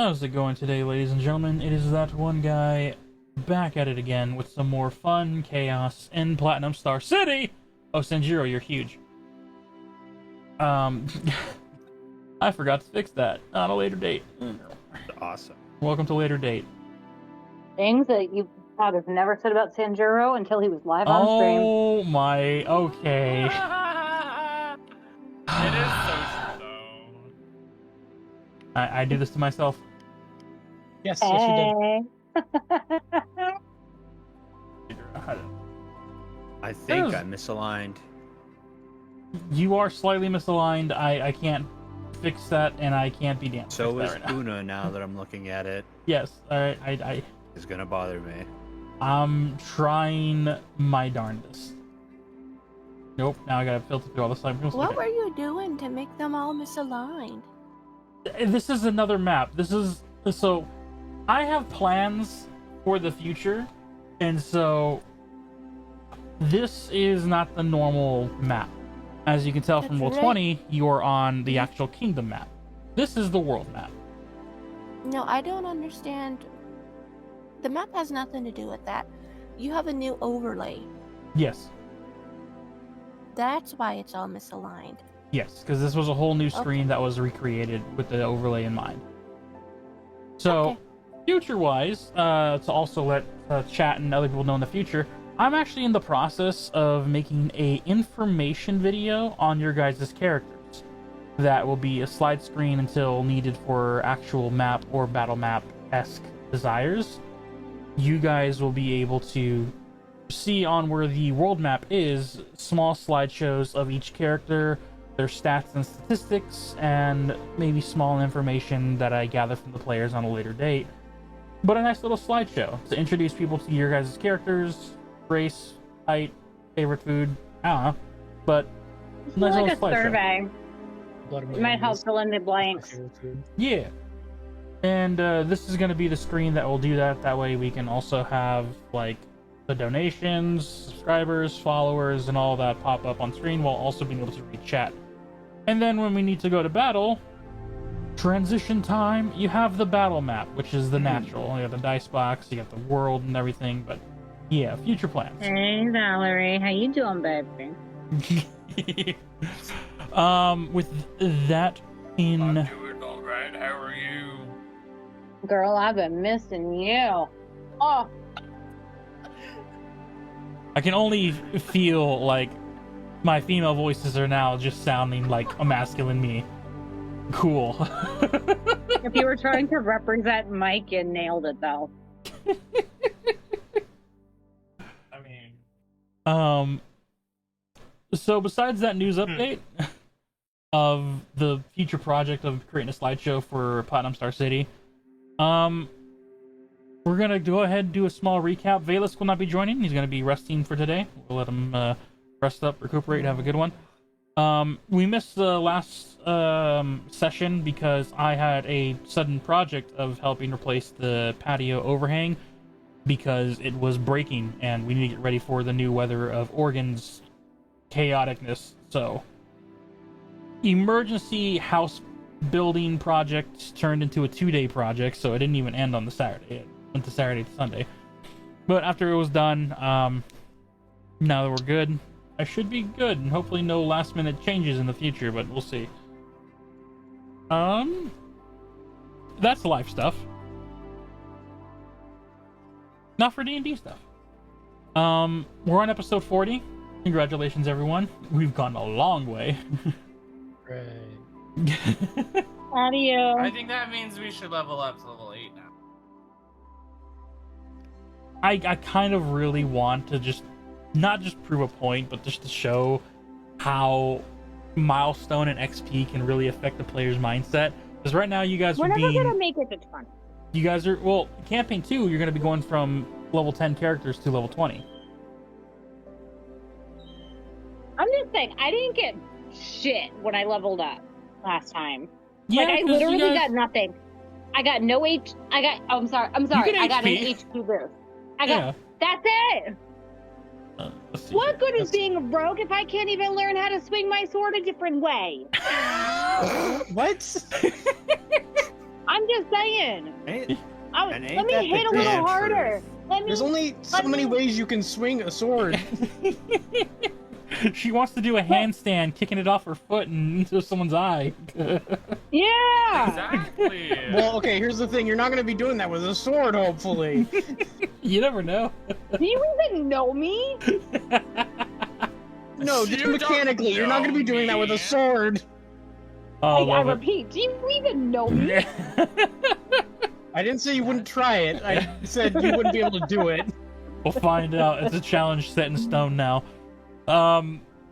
How's it going today, ladies and gentlemen? It is that one guy back at it again with some more fun chaos in Platinum Star City. Oh, Sanjiro, you're huge. I forgot to fix that on a later date. Awesome. Welcome to later date. Things that you have never said about Sanjuro until he was live on stream. Oh my, okay. It is so true, though. I do this to myself. Yes, yes, you did. I think I'm misaligned. You are slightly misaligned. I can't fix that, and I can't be damned. So is right now. Una now that I'm looking at it. Yes, I It's gonna bother me. I'm trying my darndest. Nope, now I gotta filter through all the cycles. What were you doing to make them all misaligned? This is another map. So I have plans for the future, and so this is not the normal map. As you can tell from That's Roll 20, you are on the actual kingdom map. This is the world map. No, I don't understand. The map has nothing to do with that. You have a new overlay. Yes. That's why it's all misaligned. Yes, because this was a whole new screen that was recreated with the overlay in mind. So, Okay. future-wise, to also let chat and other people know in the future, I'm actually in the process of making a information video on your guys' characters. That will be a slide screen until needed for actual map or battle map-esque desires. You guys will be able to see on where the world map is small slideshows of each character, their stats and statistics, and maybe small information that I gather from the players on a later date. But a nice little slideshow to introduce people to your guys' characters, race, height, favorite food, I don't know. But It's nice like a little slideshow. survey. Blood of It might help Moses, fill in the my blanks. favorite food. Yeah. And this is going to be the screen that will do that. That way we can also have, like, the donations, subscribers, followers, and all that pop up on screen while also being able to read chat. And then when we need to go to battle, transition time, you have the battle map, which is the natural. You got the dice box, you got the world and everything, but yeah, future plans. Hey Valerie, how you doing, baby? With that in... I'm doing alright. How are you? Girl, I've been missing you. Oh, I can only feel like my female voices are now just sounding like a masculine me. Cool. if you were trying to represent Mike, you nailed it though. I mean, So besides that news update of the future project of creating a slideshow for Platinum Star City, we're gonna go ahead and do a small recap. Valus will not be joining. He's gonna be resting for today. We'll let him rest up, recuperate, have a good one. We missed the last session because I had a sudden project of helping replace the patio overhang because it was breaking, and we need to get ready for the new weather of Oregon's chaoticness. So, emergency house building project turned into a 2-day project, so it didn't even end on the Saturday. It went to Saturday to Sunday. But after it was done, now that we're good, I should be good, and hopefully no last minute changes in the future, but we'll see. That's life stuff. Not for D&D stuff. We're on episode 40. Congratulations, everyone. We've gone a long way. Right. How do you? I think that means we should level up to level 8 now. I kind of really want to just, not just prove a point, but just to show how milestone and XP can really affect the player's mindset. Because right now, you guys We're are never being... gonna make it to 20. You guys are... Well, campaign 2, you're going to be going from level 10 characters to level 20. I'm just saying, I didn't get shit when I leveled up last time. Yeah, like I 'cause literally you guys... got nothing. I got no H. I got. Oh, I'm sorry. get I got an HP. HP boost. I got. Yeah. That's it. Let's see What here. good is being a rogue if I can't even learn how to swing my sword a different way? What? I I'm just saying. Ain't, and ain't Let me that the hit a little damn harder. truth? Let me. There's only so many ways you can swing a sword. She wants to do a handstand, kicking it off her foot and into someone's eye. Yeah. Exactly. Well, okay, here's the thing. You're not going to be doing that with a sword, hopefully. You never know. Do you even know me? No, just You don't mechanically. You're not going to be know doing that with me. a sword. Oh, I love it. repeat, do you even know me? I didn't say you wouldn't try it. I said you wouldn't be able to do it. We'll find out. It's a challenge set in stone now.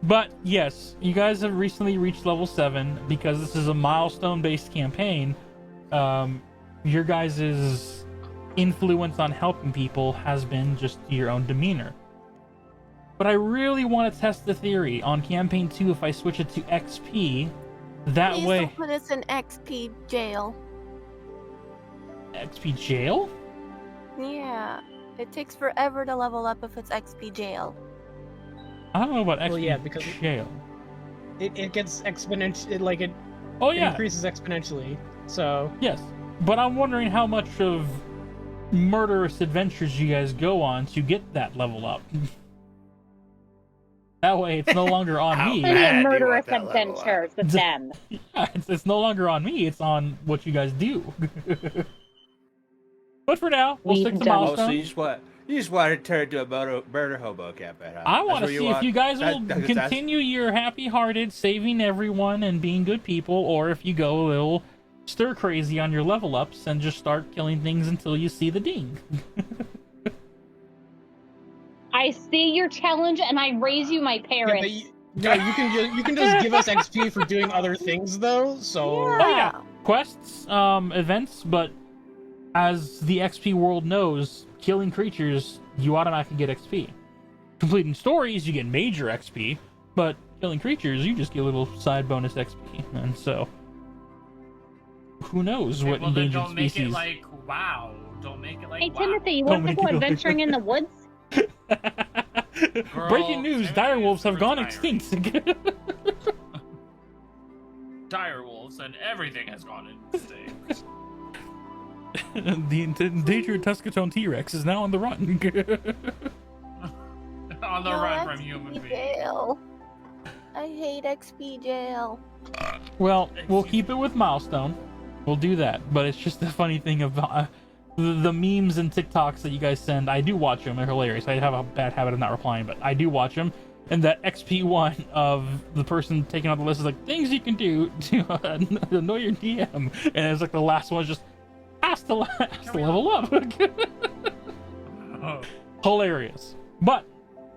But yes, you guys have recently reached level 7 because this is a milestone-based campaign. Your guys' influence on helping people has been just your own demeanor. But I really want to test the theory on campaign 2 if I switch it to XP. That Please way, don't put us in XP jail. XP jail? Yeah. It takes forever to level up if it's XP jail. I don't know about XP Well, yeah, because jail. it gets exponential. It Oh yeah, increases exponentially. So yes. But I'm wondering how much of murderous adventures you guys go on to get that level up. That way, it's no longer on me. Mad Any do you murderous want that level up? adventures with them. Yeah, it's no longer on me. It's on what you guys do. But for now, we'll We've stick to done- Oh, so milestone. you just want to turn into a murder hobo campaign, huh? I That's want to what see if you guys will that's- continue your happy-hearted, saving everyone and being good people, or if you go a little stir crazy on your level ups and just start killing things until you see the ding. I see your challenge and I raise you my yeah, parents. but you can just give us XP for doing other things though. So Oh yeah, quests, events, but as the XP world knows, killing creatures, you automatically get XP. Completing stories, you get major XP, but killing creatures, you just get a little side bonus XP. And so, who knows what Well, then endangered don't make species... it like WoW. Don't make it like Hey WoW. Timothy, you Don't want to make go it like adventuring that. in the woods? Breaking news, Timothy direwolves is have gone retiring. extinct. Direwolves and everything has gone extinct. The endangered Tuscatone T-Rex is now on the run. On the No run from XP human beings. jail. I hate XP jail. Well, we'll keep it with milestone. We'll do that. But it's just the funny thing about the memes and TikToks that you guys send. I do watch them. They're hilarious. I have a bad habit of not replying, but I do watch them. And that XP one of the person taking out the list is like, things you can do to annoy your DM. And it's like the last one is just, has to level up. Oh. Hilarious. But,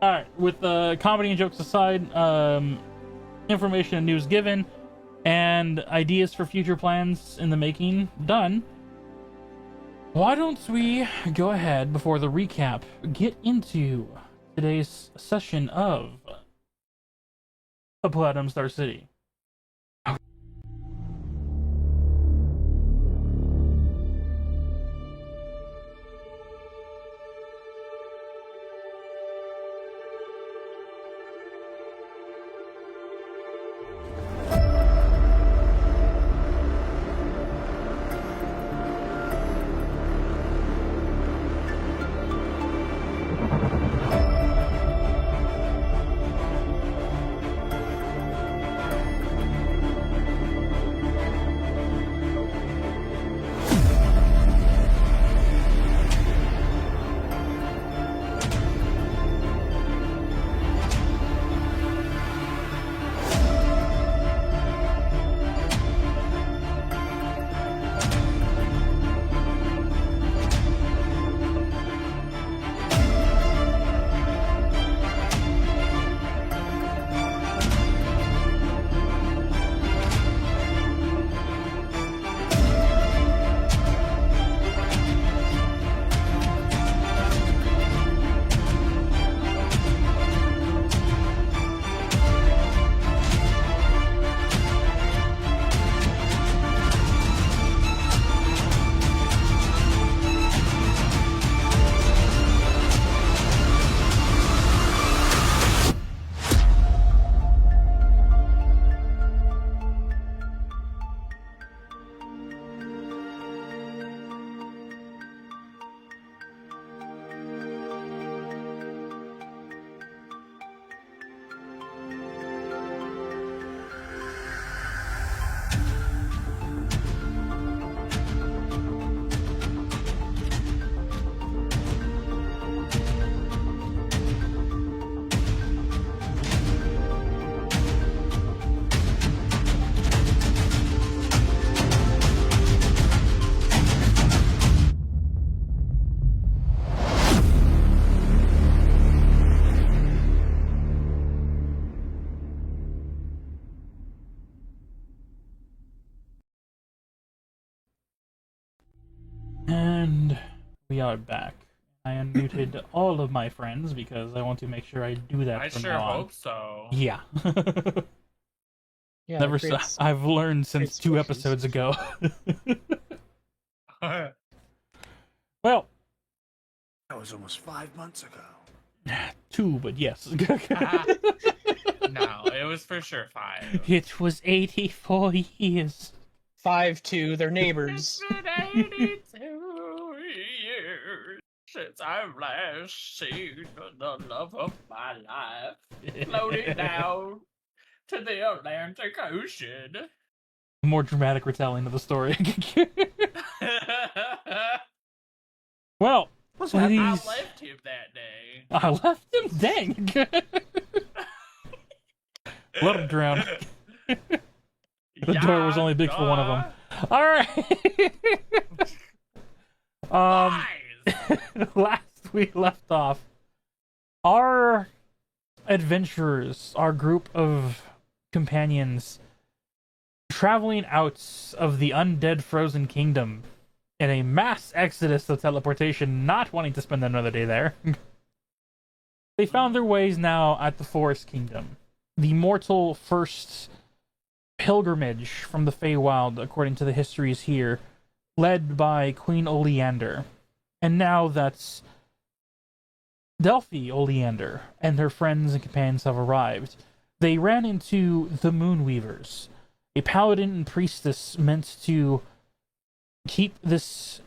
alright, with comedy and jokes aside, information and news given, and ideas for future plans in the making done, why don't we go ahead, before the recap, get into today's session of A Platinum Star City. And we are back. I unmuted all of my friends because I want to make sure I do that I from sure now on. hope so. Yeah. Yeah, Never. it creates- I've learned since creates 2 squishies. episodes ago. Well, That was almost 5 months ago. 2, but yes. No, it was for sure 5. It was 84 years. 5-2, they're neighbors. It's been 82 years since I've last seen the love of my life floating down to the Atlantic Ocean. More dramatic retelling of the story. Well, I ladies, left him that day. I left him. Dang. Let him drown. The door was only big for one of them. All right. Last we left off, our adventurers, our group of companions, traveling out of the undead frozen kingdom in a mass exodus of teleportation, not wanting to spend another day there. They found their ways now at the Forest Kingdom, the mortal first pilgrimage from the Feywild, according to the histories here, led by Queen Oleander. And now that's Delphi Oleander and her friends and companions have arrived. They ran into the Moonweavers, a paladin and priestess meant to keep this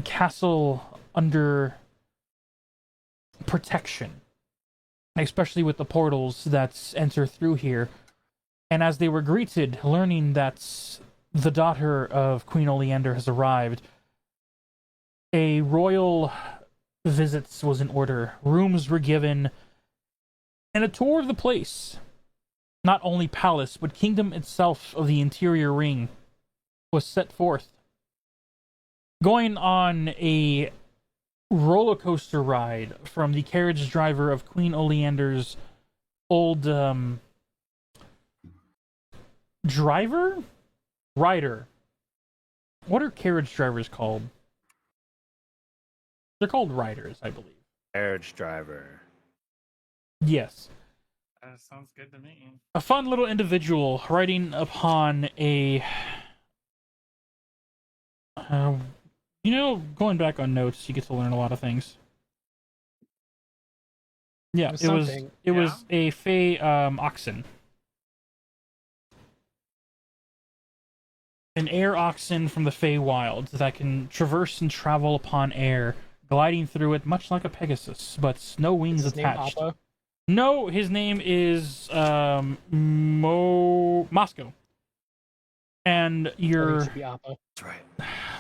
castle under protection, especially with the portals that enter through here. And as they were greeted, learning that the daughter of Queen Oleander has arrived, a royal visit was in order. Rooms were given, and a tour of the place, not only palace, but kingdom itself of the interior ring, was set forth. Going on a roller coaster ride from the carriage driver of Queen Oleander's old rider. What are carriage drivers called? They're called riders, I believe. Carriage driver. Yes. That sounds good to me. A fun little individual riding upon a going back on notes, you get to learn a lot of things. Yeah, it was something. a Fey oxen. An air oxen from the Feywild that can traverse and travel upon air, gliding through it much like a Pegasus, but no wings Is his name attached. Appa? No, his name is Moscow. And Or your it should be Appa. That's right.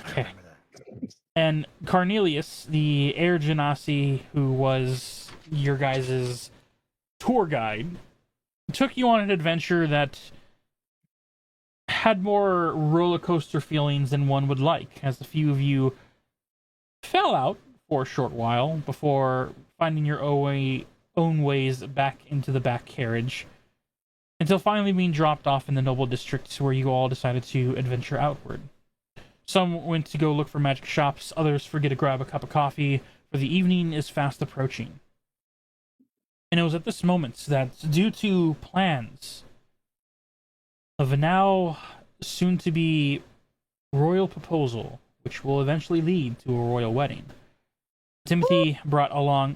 Okay. I remember that. And Cornelius, the air genasi who was your guys' tour guide, took you on an adventure that had more roller coaster feelings than one would like, as a few of you fell out for a short while before finding your own ways back into the back carriage, until finally being dropped off in the noble district where you all decided to adventure outward. Some went to go look for magic shops, others forget to grab a cup of coffee, for the evening is fast approaching. And it was at this moment that, due to plans of a now soon-to-be royal proposal, which will eventually lead to a royal wedding, Timothy brought along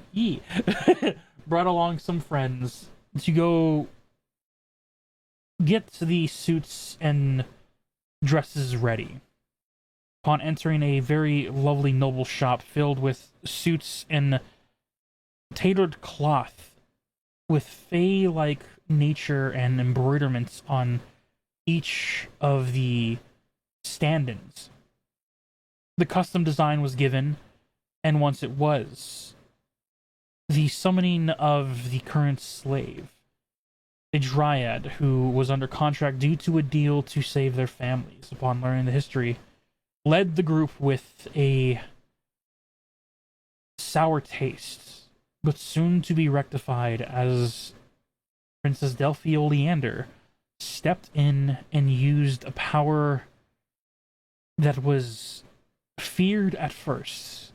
some friends to go get the suits and dresses ready. Upon entering a very lovely noble shop filled with suits and tailored cloth with fey-like nature and embroiderments on each of the stand-ins. The custom design was given, and once it was, the summoning of the current slave, a dryad who was under contract due to a deal to save their families, upon learning the history, led the group with a sour taste, but soon to be rectified as Princess Delphi Oleander stepped in and used a power that was feared at first,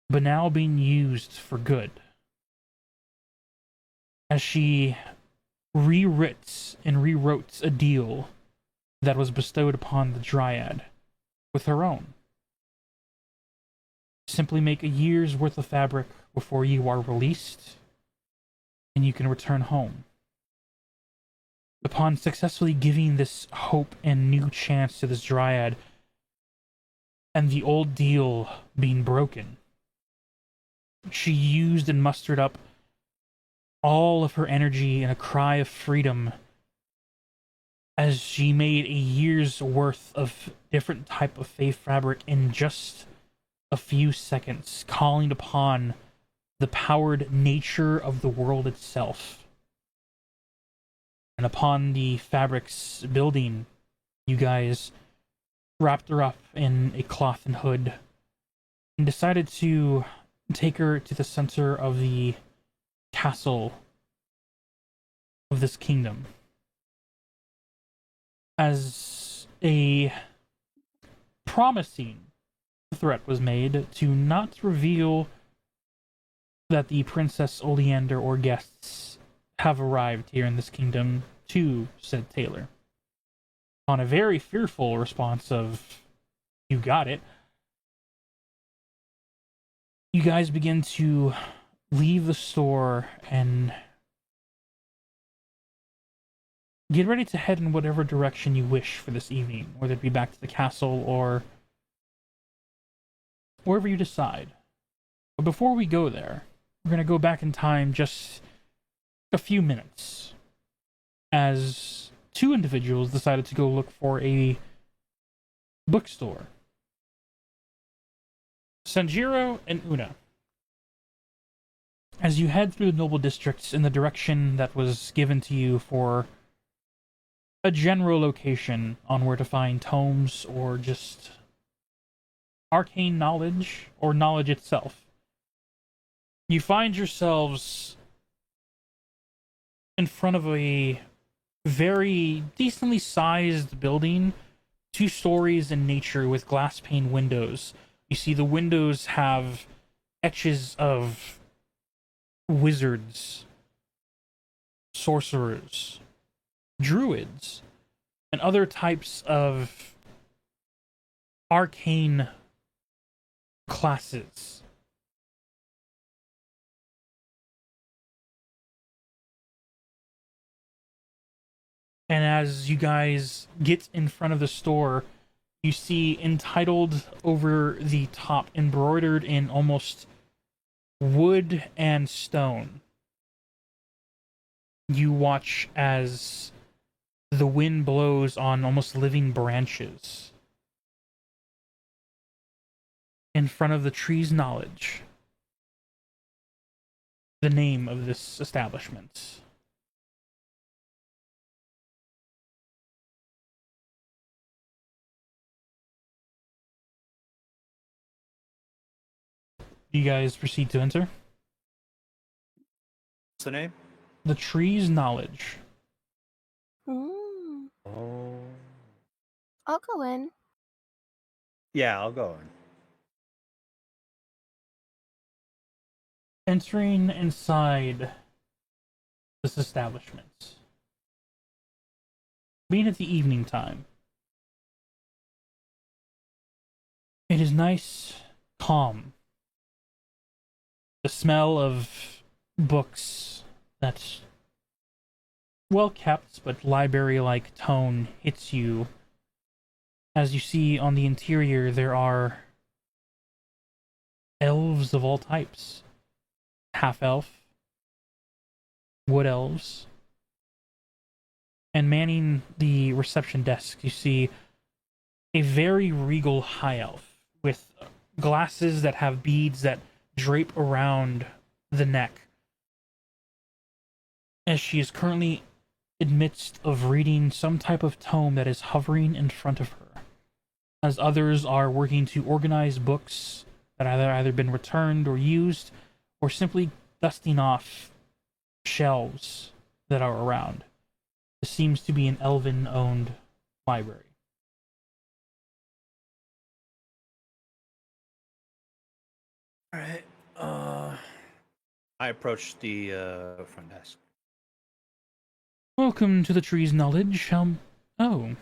but now being used for good. As she rewrites and rewrote a deal that was bestowed upon the Dryad with her own. Simply make a year's worth of fabric before you are released, and you can return home. Upon successfully giving this hope and new chance to this Dryad, and the old deal being broken, she used and mustered up all of her energy in a cry of freedom as she made a year's worth of different type of Fey fabric in just a few seconds, calling upon the powered nature of the world itself. And upon the fabric's building, you guys wrapped her up in a cloth and hood and decided to take her to the center of the castle of this kingdom as a promising threat was made to not reveal that the Princess Oleander or guests have arrived here in this kingdom to said Taylor. On a very fearful response of, "You got it," you guys begin to leave the store and get ready to head in whatever direction you wish for this evening, whether it be back to the castle or wherever you decide. But before we go there, we're going to go back in time just a few minutes as two individuals decided to go look for a bookstore. Sanjiro and Una. As you head through the noble districts in the direction that was given to you for a general location on where to find tomes or just arcane knowledge or knowledge itself, you find yourselves in front of a very decently sized building, 2 stories in nature with glass pane windows. You see the windows have etches of wizards, sorcerers, druids, and other types of arcane classes. And as you guys get in front of the store, you see entitled over the top, embroidered in almost wood and stone. You watch as the wind blows on almost living branches. In front of the tree's knowledge, the name of this establishment. You guys proceed to enter. What's the name? The tree's knowledge. Mm, Oh. I'll go in. Yeah, I'll go in. Entering inside this establishment, being at the evening time, it is nice, calm. The smell of books, that well kept but library like tone hits you as you see on the interior there are elves of all types. Half elf, wood elves, and manning the reception desk you see a very regal high elf with glasses that have beads that drape around the neck, as she is currently in midst of reading some type of tome that is hovering in front of her, as others are working to organize books that have either been returned or used, or simply dusting off shelves that are around. This seems to be an elven-owned library. All right. I approached the front desk. Welcome to the tree's knowledge. Oh.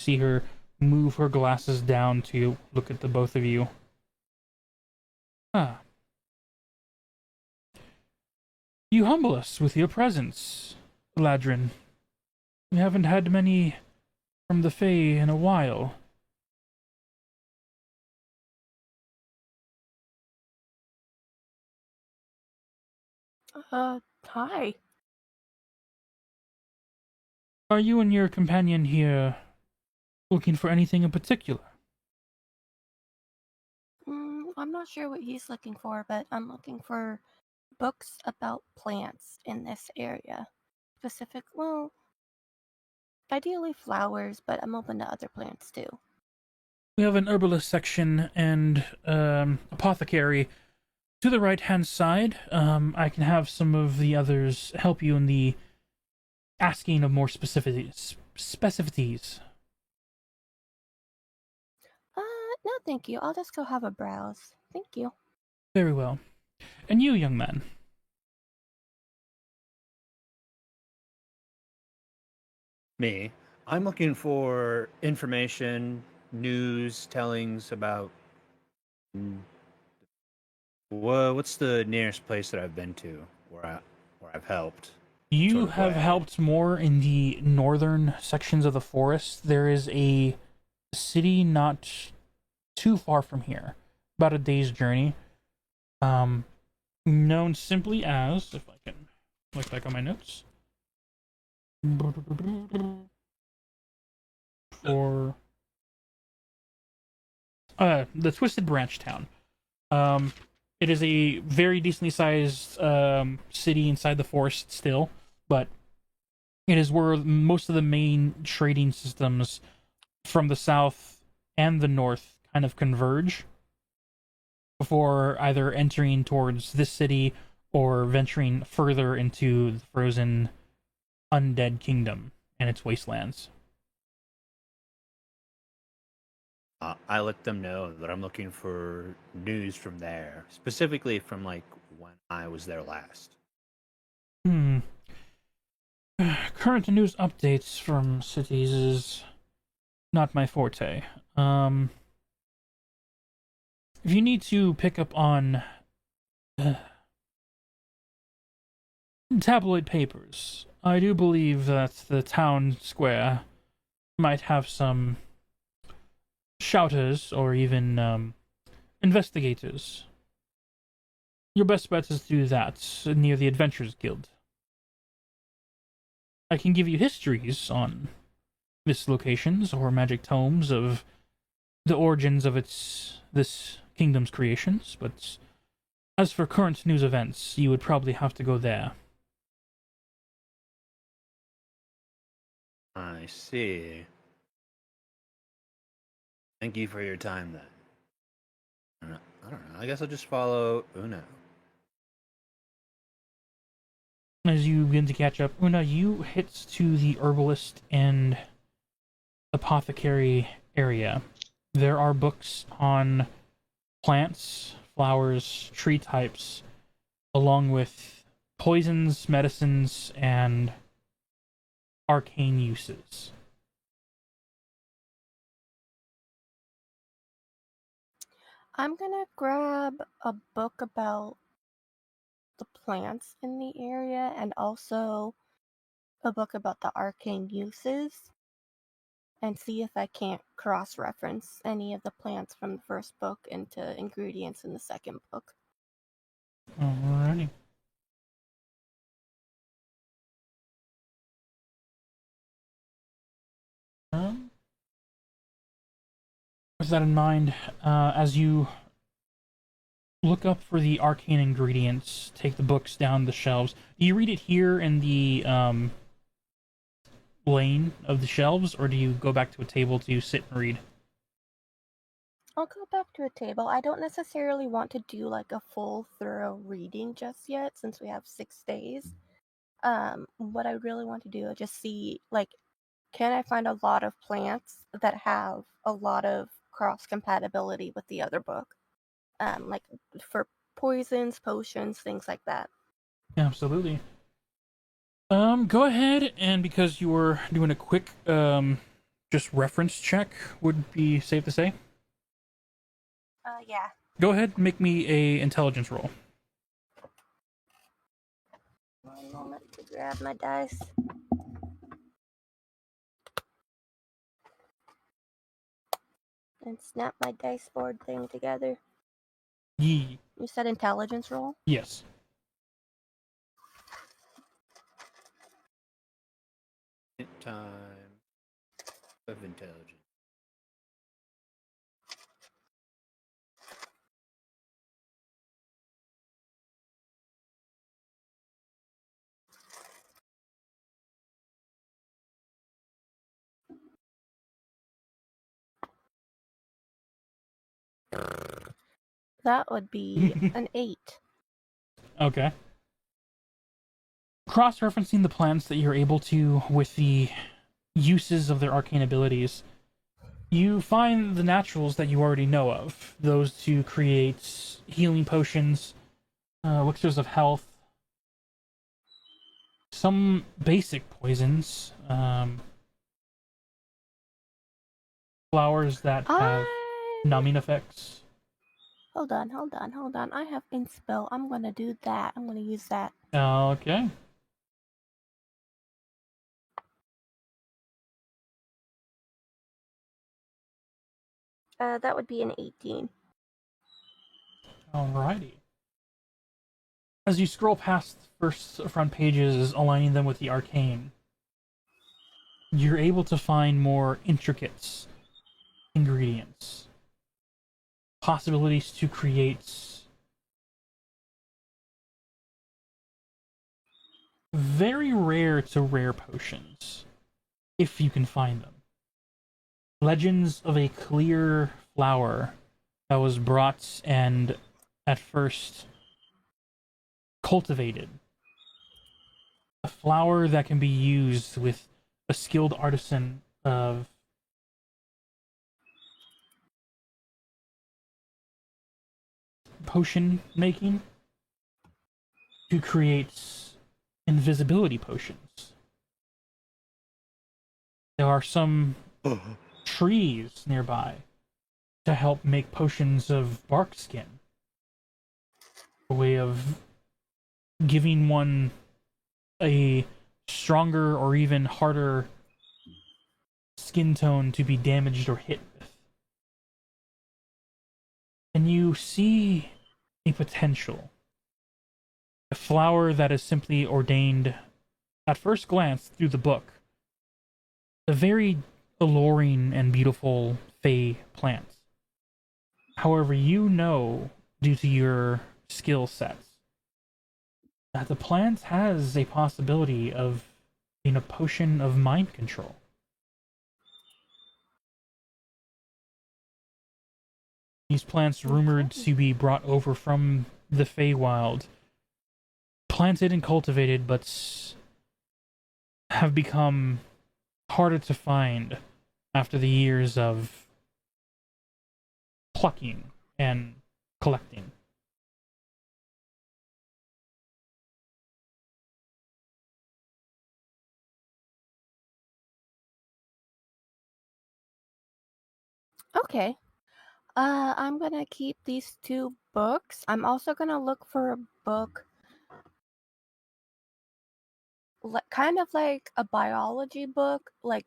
See her move her glasses down to look at the both of you. Ah. You humble us with your presence, Ladrin. We haven't had many from the Fey in a while. Hi. Are you and your companion here looking for anything in particular? I'm not sure what he's looking for, but I'm looking for books about plants in this area. Well, ideally flowers, but I'm open to other plants too. We have an herbalist section and apothecary to the right-hand side. I can have some of the others help you in the asking of more specificities. No, thank you. I'll just go have a browse. Thank you. Very well. And you, young man? Me. I'm looking for information, news, tellings about what's the nearest place that I've been to where I've helped. You Sort of have way. helped more in the northern sections of the forest. There is a city not too far from here, about a day's journey, known simply as, if I can look back on my notes, for the Twisted Branch Town. It is a very decently sized city inside the forest still, but it is where most of the main trading systems from the south and the north kind of converge before either entering towards this city or venturing further into the frozen undead kingdom and its wastelands. I let them know that I'm looking for news from there, specifically from like when I was there last. Current news updates from cities is not my forte. If you need to pick up on tabloid papers, I do believe that the town square might have some shouters or even investigators. Your best bet is to do that near the Adventurers Guild. I can give you histories on this locations or magic tomes of the origins of this kingdom's creations, but as for current news events, you would probably have to go there. I see. Thank you for your time then. I don't know. I guess I'll just follow Una. As you begin to catch up, Una, you hit to the herbalist and apothecary area. There are books on plants, flowers, tree types, along with poisons, medicines, and arcane uses. I'm gonna grab a book about the plants in the area and also a book about the arcane uses and see if I can't cross-reference any of the plants from the first book into ingredients in the second book. Alrighty. With that in mind, as you look up for the arcane ingredients, take the books down the shelves. Do you read it here in the lane of the shelves, or do you go back to a table to sit and read? I'll go back to a table. I don't necessarily want to do like a full thorough reading just yet since we have 6 days. What I really want to do is just see, like, can I find a lot of plants that have a lot of cross compatibility with the other book? like for poisons, potions, things like that. Absolutely. Go ahead, and because you were doing a quick just reference check, would be safe to say. Yeah. Go ahead and make me a intelligence roll. One moment to grab my dice. And snap my dice board thing together. Yee. You said intelligence roll? Yes. Time of intelligence. That would be an 8. Okay. Cross-referencing the plants that you're able to with the uses of their arcane abilities, you find the naturals that you already know of. Those to create healing potions, elixirs of health, some basic poisons, flowers that have numbing effects. Hold on. I have Inspel. I'm gonna do that. I'm gonna use that. Okay. That would be an 18. Alrighty. As you scroll past the first front pages, aligning them with the arcane, you're able to find more intricate ingredients, possibilities to create very rare to rare potions, if you can find them. Legends of a clear flower that was brought and at first cultivated. A flower that can be used with a skilled artisan of potion making to create invisibility potions. There are some trees nearby to help make potions of bark skin. A way of giving one a stronger or even harder skin tone to be damaged or hit with. And you see a potential. A flower that is simply ordained at first glance through the book. A very alluring and beautiful fey plant. However, you know, due to your skill sets, that the plant has a possibility of being a potion of mind control. These plants rumored to be brought over from the Feywild, planted and cultivated, but have become harder to find after the years of plucking and collecting. Okay. I'm gonna keep these 2 books. I'm also gonna look for a book, kind of like a biology book, like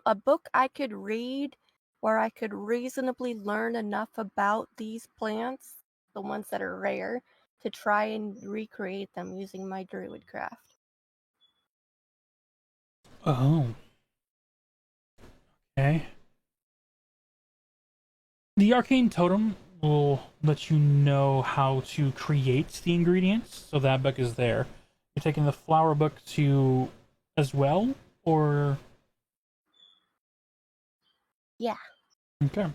a book I could read where I could reasonably learn enough about these plants, the ones that are rare, to try and recreate them using my druidcraft. Oh. Okay. The arcane totem will let you know how to create the ingredients, so that book is there. You're taking the flower book to as well, or Yeah. okay.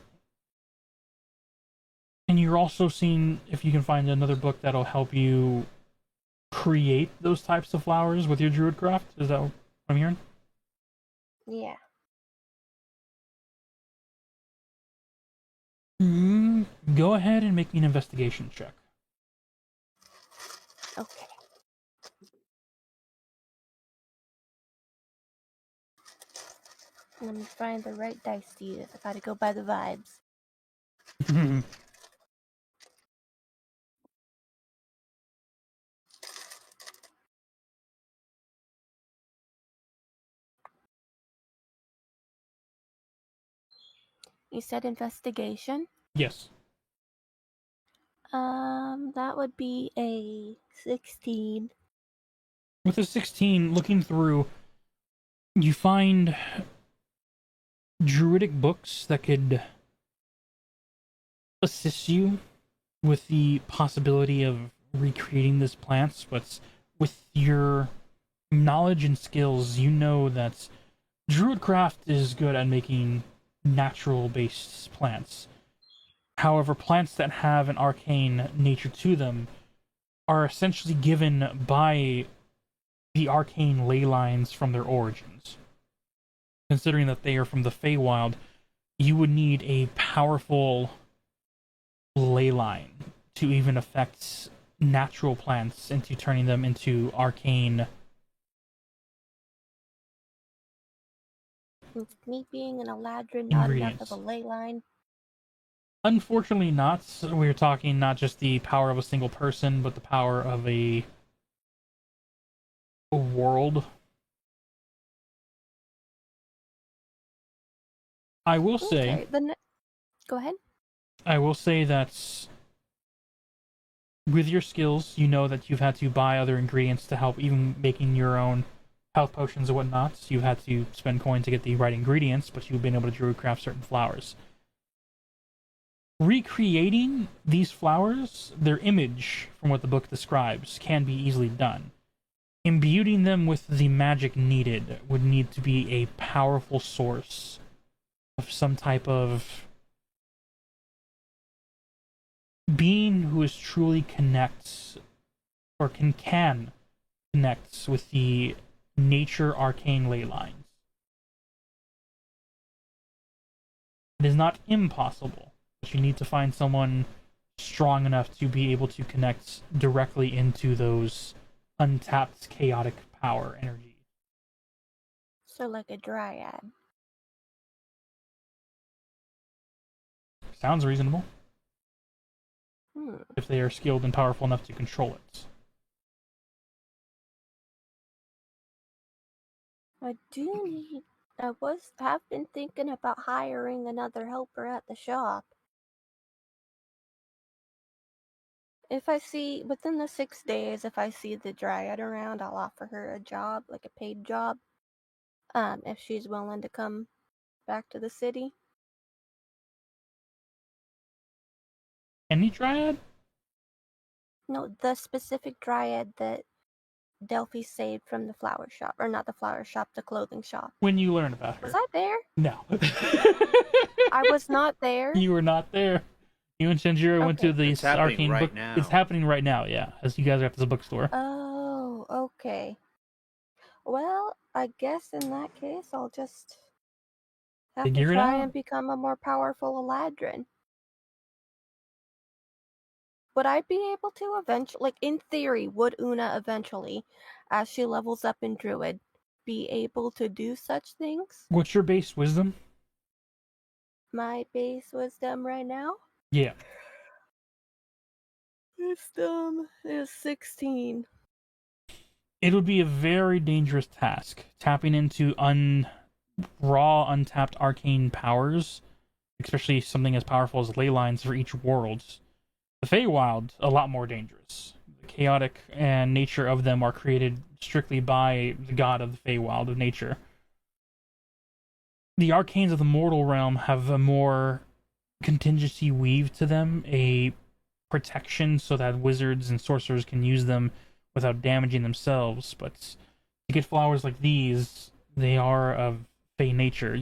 And you're also seeing if you can find another book that'll help you create those types of flowers with your druidcraft. Is that what I'm hearing? Yeah. Go ahead and make me an investigation check. Okay. Let me find the right dice to use. I gotta go by the vibes. You said investigation? Yes. That would be a 16. With a 16, looking through, you find druidic books that could assist you with the possibility of recreating these plants, but with your knowledge and skills, you know that druidcraft is good at making natural based plants. However, plants that have an arcane nature to them are essentially given by the arcane ley lines from their origins. Considering that they are from the Feywild, you would need a powerful ley line to even affect natural plants into turning them into arcane. With me being an Eladrin, not enough of a Ingredients. ley line. Unfortunately not. We're talking not just the power of a single person, but the power of a world. I will say, Okay, go ahead. I will say that with your skills, you know that you've had to buy other ingredients to help, even making your own health potions and whatnot. You've had to spend coin to get the right ingredients, but you've been able to druidcraft certain flowers. Recreating these flowers, their image from what the book describes, can be easily done. Imbuing them with the magic needed would need to be a powerful source of some type of being who is truly connects or can connect with the nature arcane ley lines. It is not impossible, but you need to find someone strong enough to be able to connect directly into those untapped chaotic power energy. So like a dryad. Sounds reasonable. Hmm. If they are skilled and powerful enough to control it. Have been thinking about hiring another helper at the shop. If I see, within the 6 days, if I see the dryad around, I'll offer her a job, like a paid job. If she's willing to come back to the city. Any dryad? No, the specific dryad that Delphi saved from the flower shop. Or not the flower shop, the clothing shop. When you learn about her. Was I there? No. I was not there. You were not there. You and Shinjiro went to the It's happening arcane right book. now. It's happening right now, yeah. As you guys are at the bookstore. Oh, okay. Well, I guess in that case, I'll just have Figure to it try out. and become a more powerful Eladrin. Would I be able to eventually, like in theory, would Una eventually, as she levels up in Druid, be able to do such things? What's your base wisdom? My base wisdom right now? Yeah. Wisdom is 16. It would be a very dangerous task. Tapping into raw, untapped arcane powers, especially something as powerful as ley lines for each world. The Feywild, a lot more dangerous. The chaotic and nature of them are created strictly by the god of the Feywild, of nature. The arcanes of the mortal realm have a more contingency weave to them, a protection so that wizards and sorcerers can use them without damaging themselves. But to get flowers like these, they are of Fey nature.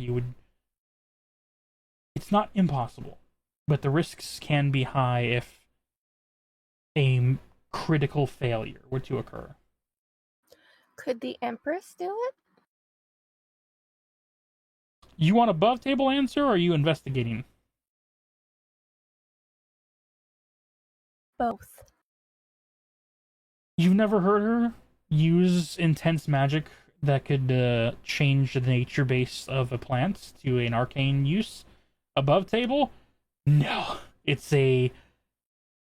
It's not impossible, but the risks can be high if a critical failure were to occur. Could the Empress do it? You want above table answer, or are you investigating? Both. You've never heard her use intense magic that could change the nature base of a plant to an arcane use above table? No. It's a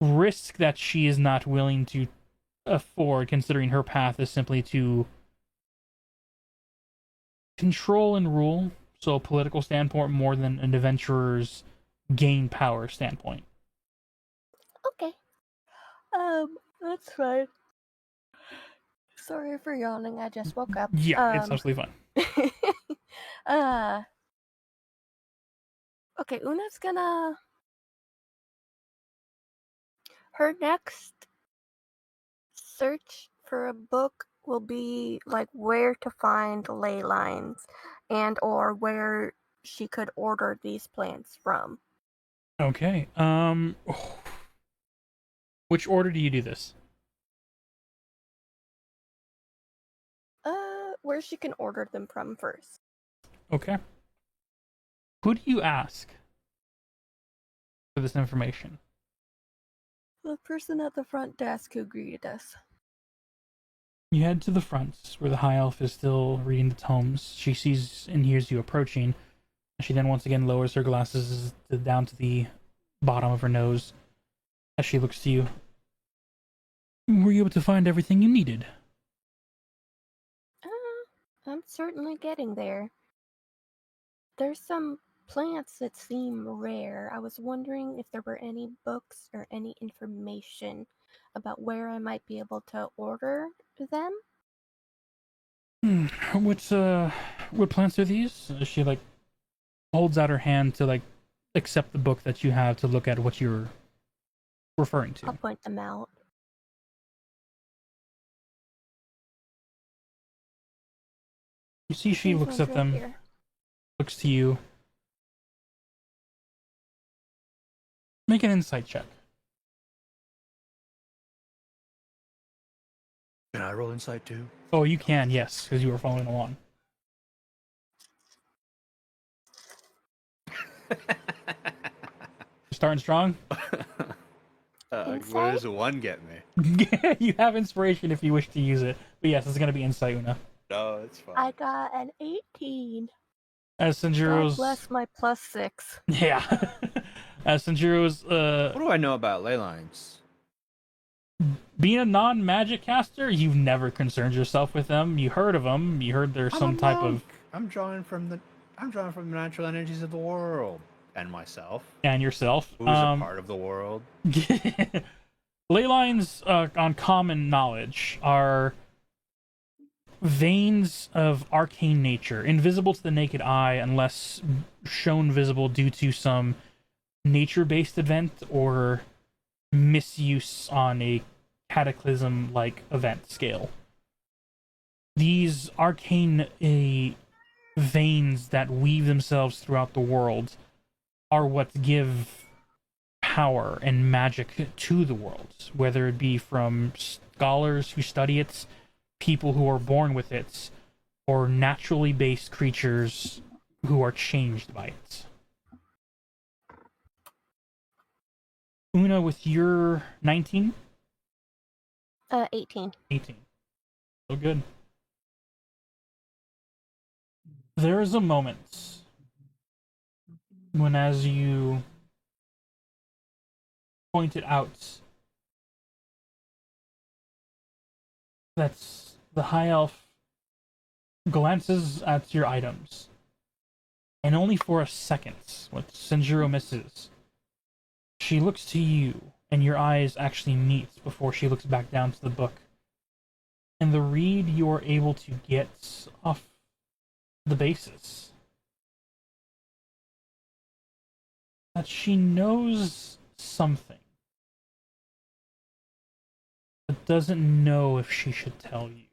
risk that she is not willing to afford, considering her path is simply to control and rule, so a political standpoint more than an adventurer's gain power standpoint. Okay. That's fine. Sorry for yawning, I just woke up. Yeah, it's absolutely fine. Okay, Una's gonna... Her next search for a book will be, like, where to find ley lines and or where she could order these plants from. Okay. Which order do you do this? Where she can order them from first. Okay. Who do you ask for this information? The person at the front desk who greeted us. You head to the front, where the high elf is still reading the tomes. She sees and hears you approaching. She then once again lowers her glasses down to the bottom of her nose as she looks to you. Were you able to find everything you needed? I'm certainly getting there. There's some plants that seem rare. I was wondering if there were any books or any information about where I might be able to order them. What plants are these? She holds out her hand to accept the book that you have to look at what you're referring to. I'll point them out. You see she These looks ones at right them, here. looks to you. Make an insight check. Can I roll insight too? Oh, you can, yes, because you were following along. Starting strong? What does a 1 get me? You have inspiration if you wish to use it. But yes, it's going to be insight, Una. No, it's fine. I got an 18. As God Sanjiro's... bless my +6. Yeah. As Sanjiro's... What do I know about ley lines? Being a non-magic caster, you've never concerned yourself with them. You heard of them. You heard there's some type of... I'm drawing from the natural energies of the world. And myself. And yourself. Who's a part of the world. Ley lines, on common knowledge, are veins of arcane nature, invisible to the naked eye unless shown visible due to some nature-based event or misuse on a cataclysm-like event scale. These arcane veins that weave themselves throughout the world are what give power and magic to the world, whether it be from scholars who study it, people who are born with it, or naturally based creatures who are changed by it. Una, with your 19? 18. 18. So good. There is a moment when, as you pointed out, that the high elf glances at your items, and only for a second, what Sanjiro misses, she looks to you, and your eyes actually meet before she looks back down to the book. And the read you are able to get off the basis that she knows something, but doesn't know if she should tell you.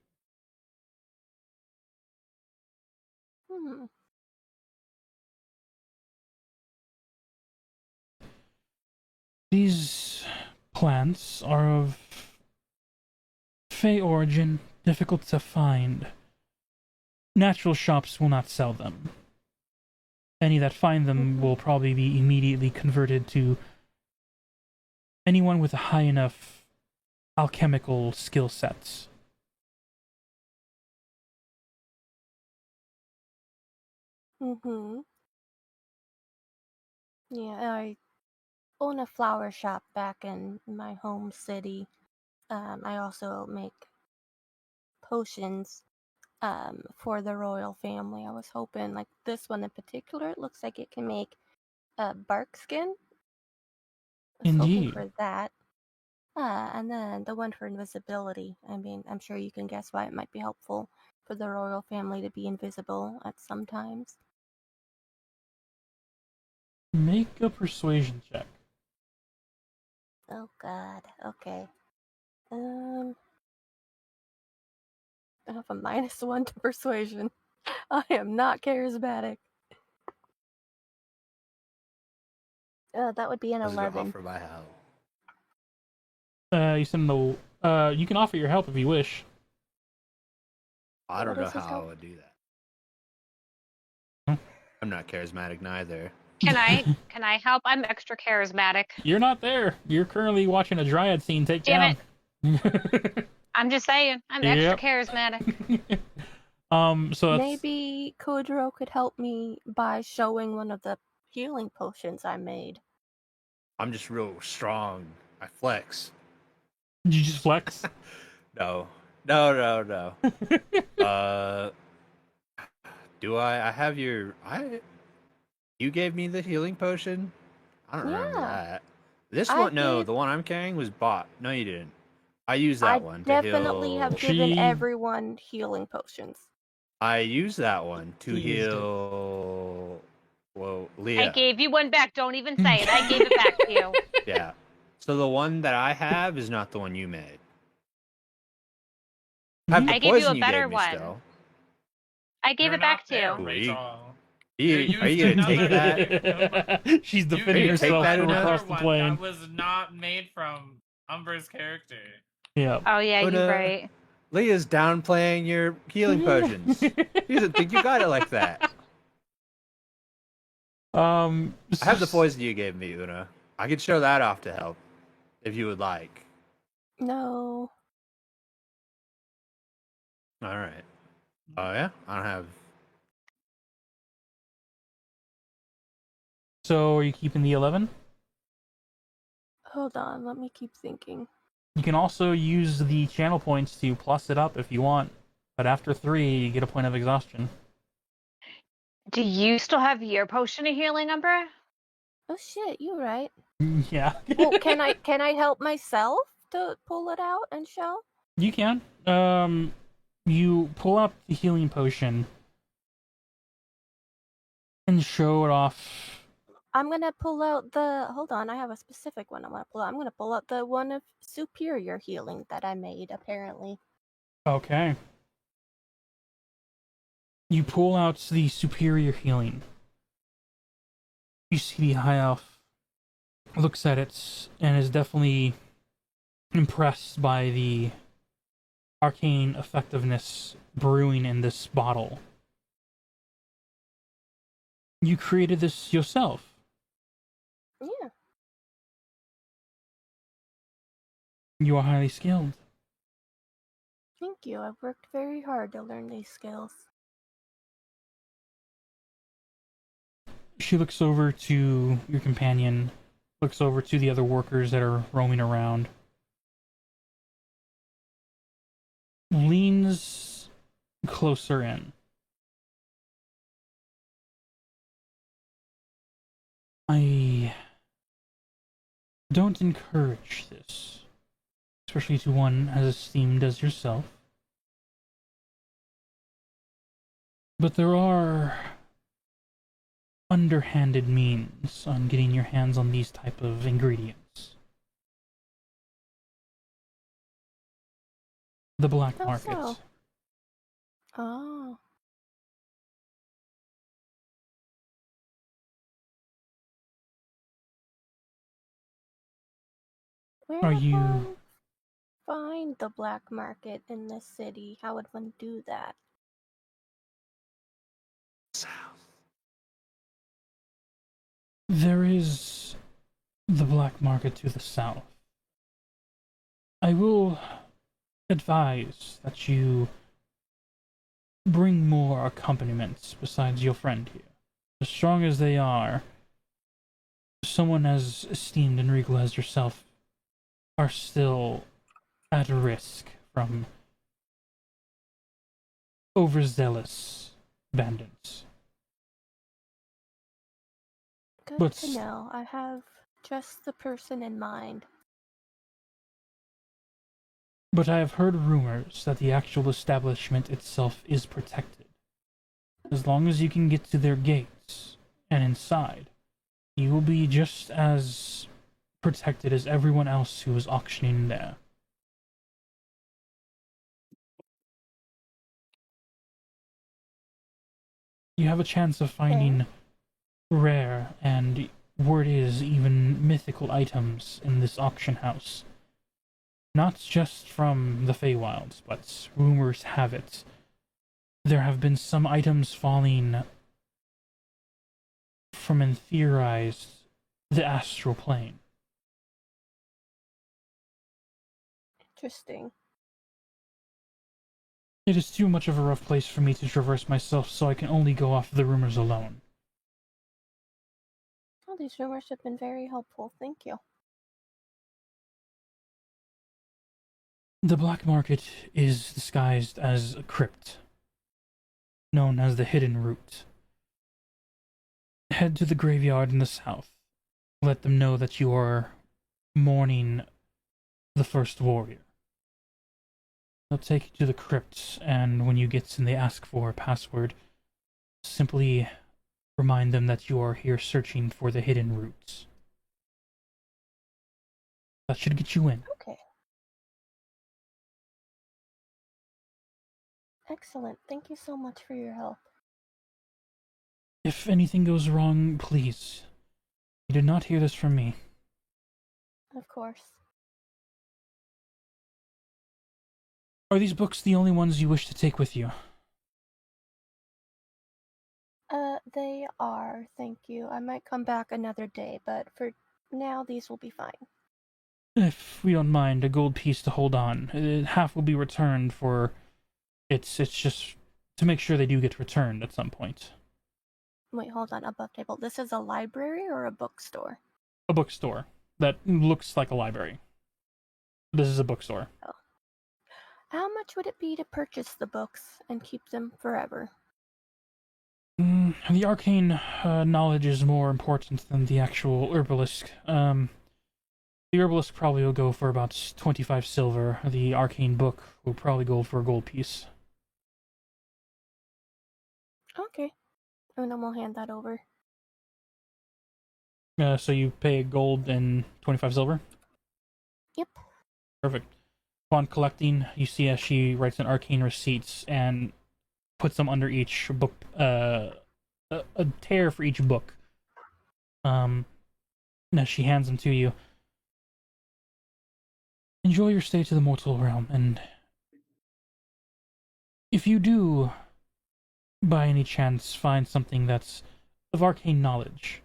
These plants are of Fey origin, difficult to find. Natural shops will not sell them. Any that find them will probably be immediately converted to anyone with a high enough alchemical skill sets. Mm-hmm. Yeah, I own a flower shop back in my home city. I also make potions for the royal family. I was hoping, like this one in particular, it looks like it can make bark skin. I was hoping Indeed. for that. And then the one for invisibility. I mean, I'm sure you can guess why it might be helpful for the royal family to be invisible at some times. Make a persuasion check. Oh God. Okay. I have a -1 to persuasion. I am not charismatic. That would be an I was gonna 11. offer my help. You said no. You can offer your help if you wish. I don't What know is his how I help? would do that. Hmm? I'm not charismatic neither. Can I help? I'm extra charismatic. You're not there. You're currently watching a dryad scene take Damn down. I'm just saying, I'm Yep. extra charismatic. So it's, Maybe Kodro could help me by showing one of the healing potions I made. I'm just real strong. I flex. you just flex. No. Do I have your you gave me the healing potion? I don't remember Yeah. that. This I one, no, gave- the one I'm carrying was bought. No, you didn't. I used that I one to definitely heal. have given She- everyone healing potions. I used that one to He used it. heal. Well, I Leah. gave you one back. Don't even say it. I gave it back to you. Yeah. So the one that I have is not the one you made. I have the I gave you a poison better gave me one. still. I gave You're it back not to there, you. Rachel. Are you You gonna used take another- that? She's You defending you used take herself that from enough? across another the one plane. that was not made from Umber's character. Yeah. Oh yeah, But, you're right. Leah's downplaying your healing potions. She doesn't think you got it like that. I have the poison you gave me, Una. I could show that off to help, if you would like. No. All right. Oh yeah, I don't have. So are you keeping the 11? Hold on, let me keep thinking. You can also use the channel points to plus it up if you want, but after 3, you get a point of exhaustion. Do you still have your potion of healing, Umber? Oh shit, you're right. Yeah. Well, can I help myself to pull it out and show? You can. You pull out the healing potion and show it off. I'm gonna pull out the. Hold on, I have a specific one I want to pull out. I'm gonna pull out the one of superior healing that I made, apparently. Okay. You pull out the superior healing. You see the high elf looks at it and is definitely impressed by the arcane effectiveness brewing in this bottle. You created this yourself. Yeah. You are highly skilled. Thank you. I've worked very hard to learn these skills. She looks over to your companion, looks over to the other workers that are roaming around, leans closer in. I don't encourage this, especially to one as esteemed as yourself. But there are underhanded means on getting your hands on these type of ingredients. The black How market. so? Oh. Where Are would you- one find the black market in this city? How would one do that? There is the black market to the south. I will advise that you bring more accompaniments besides your friend here. As strong as they are, someone as esteemed and regal as yourself are still at risk from overzealous bandits. Good But to know. I have just the person in mind. But I have heard rumors that the actual establishment itself is protected. As long as you can get to their gates and inside, you will be just as protected as everyone else who is auctioning there. You have a chance of finding rare and, word is, even mythical items in this auction house. Not just from the Feywilds, but rumors have it there have been some items falling from, and theorized, the astral plane. Interesting. It is too much of a rough place for me to traverse myself, so I can only go off the rumors alone. Oh, these rumors have been very helpful. Thank you. The black market is disguised as a crypt, known as the Hidden Root. Head to the graveyard in the south. Let them know that you are mourning the first warrior. They'll take you to the crypt, and when you get in, they ask for a password. Simply remind them that you are here searching for the hidden roots. That should get you in. Okay. Excellent. Thank you so much for your help. If anything goes wrong, please. You did not hear this from me. Of course. Are these books the only ones you wish to take with you? They are. Thank you. I might come back another day, but for now, these will be fine. If we don't mind, a gold piece to hold on. Half will be returned for... It's just to make sure they do get returned at some point. Wait, hold on. Above table. This is a library or a bookstore? A bookstore that looks like a library. This is a bookstore. Oh. How much would it be to purchase the books and keep them forever? The arcane knowledge is more important than the actual herbalisk. The herbalisk probably will go for about 25 silver. The arcane book will probably go for a gold piece. Okay. And then we'll hand that over. So you pay gold and 25 silver? Yep. Perfect. Upon collecting, you see as she writes an arcane receipts and puts them under each book, a tear for each book. As she hands them to you. Enjoy your stay to the mortal realm, and if you do, by any chance, find something that's of arcane knowledge,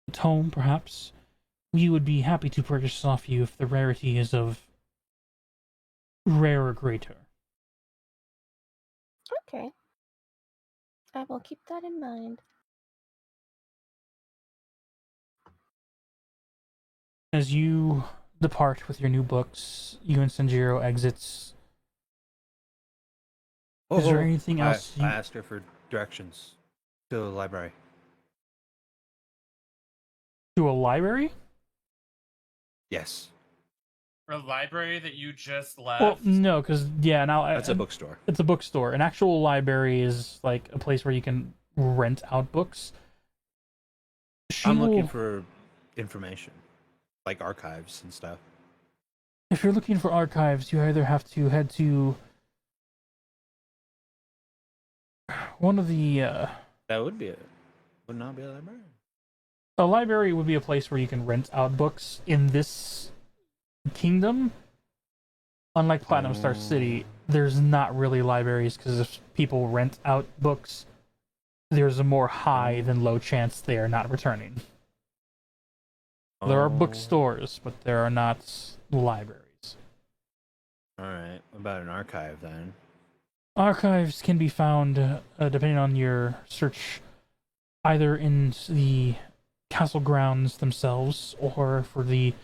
a tome, perhaps, we would be happy to purchase off you if the rarity is of rare or greater. Okay. I will keep that in mind. As you depart with your new books, you and Sanjiro exits. Is there anything else I asked her for directions to the library. To a library? Yes. For a library that you just left? Well, no, because, now... That's a bookstore. It's a bookstore. An actual library is, like, a place where you can rent out books. I'm looking for information. Like archives and stuff. If you're looking for archives, you either have to head to one of the... That would not be a library. A library would be a place where you can rent out books. In this kingdom, unlike Platinum Star City, there's not really libraries, because if people rent out books, there's a more high than low chance they are not returning. There are Oh. bookstores, but there are not libraries. All right. What about an archive then? Archives can be found, depending on your search, either in the castle grounds themselves, or for the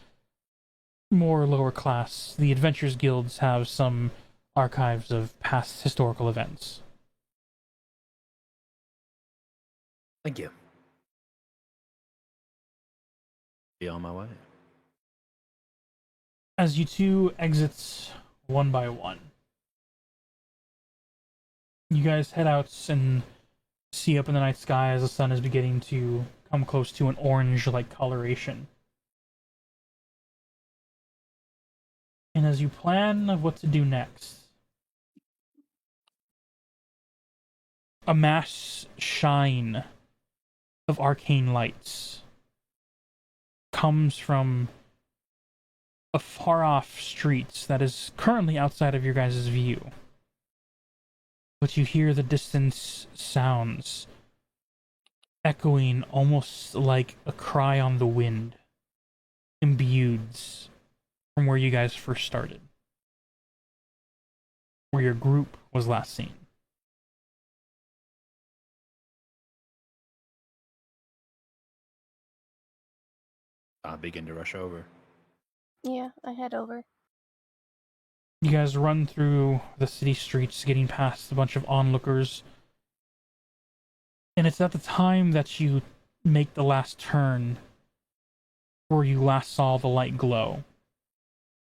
more lower class, the Adventurers Guilds have some archives of past historical events. Thank you. Be on my way. As you two exit one by one, you guys head out and see up in the night sky as the sun is beginning to come close to an orange-like coloration. And as you plan of what to do next, a mass shine of arcane lights comes from a far-off street that is currently outside of your guys' view. But you hear the distant sounds echoing almost like a cry on the wind, imbued from where you guys first started, where your group was last seen. I'll begin to rush over. Yeah, I head over. You guys run through the city streets, getting past a bunch of onlookers. And it's at the time that you make the last turn where you last saw the light glow.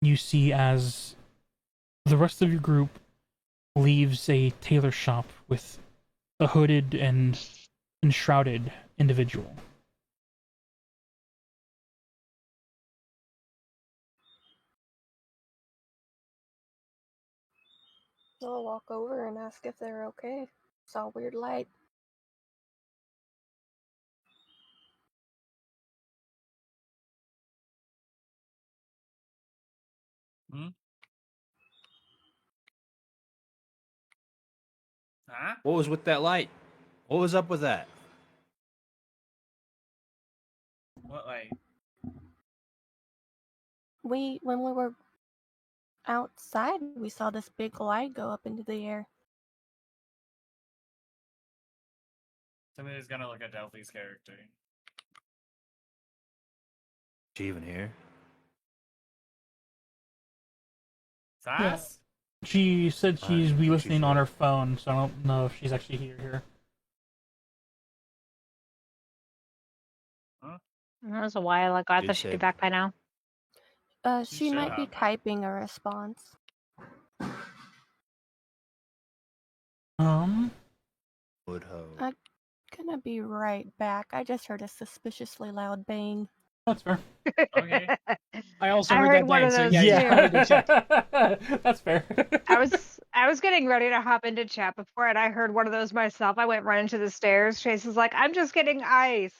You see as the rest of your group leaves a tailor shop with a hooded and enshrouded individual. I'll walk over and ask if they're okay. Saw a weird light. Huh? What was with that light? What was up with that? What light? When we were outside, we saw this big light go up into the air. Somebody's gonna look at Delphi's character. Is she even here? Sass? She said she's She's listening on here. her phone, so I don't know if she's actually here. That was a while ago. I Did thought she'd be say- back by now. She should might be have. typing a response. Wood hoe. Gonna be right back. I just heard a suspiciously loud bang. That's fair. Okay. I also I heard heard that one bang, of so those yeah, you too. probably go check. That's fair. I was getting ready to hop into chat before, and I heard one of those myself. I went running to the stairs. Chase is like, "I'm just getting ice."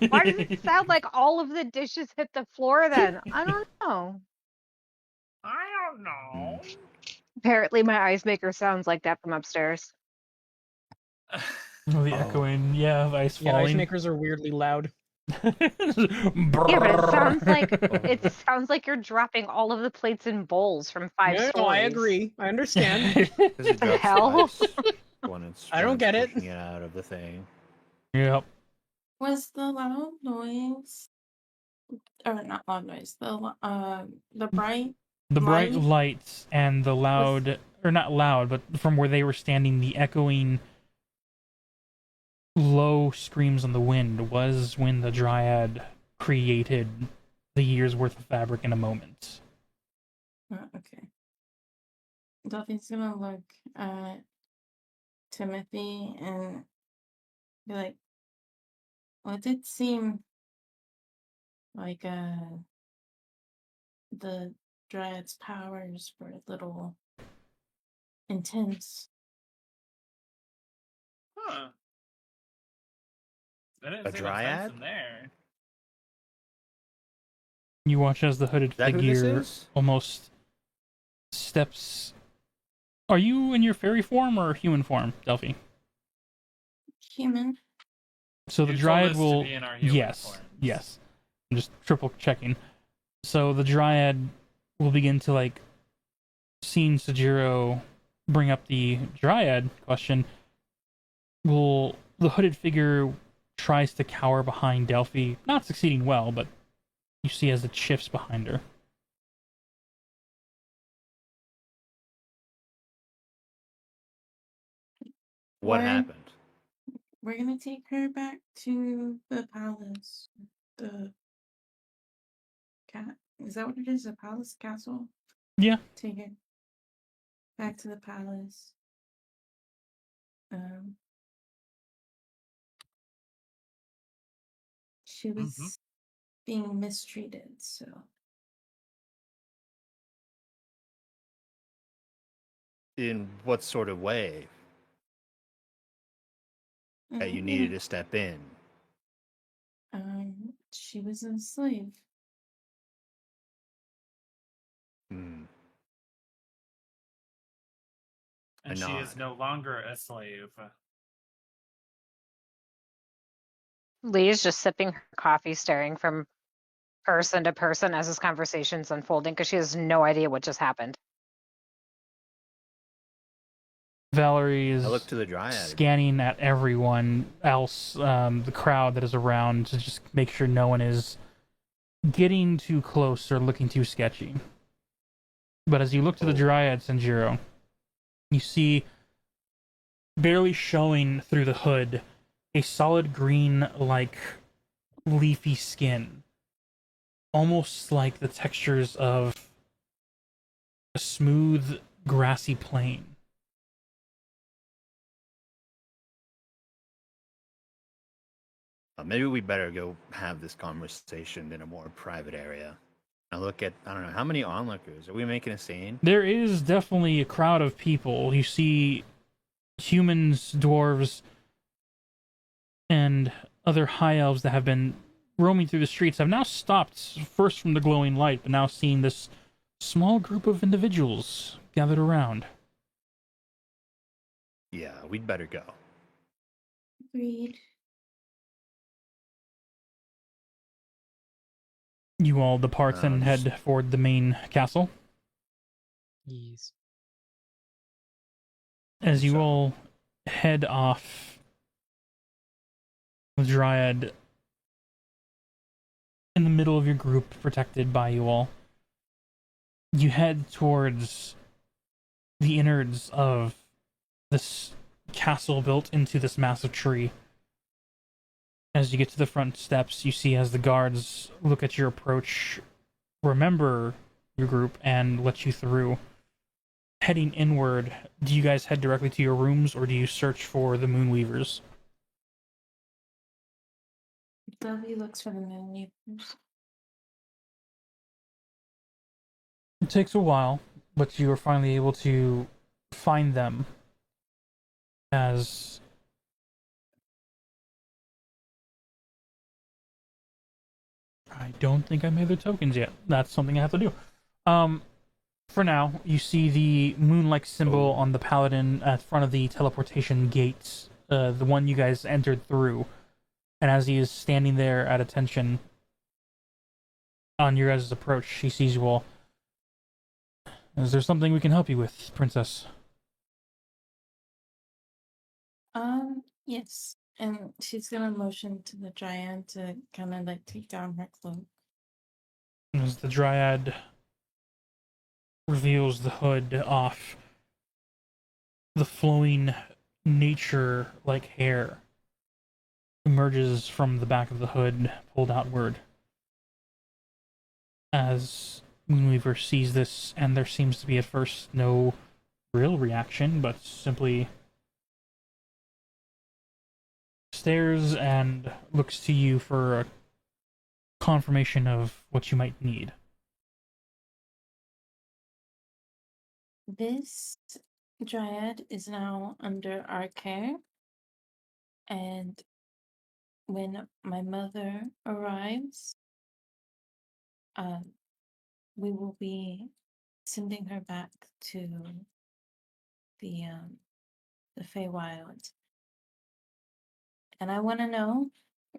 Why does it sound like all of the dishes hit the floor then? I don't know. I don't know. Apparently, my ice maker sounds like that from upstairs. The echoing, yeah, the ice Yeah, ice falling. makers are weirdly loud. Yeah, but it sounds like you're dropping all of the plates and bowls from 5 No, stories. I agree. I understand. Because it The drops hell? ice when it's I don't get it. pushing it out of the thing. Yep. Was the loud noise, or not loud noise, the bright The bright light? lights and the loud, or not loud, but from where they were standing, the echoing low screams on the wind was when the Dryad created the year's worth of fabric in a moment. Okay. Delphi's gonna look at Timothy and be like, well, it did seem like the Dryad's powers were a little intense. Huh. I didn't A see much sense dryad? in there. You watch as the hooded Is that who this figure is? almost steps. Are you in your fairy form or human form, Delphi? Human. So the You told Dryad us to will. be in our human Yes, forms. yes. I'm just triple checking. So the Dryad will begin to, like, seeing Sajiro bring up the Dryad question, the hooded figure tries to cower behind Delphi, not succeeding well, but you see as it shifts behind her. What We're- happened? We're gonna take her back to the palace. The cat. Is that what it is? A palace castle? Yeah. Take her back to the palace. She was being mistreated, so In what sort of way that you needed to step in? She was a slave. Hmm. And she is no longer a slave. Lee is just sipping her coffee, staring from person to person as this conversation's unfolding because she has no idea what just happened. Valerie I look is to the Dryad. scanning at everyone else, the crowd that is around, to just make sure no one is getting too close or looking too sketchy. But as you look to the Dryad, Sanjiro, you see, barely showing through the hood, a solid green, like, leafy skin. Almost like the textures of a smooth, grassy plain. Maybe we better go have this conversation in a more private area. I look at, I don't know, how many onlookers? Are we making a scene? There is definitely a crowd of people. You see humans, dwarves, and other high elves that have been roaming through the streets have now stopped, first from the glowing light, but now seeing this small group of individuals gathered around. Yeah, we'd better go. Agreed. You all depart and head for the main castle. Yes. As you all head off, the Dryad in the middle of your group, protected by you all, you head towards the innards of this castle built into this massive tree. As you get to the front steps, you see as the guards look at your approach, remember your group, and let you through. Heading inward, do you guys head directly to your rooms, or do you search for the Moonweavers? Delphi looks for the Moonweavers. It takes a while, but you are finally able to find them, as I don't think I made their tokens yet. That's something I have to do. For now, you see the moon-like symbol on the paladin at front of the teleportation gates, the one you guys entered through. And as he is standing there at attention on your guys' approach, he sees you all. Is there something we can help you with, Princess? Yes. And she's gonna motion to the giant to kind of like take down her cloak. As the Dryad reveals the hood off, the flowing nature-like hair emerges from the back of the hood, pulled outward. As Moonweaver sees this, and there seems to be at first no real reaction, but simply stares and looks to you for a confirmation of what you might need. This dryad is now under our care, and when my mother arrives, we will be sending her back to the Feywild. And I want to know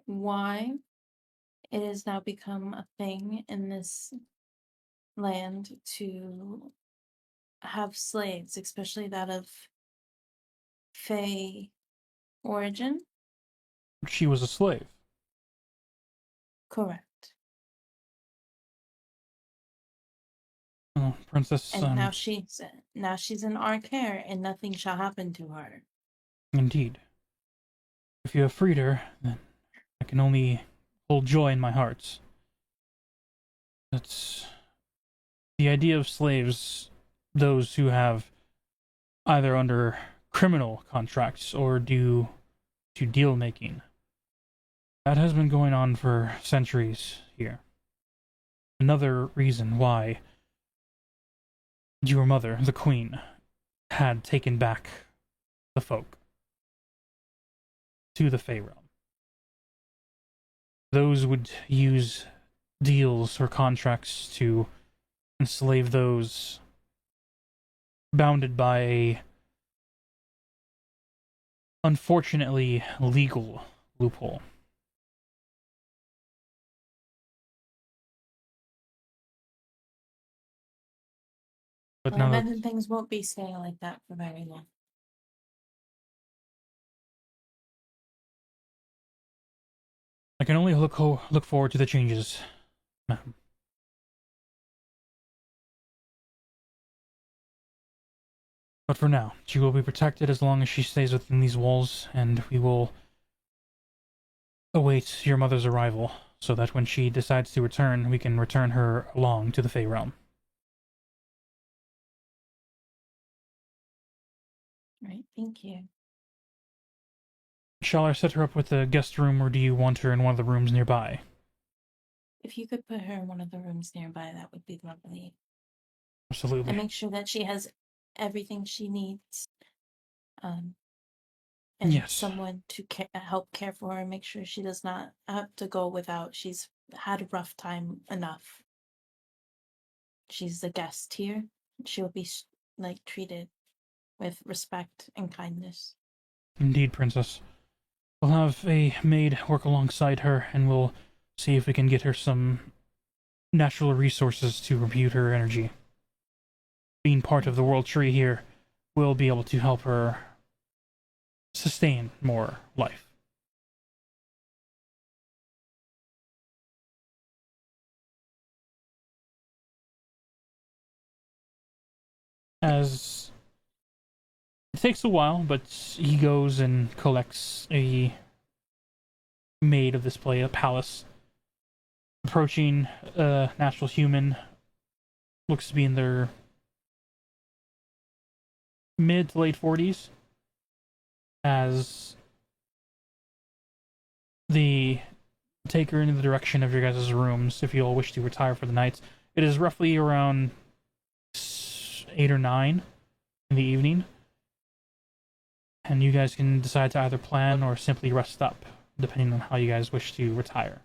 why it has now become a thing in this land to have slaves, especially that of Fey origin. She was a slave. Correct. Oh, Princess, And now she's in our care, and nothing shall happen to her. indeed. If you have freed her, then I can only hold joy in my heart. That's the idea of slaves, those who have either under criminal contracts or due to deal making. That has been going on for centuries here. Another reason why your mother, the queen, had taken back the folk to the Fey realm. Those would use deals or contracts to enslave those bounded by a unfortunately legal loophole. But Well, I now that imagine things won't be staying like that for very long. I can only look forward to the changes, ma'am. But for now, she will be protected as long as she stays within these walls, and we will await your mother's arrival, so that when she decides to return, we can return her along to the Fey realm. Right, thank you. Shall I set her up with a guest room, or do you want her in one of the rooms nearby? If you could put her in one of the rooms nearby, that would be lovely. Absolutely. And make sure that she has everything she needs. And Yes. someone to help care for her, make sure she does not have to go without. She's had a rough time enough. She's a guest here. She'll be treated with respect and kindness. Indeed, Princess. We'll have a maid work alongside her, and we'll see if we can get her some natural resources to rebuke her energy. Being part of the World Tree here, we'll be able to help her sustain more life. As it takes a while, but he goes and collects a maid of this palace. Approaching a natural human, looks to be in their mid to late 40s, as they take her into the direction of your guys' rooms if you all wish to retire for the night. It is roughly around 8 or 9 in the evening, and you guys can decide to either plan or simply rest up, depending on how you guys wish to retire.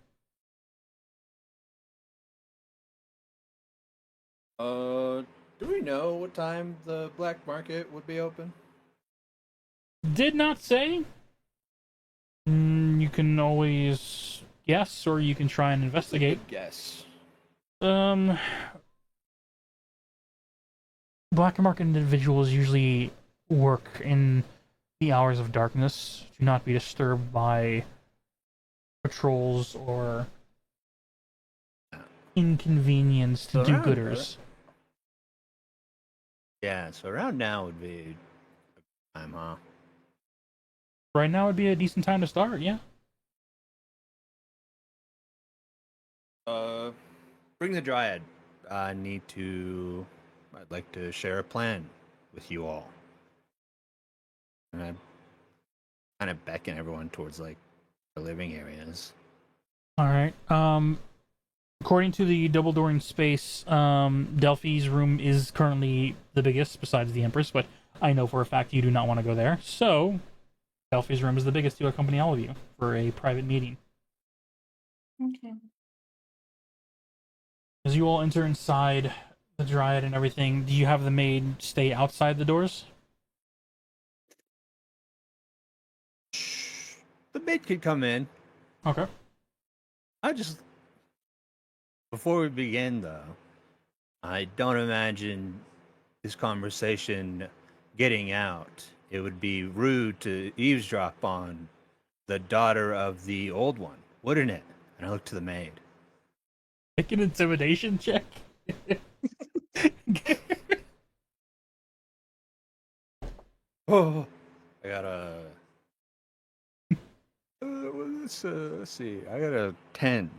Do we know what time the black market would be open? Did not say. You can always guess, or you can try and investigate. Guess. Black market individuals usually work in the hours of darkness, do not be disturbed by patrols or inconvenience to do-gooders. Yeah, so around now would be a good time, huh? Right now would be a decent time to start, yeah. Bring the Dryad. I'd like to share a plan with you all. And I kind of beckon everyone towards, the living areas. Alright, according to the double dooring space, Delphi's room is currently the biggest besides the Empress, but I know for a fact you do not want to go there, so Delphi's room is the biggest to accompany all of you for a private meeting. Okay. As you all enter inside the Dryad and everything, do you have the maid stay outside the doors? The maid could come in. Okay. I just Before we begin, though, I don't imagine this conversation getting out. It would be rude to eavesdrop on the daughter of the old one, wouldn't it? And I look to the maid. Make an intimidation check. Oh, I got a. Let's see. I got a 10.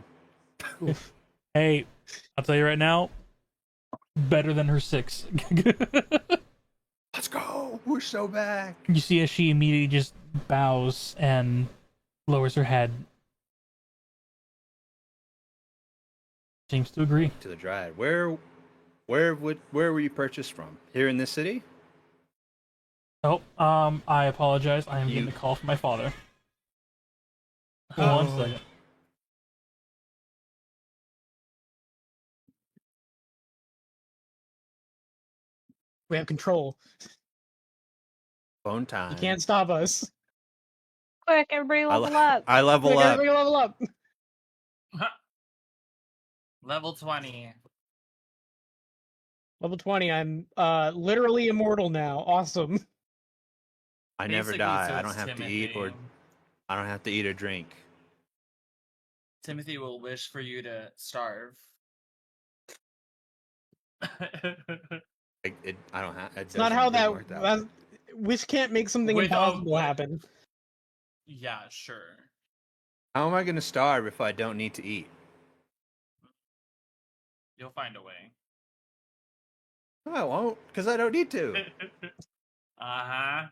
Hey, I'll tell you right now, better than her 6. Let's go. We're so back. You see as she immediately just bows and lowers her head. Seems to agree. To the Dryad. Where were you purchased from? Here in this city? Oh, I apologize. I am getting a call from my father. Hold on a second. We have control. Phone time. You can't stop us. Quick, everybody level up. I level Quick, up. everybody level up. Level 20. Level 20. I'm literally immortal now. Awesome. I never Basically, die. so I don't it's have to eat or Timothy. I don't have to eat or drink. Timothy will wish for you to starve. I don't have. It's not how that. Wish can't make something With a impossible what? happen. Yeah, sure. How am I going to starve if I don't need to eat? You'll find a way. No, I won't, because I don't need to. Uh-huh.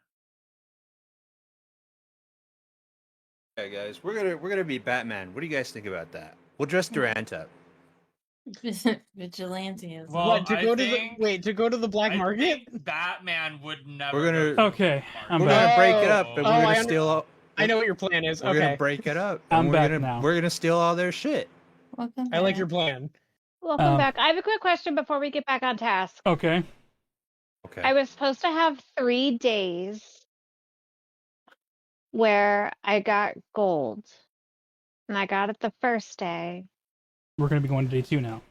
Okay, guys, we're gonna be Batman. What do you guys think about that? We'll dress Durant up. Vigilantes. Well, What to I go think- to go to the black I market? think Batman would never. We're gonna- go to the Okay, black I'm We're market. back. gonna break it up, and Oh, we're I gonna under- steal all. I know what your plan is. We're Okay, gonna break it up. I'm and back now. We're gonna steal all their shit. Welcome I like back. your plan. Welcome back. I have a quick question before we get back on task. Okay. Okay. I was supposed to have 3 days where I got gold. And I got it the first day. We're going to be going to day 2 now.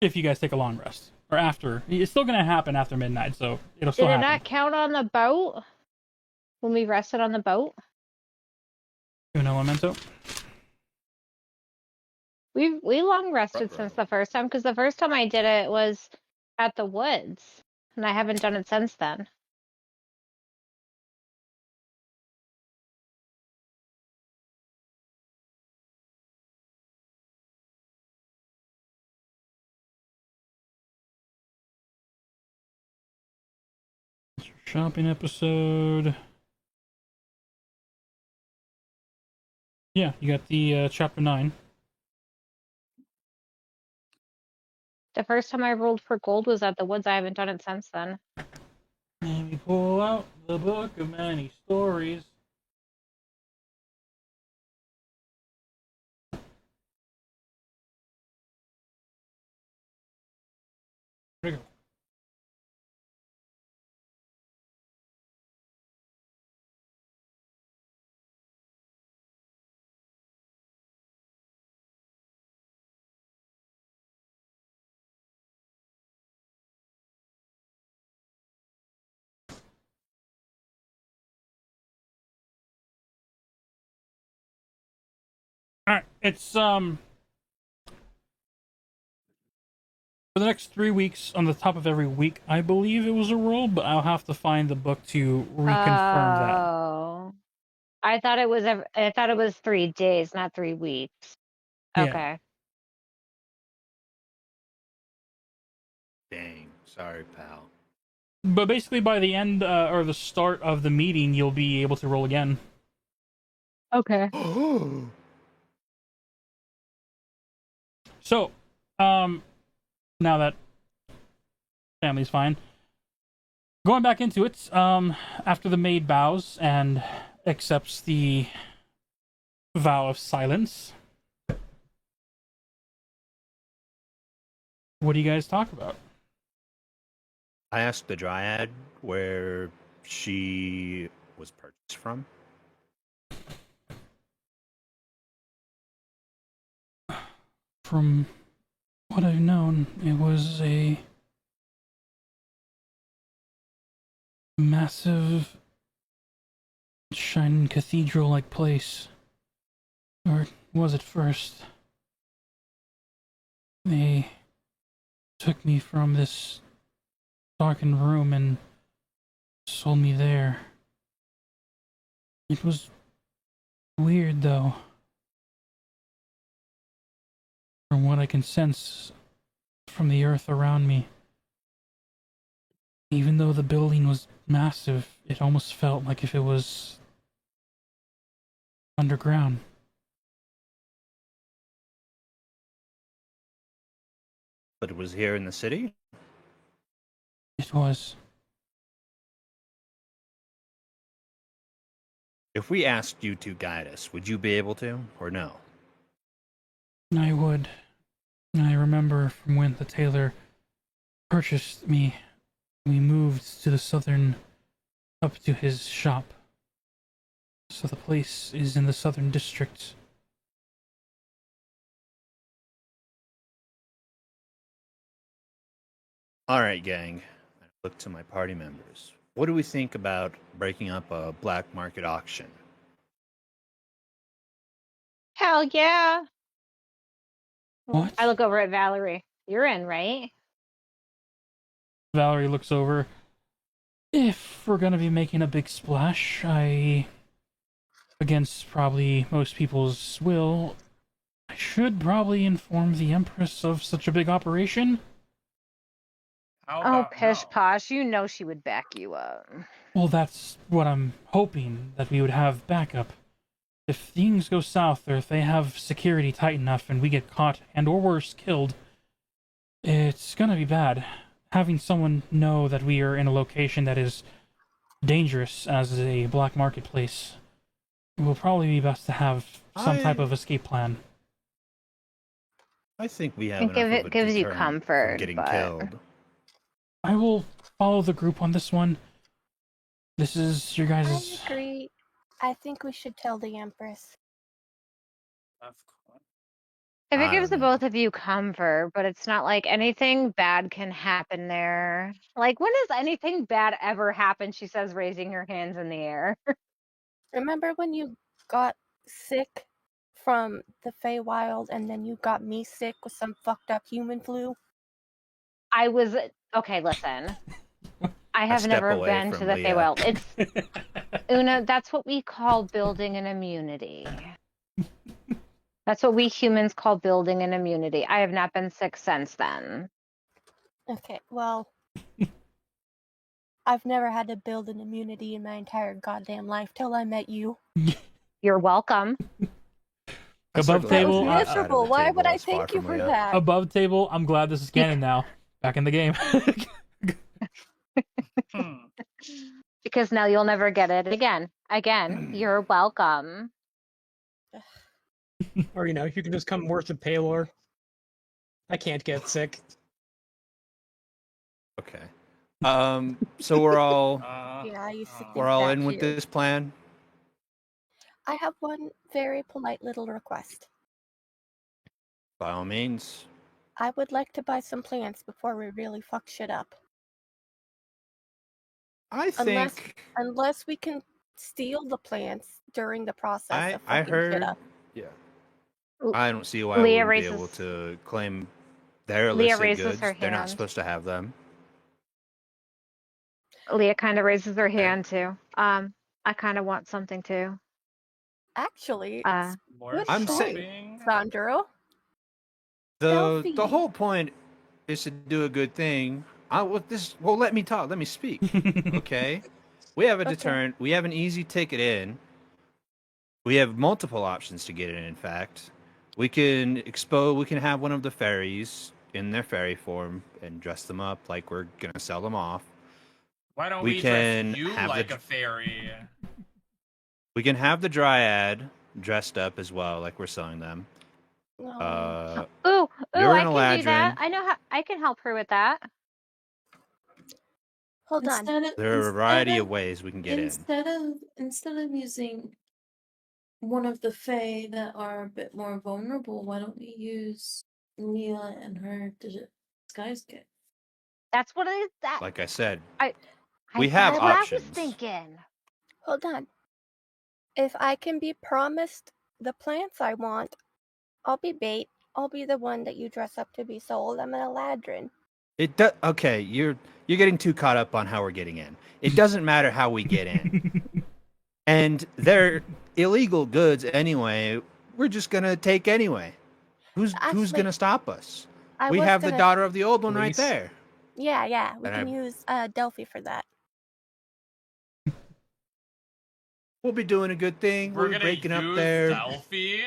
If you guys take a long rest. Or after. It's still going to happen after midnight, so it'll still Did it happen. not count on the boat? When we rested on the boat? Un elemento. We long rested Ruh-roh. since the first time, because the first time I did it was at the woods. And I haven't done it since then. Shopping episode. Yeah, you got the chapter 9. The first time I rolled for gold was at the woods. I haven't done it since then. Let me pull out the book of many stories. There we go. Alright, it's for the next 3 weeks, on the top of every week, I believe it was a roll, but I'll have to find the book to reconfirm that. Oh. I thought it was 3 days, not 3 weeks. Yeah. Okay. Dang. Sorry, pal. But basically, by the end or the start of the meeting, you'll be able to roll again. Okay. So, now that family's fine, going back into it, after the maid bows and accepts the vow of silence, what do you guys talk about? I asked the Dryad where she was purchased from. from what I've known, it was a massive, shining cathedral-like place. Or was it first? They took me from this darkened room and sold me there. It was weird, though. From what I can sense from the earth around me, even though the building was massive, it almost felt like if it was underground. But it was here in the city? It was. If we asked you to guide us, would you be able to, or no? I would. I remember from when the tailor purchased me, we moved to the southern, up to his shop. So the place is in the southern district. All right, gang. I look to my party members. What do we think about breaking up a black market auction? Hell yeah. What? I look over at Valerie. You're in, right? Valerie looks over. If we're gonna be making a big splash, against probably most people's will, I should probably inform the Empress of such a big operation. How Oh, about pish no? posh. You know she would back you up. Well, that's what I'm hoping, that we would have backup. If things go south, or if they have security tight enough and we get caught and or worse, killed, it's gonna be bad. Having someone know that we are in a location that is dangerous as a black marketplace will probably be best to have some type of escape plan. I think we have It enough of a gives you deterrent comfort, from getting but killed. I will follow the group on this one. This is your I guys'... agree. I think we should tell the Empress. Of course. if it I gives the don't know. both of you comfort, but it's not like anything bad can happen there. Like, when does anything bad ever happen? She says, raising her hands in the air. Remember when you got sick from the Feywild and then you got me sick with some fucked up human flu? I was okay. Listen, I have step never away been to from the Leah. Feywild. It's Una. That's what we call building an immunity. That's what we humans call building an immunity. I have not been sick since then. Okay, well, I've never had to build an immunity in my entire goddamn life till I met you. You're welcome. I Above circled That on was table, the outside of miserable. the Why table would I as far thank you from for Leah. that? above table, I'm glad this is canon now. Back in the game. Because now you'll never get it again. Again, you're welcome. Or, you can just come work with Paylor. I can't get sick. Okay. So we're all Yeah, you sick we're as all that in with here. this plan. I have one very polite little request. By all means. I would like to buy some plants before we really fuck shit up. I Unless think unless we can steal the plants during the process of I fucking shit heard. up. Yeah. L- I don't see why we Leah wouldn't be able raises to claim their Leah illicit raises goods. her They're not hand. supposed to have them. Leah kind of raises her Okay. hand too. I kind of want something too. Actually, More good I'm saying- shopping. Sandro. The Selfie. whole point is to do a good thing. Let me talk. Let me speak. Okay. We have a Okay. deterrent. We have an easy ticket in. We have multiple options to get in. In fact, we can have one of the fairies in their fairy form and dress them up like we're gonna sell them off. Why don't we we can dress you have like the- a fairy? We can have the dryad dressed up as well, like we're selling them. No. Ooh, You're I an can do that. Eladrin. I know how I can help her with that. Hold on. There are a variety of ways we can get in. Instead of using one of the Fae that are a bit more vulnerable, why don't we use Leah and her disguise kit. That's what it is. Like I said, I we have that's what I was options. thinking. Hold on. If I can be promised the plants I want, I'll be bait. I'll be the one that you dress up to be sold. I'm an Eladrin. Okay, you're getting too caught up on how we're getting in. It doesn't matter how we get in. And they're illegal goods anyway. We're just gonna take anyway. Who's Actually, gonna stop us? I We was have the gonna- daughter of the old one right Police. there. Yeah. We And can use Delphi for that. We'll be doing a good thing. We're We'll be gonna breaking up use there. Delphi?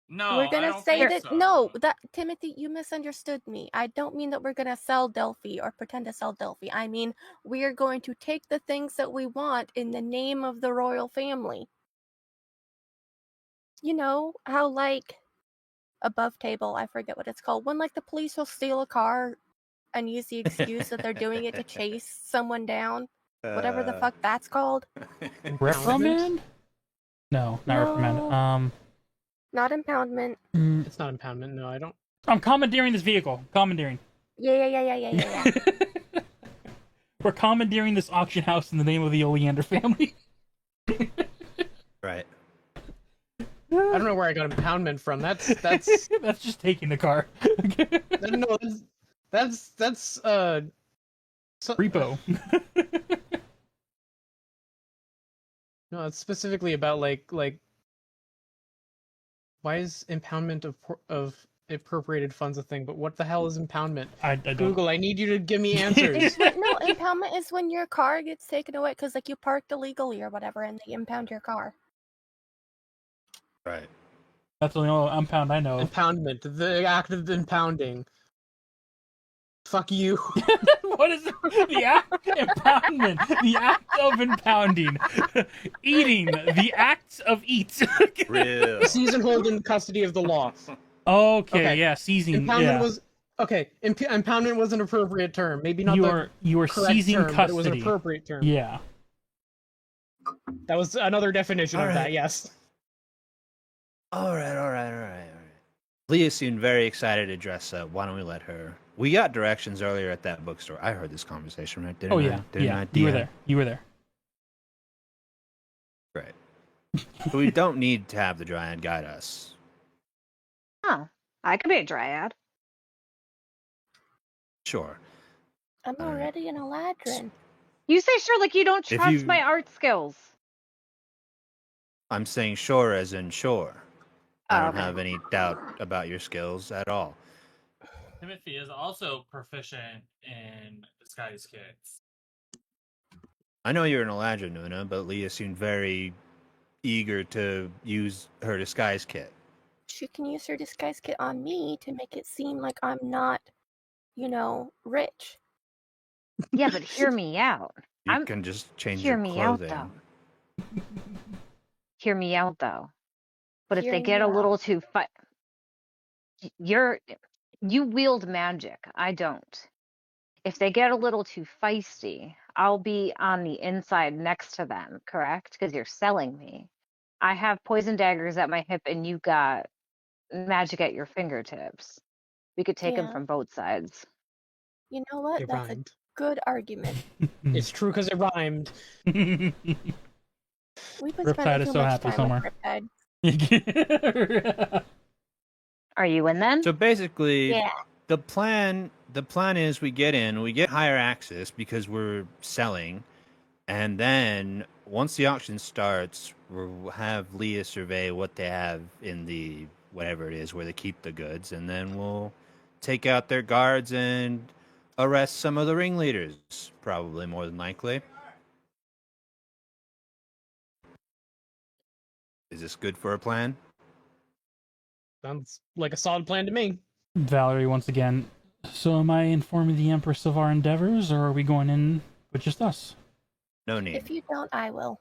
No, We're I gonna don't say think that so. no, that Timothy, you misunderstood me. I don't mean that we're gonna sell Delphi or pretend to sell Delphi. I mean we are going to take the things that we want in the name of the royal family. You know how like above table, I forget what it's called, when like the police will steal a car and use the excuse that they're doing it to chase someone down, whatever the fuck that's called. Reprimand? No, not No. reprimand. Not impoundment. It's not impoundment. No, I don't. I'm commandeering this vehicle. Commandeering. Yeah. We're commandeering this auction house in the name of the Oleander family. Right. I don't know where I got impoundment from. That's That's just taking the car. no. That's Repo. No, it's specifically about like why is impoundment of appropriated funds a thing? But what the hell is impoundment? I don't. Google, I need you to give me answers. No, impoundment is when your car gets taken away because like you parked illegally or whatever and they impound your car. Right. That's the only impound I know of. Impoundment, the act of impounding. Fuck you. What is the act? Impoundment. The act of impounding. Eating. The act of eat. Real. Seize and hold in custody of the law. Okay, yeah, seizing. Impoundment Yeah. was okay. Impoundment was an appropriate term. Maybe not You are correct seizing term, but it was an custody. appropriate term. Yeah. That was another definition of that. Yes. All right. Leah seemed very excited to dress up. Why don't we let her? We got directions earlier at that bookstore. I heard this conversation, right? Didn't Oh I? yeah. Didn't Yeah. I, You were DM? there. You were there. Right. So we don't need to have the Dryad guide us. Huh. I could be a dryad. Sure. I'm All right. already an Eladrin. You say sure like you don't If trust you- my art skills. I'm saying sure as in sure. I don't Okay. have any doubt about your skills at all. Timothy is also proficient in disguise kits. I know you're an Eladrin, Nuna, but Leah seemed very eager to use her disguise kit. She can use her disguise kit on me to make it seem like I'm not, rich. Yeah, but hear me out. You can just change Hear your me out, clothing. though. Hear me out, though. But if they Hearing get you a little out. too you wield magic. I don't. If they get a little too feisty, I'll be on the inside next to them, correct? Because you're selling me. I have poison daggers at my hip, and you got magic at your fingertips. We could take them Yeah. from both sides. You know what? It That's rhymed. a good argument. It's true because it rhymed. We've been Riptide spending is too so much happy time somewhere. with Riptide. Are you in then? So basically, Yeah. the plan is we get in, we get higher access because we're selling, and then once the auction starts, we'll have Leah survey what they have in the whatever it is where they keep the goods, and then we'll take out their guards and arrest some of the ringleaders, probably more than likely. Is this good for a plan? Sounds like a solid plan to me. Valerie once again. So am I informing the Empress of our endeavors, or are we going in with just us? No need. If you don't, I will.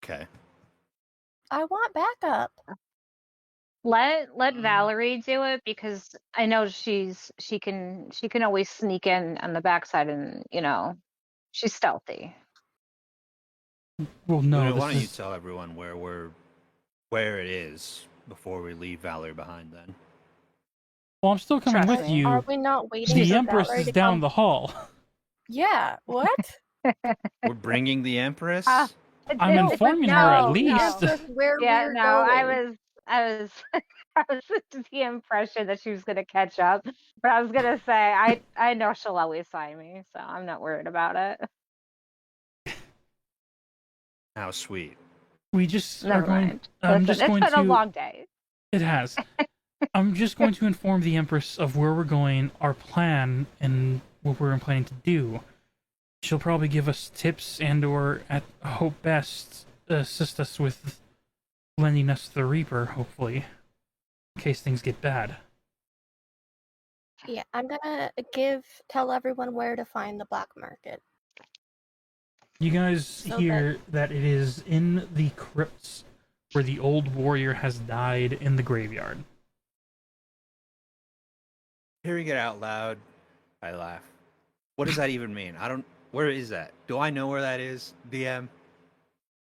Okay. I want backup. Let Valerie do it because I know she can always sneak in on the backside and she's stealthy. Well, Luna, no. why don't you This is... tell everyone where it is before we leave Valerie behind then? Well, I'm still coming Trust with me. you. Are we not waiting The for Empress Valerie is to down come? the hall. Yeah, what? We're bringing the Empress. I'm No, informing her at No, least. tell us where Yeah, we're no, going. I was I was under the impression that she was gonna catch up, but I was gonna say I know she'll always find me, so I'm not worried about it. How sweet. We just are Never going. mind. I'm Listen, just it's going been a to. long day. It has. I'm just going to inform the Empress of where we're going, our plan, and what we're planning to do. She'll probably give us tips and/or, at hope best, assist us with lending us the Reaper, hopefully, in case things get bad. Yeah, I'm gonna tell everyone where to find the black market. You guys So hear that it is in the crypts where the old warrior has died in the graveyard. Hearing it out loud, I laugh. What does that even mean? I don't. Where is that? Do I know where that is, DM?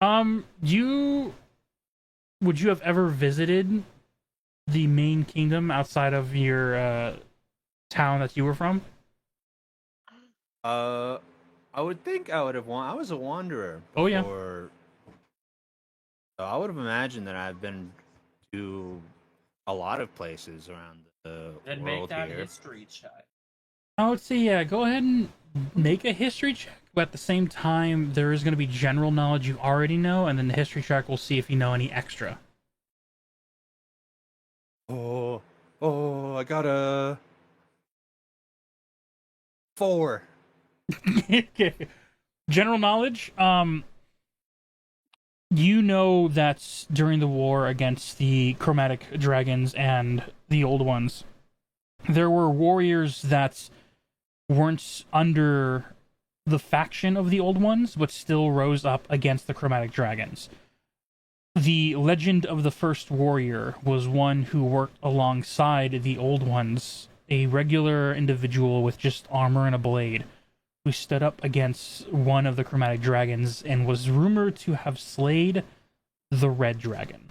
Would you have ever visited the main kingdom outside of your town that you were from? I would think I would have I was a wanderer. Oh, yeah. Before, so I would have imagined that I've been to a lot of places around the Then make world that here. history check. I would say, yeah, go ahead and make a history check, but at the same time, there is going to be general knowledge you already know, and then the history check will see if you know any extra. Oh, I got a 4. Okay. General knowledge, you know that during the war against the chromatic dragons and the old ones, there were warriors that weren't under the faction of the old ones, but still rose up against the chromatic dragons. The legend of the first warrior was one who worked alongside the old ones, a regular individual with just armor and a blade, who stood up against one of the chromatic dragons and was rumored to have slayed the red dragon.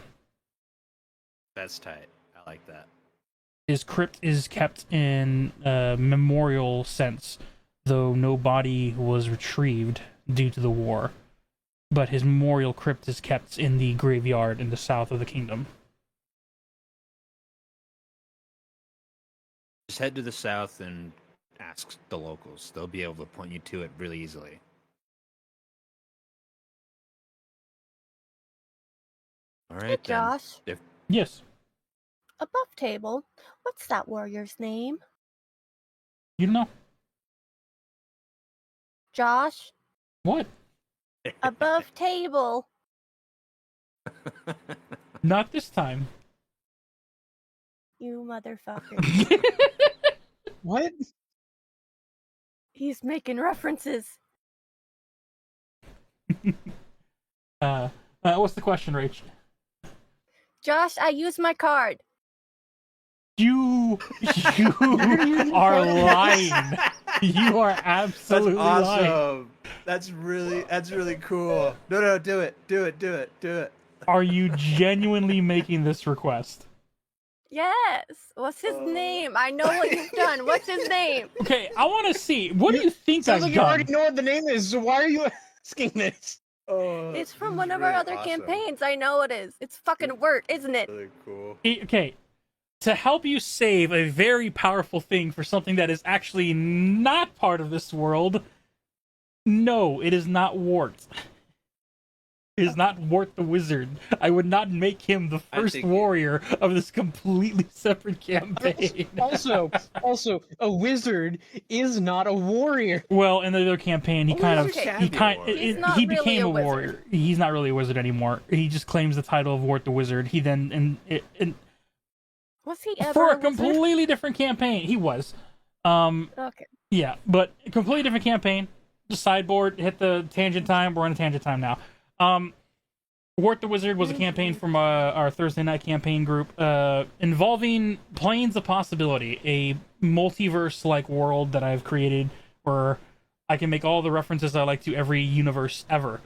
That's tight. I like that. His crypt is kept in a memorial sense, though no body was retrieved due to the war. But his memorial crypt is kept in the graveyard in the south of the kingdom. Just head to the south and ask the locals. They'll be able to point you to it really easily. All right, Hey, then. Josh. Yes, Above table, what's that warrior's name? you know. Josh, What? above table. Not this time. You motherfucker. What? He's making references. What's the question, Rach? Josh, I used my card. You are lying. You are absolutely That's lying. awesome. That's really cool. No, do it. Are you genuinely making this request? Yes. What's his name? I know what you've done. What's his name? Okay, I want to see. What do you think Sounds I've like you done? already know what the name is, so why are you asking this? Oh, It's from this one is of our really other awesome. campaigns. I know it is. It's fucking Wirt, isn't it? Really cool. Okay, to help you save a very powerful thing for something that is actually not part of this world, no, it is not Wart. It is not Wart the Wizard. I would not make him the first think- warrior of this completely separate campaign. Also, a wizard is not a warrior. Well, in the other campaign, he kind of wizard can he be a kind warrior. He's not he really became a a wizard. warrior. He's not really a wizard anymore. He just claims the title of Wart the Wizard. He then Was he ever for a a wizard? completely different campaign, he was. Okay. Yeah, but a completely different campaign. Just sideboard, hit the tangent time. We're on a tangent time now. Wart the Wizard was a campaign from our Thursday night campaign group involving Planes of Possibility, a multiverse-like world that I've created where I can make all the references I like to every universe ever.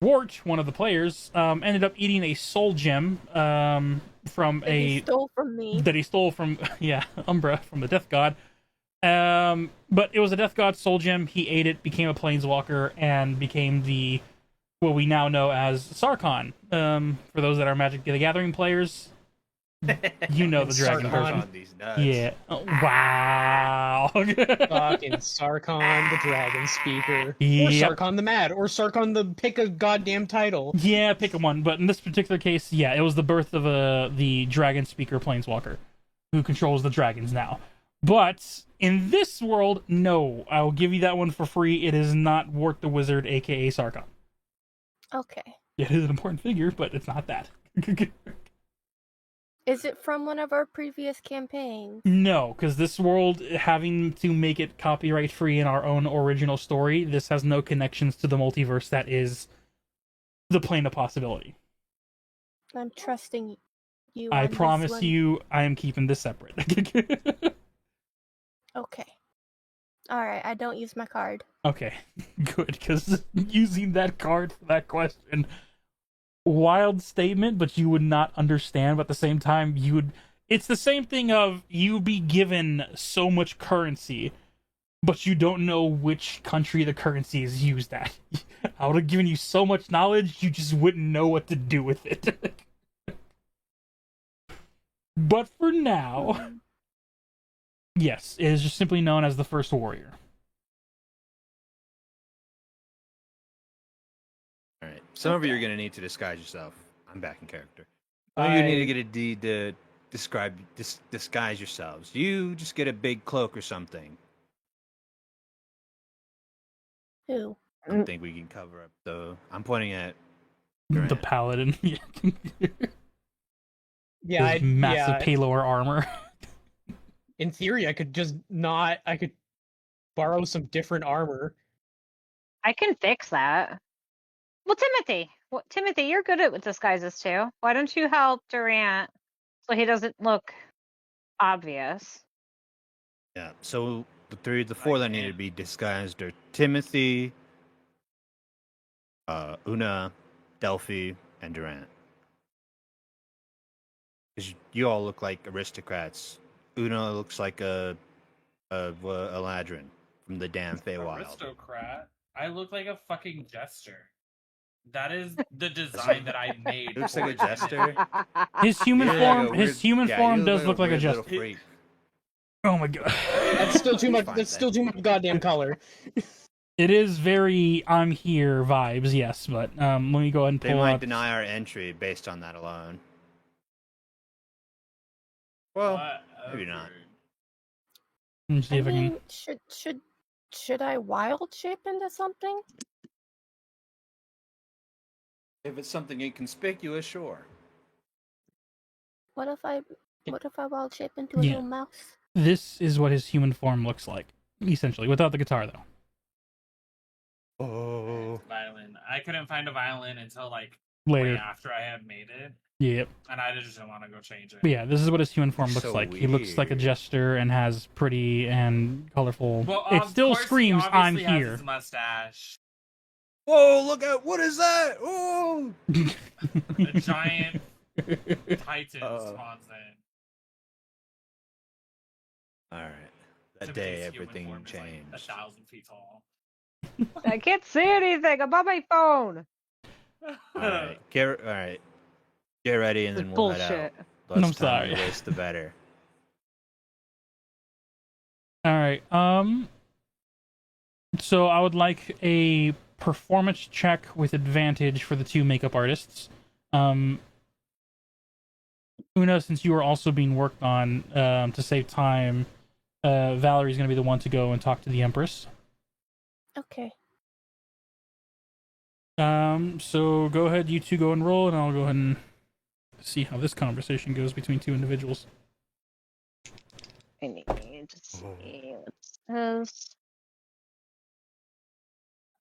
Wart, one of the players, ended up eating a soul gem from That he stole from me. that he stole from Umbra from the Death God. But it was a Death God soul gem. He ate it, became a planeswalker, and became what we now know as Sarkhan. For those that are Magic the Gathering players, you know the dragon Sarkhan. person. On these nuts. Yeah. Oh, wow. Fucking Sarkhan the Dragon Speaker. Or Yep. Sarkhan the Mad. Or Sarkhan the pick a goddamn title. Yeah, pick one. But in this particular case, yeah, it was the birth of the dragon speaker planeswalker who controls the dragons now. But in this world, no. I will give you that one for free. It is not Wart the Wizard, aka Sarkhan. Okay. It is an important figure, but it's not that. Is it from one of our previous campaigns? No, because this world, having to make it copyright free in our own original story, this has no connections to the multiverse that is the plane of possibility. I'm trusting you. I on this promise one. you, I am keeping this separate. Okay. Alright, I don't use my card. Okay, good, because using that card for that question, wild statement, but you would not understand, but at the same time, you would... It's the same thing of you be given so much currency, but you don't know which country the currency is used at. I would have given you so much knowledge, you just wouldn't know what to do with it. But for now, yes, it is just simply known as the First Warrior. All right. Some of you are going to need to disguise yourself. I'm back in character. Some of you need to get a deed to disguise yourselves. You just get a big cloak or something. Who? I don't think we can cover up the... I'm pointing at... The Durant. Paladin. Yeah, His massive Palor armor. in theory, I could just not... I could borrow some different armor. I can fix that. Well, Timothy, you're good at disguises too. Why don't you help Durant so he doesn't look obvious? Yeah, so the four that need to be disguised are Timothy, Una, Delphi, and Durant. Because you all look like aristocrats. Una looks like a ladrin from the damn Feywild. Aristocrat. I look like a fucking jester. That is the design that I made. Looks like a for jester. His human You're form, like a his weird- human yeah, form you does look like a weird little jester. freak. Oh my god. That's still too much. Fine That's then. still too much goddamn color. It is very I'm here vibes, yes, but let me go ahead and They pull might out. deny our entry based on that alone. Well, maybe not. Let me see I if I can. mean, should I wild shape into something? If it's something inconspicuous, sure. What if I wild shape into a Yeah. little mouse? This is what his human form looks like, essentially, without the guitar though. Oh. Violin. I couldn't find a violin until like Later. way after I had made it, Yep. and I just didn't want to go change it. But yeah, this is what his human form looks So like. He looks like a weird. jester and has pretty and colorful. Well, It of still course he screams I'm obviously has here. his mustache. Whoa, look at what is that? Oh. A giant titan spawns in. All right. That Timothy's day, human everything form is, like, changed. 1,000 feet tall. I can't see anything. I'm on my phone. All right. Get ready, and This then is we'll head bullshit. out. Less I'm time sorry. we waste, the better. All right. So I would like a performance check with advantage for the two makeup artists. Una, since you are also being worked on to save time, Valerie's going to be the one to go and talk to the Empress. Okay. So go ahead, you two go and roll, and I'll go ahead and see how this conversation goes between two individuals. I need to see what this is.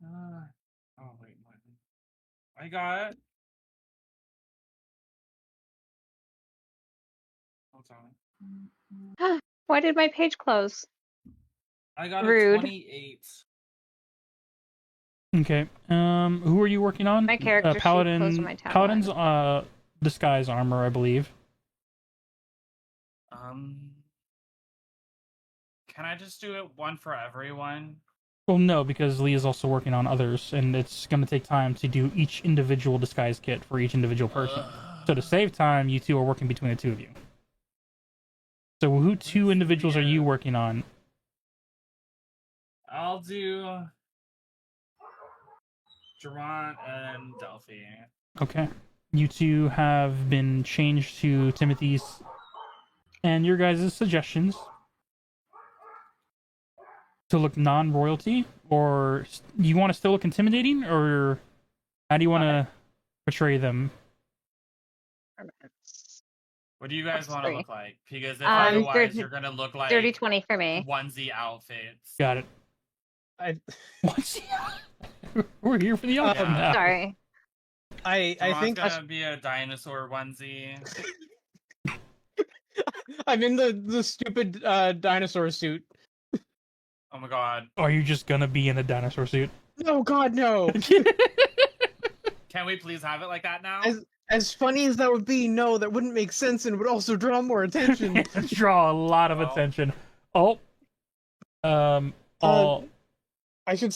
Oh wait, I got it. Hold on. Why did my page close? I got Rude. a 28. Okay. Who are you working on? My character sheet closed Paladin. my tablet. Paladin's disguise armor, I believe. Can I just do it one for everyone? Well, no, because Lee is also working on others, and it's going to take time to do each individual disguise kit for each individual person. So to save time, you two are working between the two of you. So who two individuals are you working on? I'll do Durant and Delphi. Okay. You two have been changed to Timothy's and your guys' suggestions to look non-royalty, or you want to still look intimidating, or how do you want to portray them? What do you guys want to Three. look like? Because if otherwise dirty- you're gonna look like Dirty 20 for me. onesie outfits. Got it. I What's We're here for the outcome Yeah. now. Sorry. I Durant's think gonna be a dinosaur onesie. I'm in the stupid dinosaur suit. Oh my god. Are you just gonna be in a dinosaur suit? No, God, no. Can we please have it like that now? As funny as that would be, no, that wouldn't make sense and would also draw more attention. Draw a lot of attention. Oh. All. I should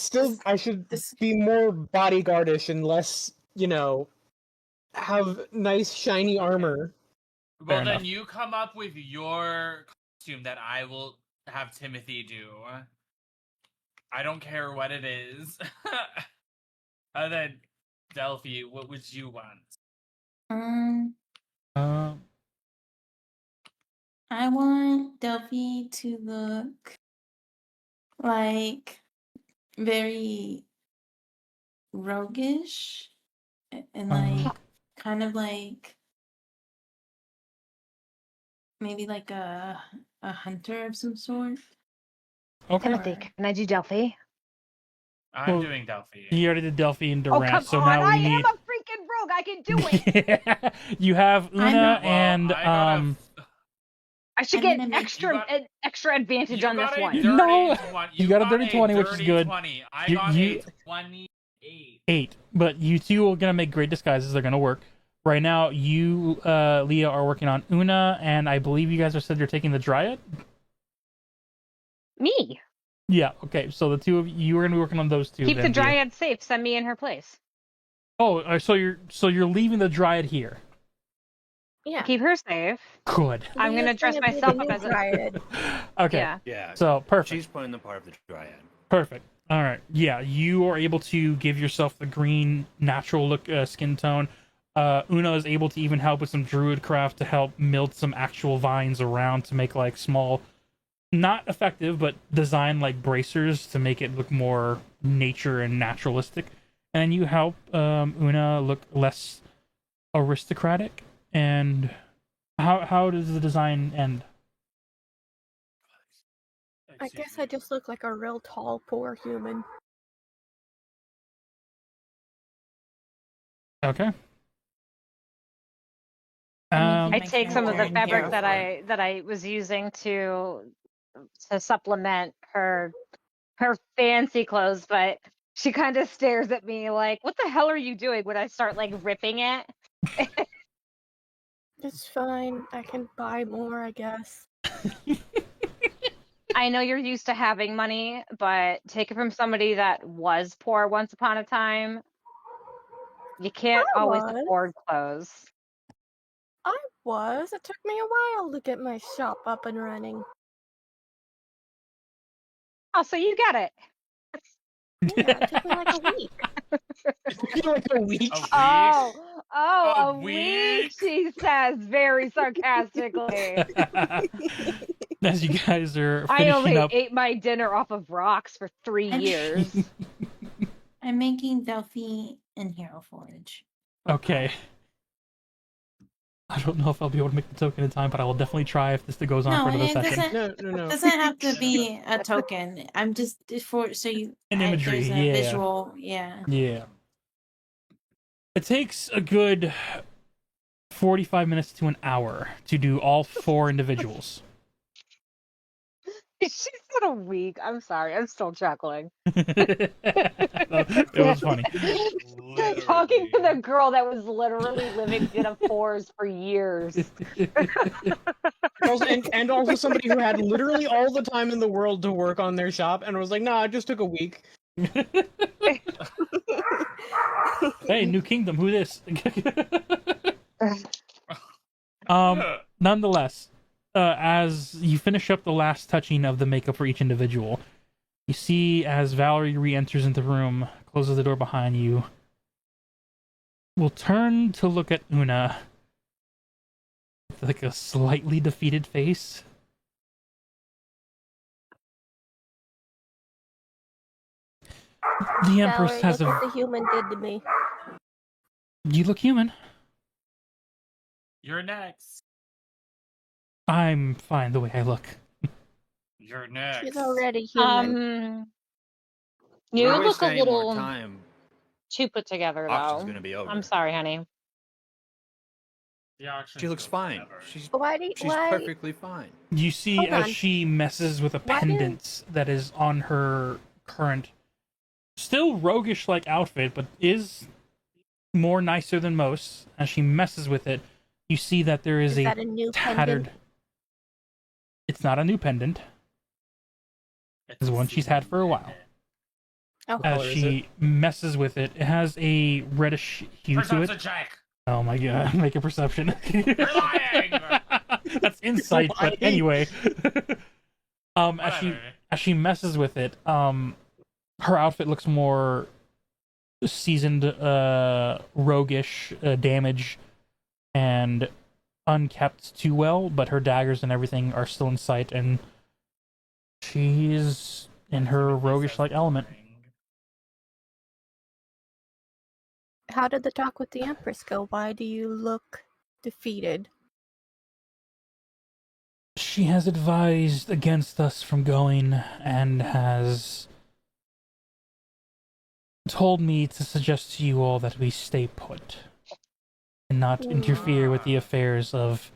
be more bodyguardish and less, have nice shiny armor. Well, Fair then enough. you come up with your costume that I will have Timothy do. I don't care what it is. And then, Delphi, what would you want? I want Delphi to look like very roguish and like kind of like maybe like a hunter of some sort. Okay. Timothy, can I do Delphi? I'm Well, doing Delphi. You already did Delphi and Oh, Durant, come so on! now I we need. am a freaking rogue. I can do it. You have Una not. and I should I'm get gonna make- extra advantage on this one. No, You you got a got dirty 20, which is dirty good. 20. I You- got you- a 28. 8, but you two are gonna make great disguises. They're gonna work. Right now, you, Leah, are working on Una, and I believe you guys are said you're taking the Dryad. Me. Yeah. Okay. So the two of you are gonna be working on those two. Keep then, the Leah. Dryad safe. Send me in her place. Oh, so you're leaving the Dryad here. Yeah. Keep her safe. Good. I'm gonna Leah's dress gonna be myself the up new as a dryad. Okay. Yeah. Yeah. So perfect. She's playing the part of the Dryad. Perfect. All right. Yeah, you are able to give yourself the green natural look skin tone. Una is able to even help with some druid craft to help meld some actual vines around to make like small, not effective, but design like bracers to make it look more nature and naturalistic. And you help Una look less aristocratic. And how does the design end? I guess I just look like a real tall, poor human. Okay. I'm I My take some of the character in fabric that Hereford. I was using to supplement her fancy clothes, but she kind of stares at me like, "What the hell are you doing?" When I start like ripping it. It's fine. I can buy more, I guess. I know you're used to having money, but take it from somebody that was poor once upon a time. You can't I always was. afford clothes. It took me a while to get my shop up and running. Oh, so you get it. Yeah, it took me like a week. Like a week. A week? A A week, week? she says very sarcastically. As you guys are I finishing only up. ate my dinner off of rocks for 3 years. I'm making Delphi in Hero Forge. Okay. I don't know if I'll be able to make the token in time, but I will definitely try if this goes on No, for another it session. doesn't. Doesn't have to be a token. I'm just for so you An imagery, there's a yeah. visual, yeah. Yeah. It takes a good 45 minutes to an hour to do all 4 individuals. She said a week. I'm sorry. I'm still chuckling. It was funny. Talking to the girl that was literally living in a forest for years. And also somebody who had literally all the time in the world to work on their shop and was like, nah, it just took a week. Hey, New Kingdom, who this? Nonetheless, as you finish up the last touching of the makeup for each individual, you see as Valerie re-enters into the room, closes the door behind you, will turn to look at Una with like a slightly defeated face. The Empress Valerie, has look a... what the human did to me. You look human. You're next. I'm fine the way I look. You're next. She's already human. You We're look a wasting any more little time. too put together, Auction's though. gonna be over. I'm sorry, honey. The auction's She looks still fine. forever. She's Why? perfectly fine. You see Hold as on. she messes with a Why did- pendant that is on her current, still roguish-like outfit, but is more nicer than most. As she messes with it, you see that there is Is that a new tattered... pendant? It's not a new pendant. It's one she's had for a while. Oh, As color is she messes with it, it has a reddish hue to it. Perception check. Oh my god, make a perception. You're lying. That's insight, but Lying. anyway. As Whatever. she messes with it, her outfit looks more seasoned, roguish, damage, and unkept too well, but her daggers and everything are still in sight, and she's in her roguish-like element. how did the talk with the Empress go? Why do you look defeated? She has advised against us from going and has told me to suggest to you all that we stay put and not interfere with the affairs of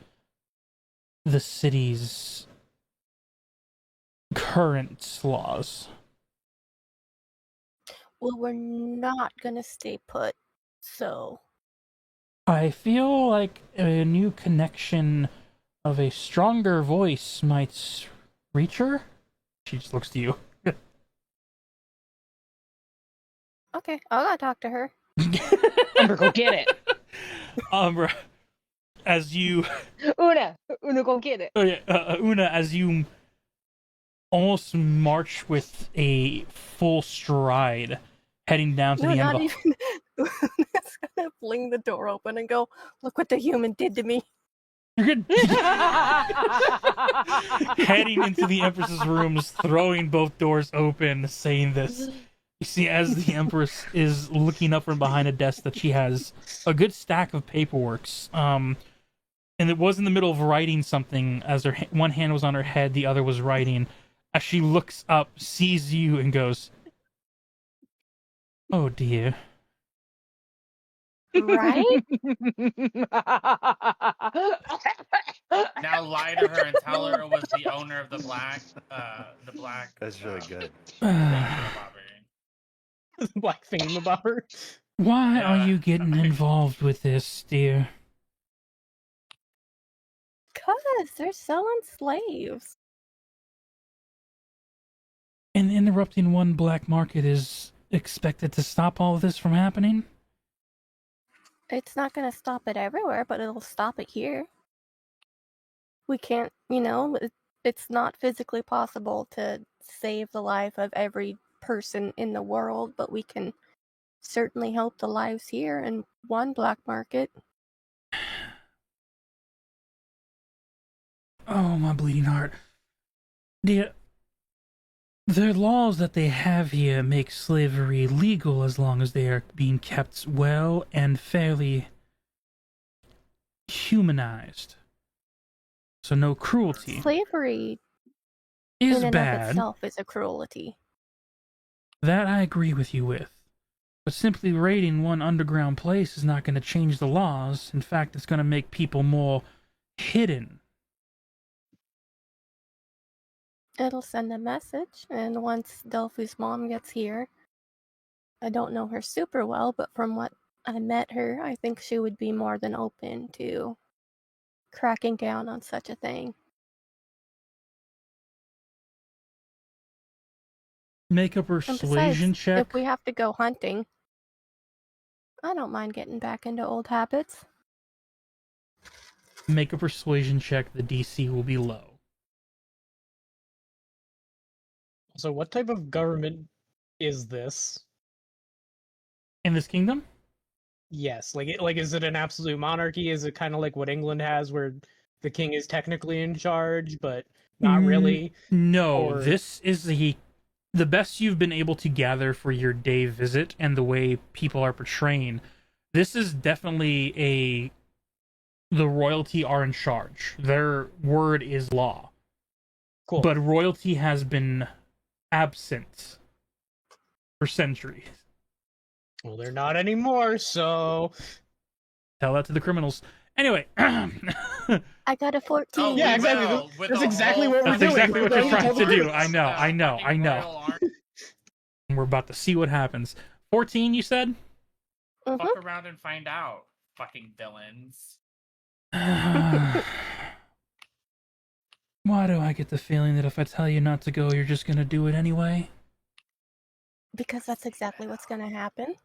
the city's current laws. Well, we're not gonna stay put, so... I feel like a new connection of a stronger voice might reach her. She just looks to you. Okay, I'll go talk to her. Umber, go get it. As you... Una, go get it. Oh yeah, Una, as you almost march with a full stride, heading down to No, the end not of the... even. Una's gonna fling the door open and go, look what the human did to me. You're good. Heading into the Empress's rooms, throwing both doors open, saying this. You see, as the Empress is looking up from behind a desk that she has a good stack of paperworks, and it was in the middle of writing something, as her one hand was on her head, the other was writing. As she looks up, sees you, and goes, "Oh dear." Right? Now lie to her and tell her it was the owner of the black. That's really good. Black thingamabobber. Why Yeah. are you getting involved with this, dear? 'Cause they're selling slaves. And interrupting one black market is expected to stop all of this from happening? It's not gonna stop it everywhere, but it'll stop it here. We can't, it's not physically possible to save the life of every person in the world, but we can certainly help the lives here in one black market. Oh, my bleeding heart. Dear, the laws that they have here make slavery legal as long as they are being kept well and fairly humanized. So no cruelty. Slavery Is in and of bad. itself is a cruelty. That I agree with you with. But simply raiding one underground place is not going to change the laws. In fact, it's going to make people more hidden. It'll send a message, and once Delphi's mom gets here, I don't know her super well, but from what I met her, I think she would be more than open to cracking down on such a thing. Make a And persuasion besides, check. if we have to go hunting, I don't mind getting back into old habits. Make a persuasion check. The DC will be low. So, what type of government is this? In this kingdom? Yes, like is it an absolute monarchy? Is it kind of like what England has, where the king is technically in charge, but not really? No, Or- this is the best you've been able to gather for your day visit and the way people are portraying. This is definitely the royalty are in charge. Their word is law. Cool. But royalty has been absent for centuries. Well, they're not anymore, so Tell that to the criminals. Anyway, I got a 14. Oh, Yeah, we exactly. will, with That's the exactly whole what we're that's doing. exactly what We're you're going trying to to do. the I know, I know, I fucking know. Royal Army. We're about to see what happens. 14, you said? Mhm. Fuck around and find out, fucking villains. Why do I get the feeling that if I tell you not to go, you're just gonna do it anyway? Because that's exactly what's gonna happen.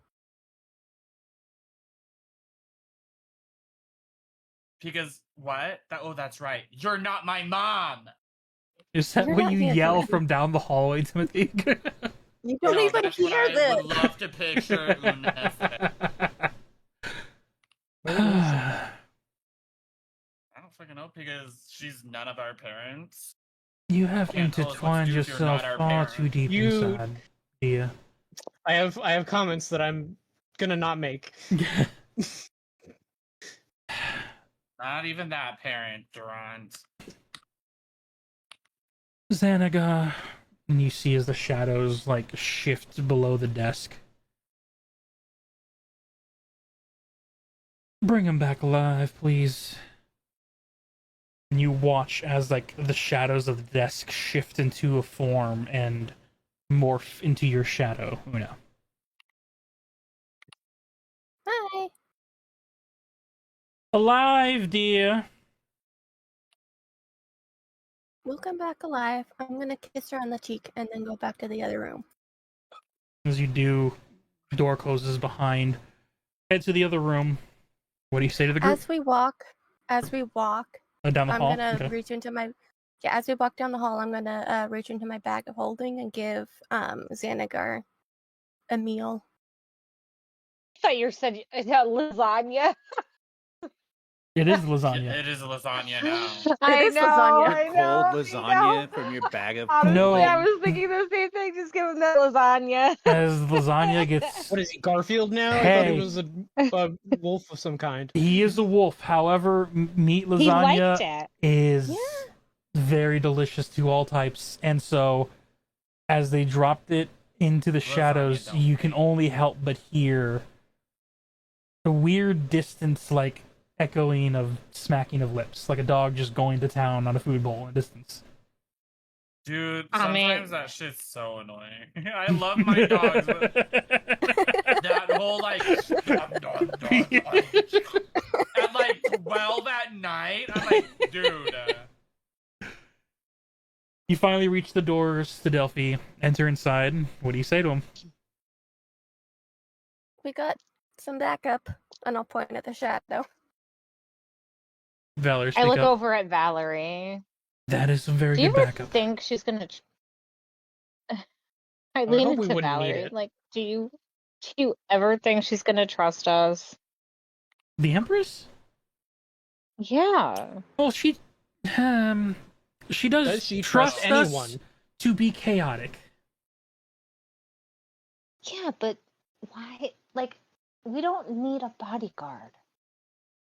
Because what? That's right. You're not my mom. Is that You're what not you here, yell Timothy. from down the hallway, Timothy? You don't even that's hear what I this. would love to picture. Where I don't fucking know because she's none of our parents. You have Can't tell us what to intertwined do if you're yourself not our far parent. too deep You- inside, dear. I have comments that I'm gonna not make. Not even that parent, Durant. Xanaga, and you see as the shadows like shift below the desk. Bring him back alive, please. And you watch as like the shadows of the desk shift into a form and morph into your shadow, Una. Hi. Alive, dear. We'll come back alive. I'm gonna kiss her on the cheek and then go back to the other room. As you do, door closes behind. Head to the other room. What do you say to the group? As we walk, Down the I'm hall? gonna Okay. reach into my. Yeah, as we walk down the hall, I'm gonna reach into my bag of holding and give Xanagar a meal. I thought you said lasagna. It is lasagna. It is lasagna now. I is know, lasagna. I Your know, cold I lasagna know. from your bag of Honestly, No. I was thinking the same thing. Just give him that lasagna. As lasagna gets... What is he, Garfield now? I thought Hey. he was a wolf of some kind. He is a wolf. However, meat He liked lasagna it. is Yeah. very delicious to all types. And so, as they dropped it into the shadows, don't you can only help but hear the weird distance, like echoing of smacking of lips, like a dog just going to town on a food bowl in distance. Dude, I mean- sometimes that shit's so annoying. I love my dogs, but that whole like at like 12 at night, I'm like, dude. You finally reach the doors to Delphi, enter inside. What do you say to him? We got some backup, and I'll point at the shadow. Valor, I speak look up. over at Valerie. That is a very Do you good ever backup. think she's gonna? I would lean hope we into wouldn't need Valerie. it. Like, do you ever think she's gonna trust us? The Empress? Yeah. Well, she does Does she trust trust us anyone? to be chaotic. Yeah, but why? Like, we don't need a bodyguard.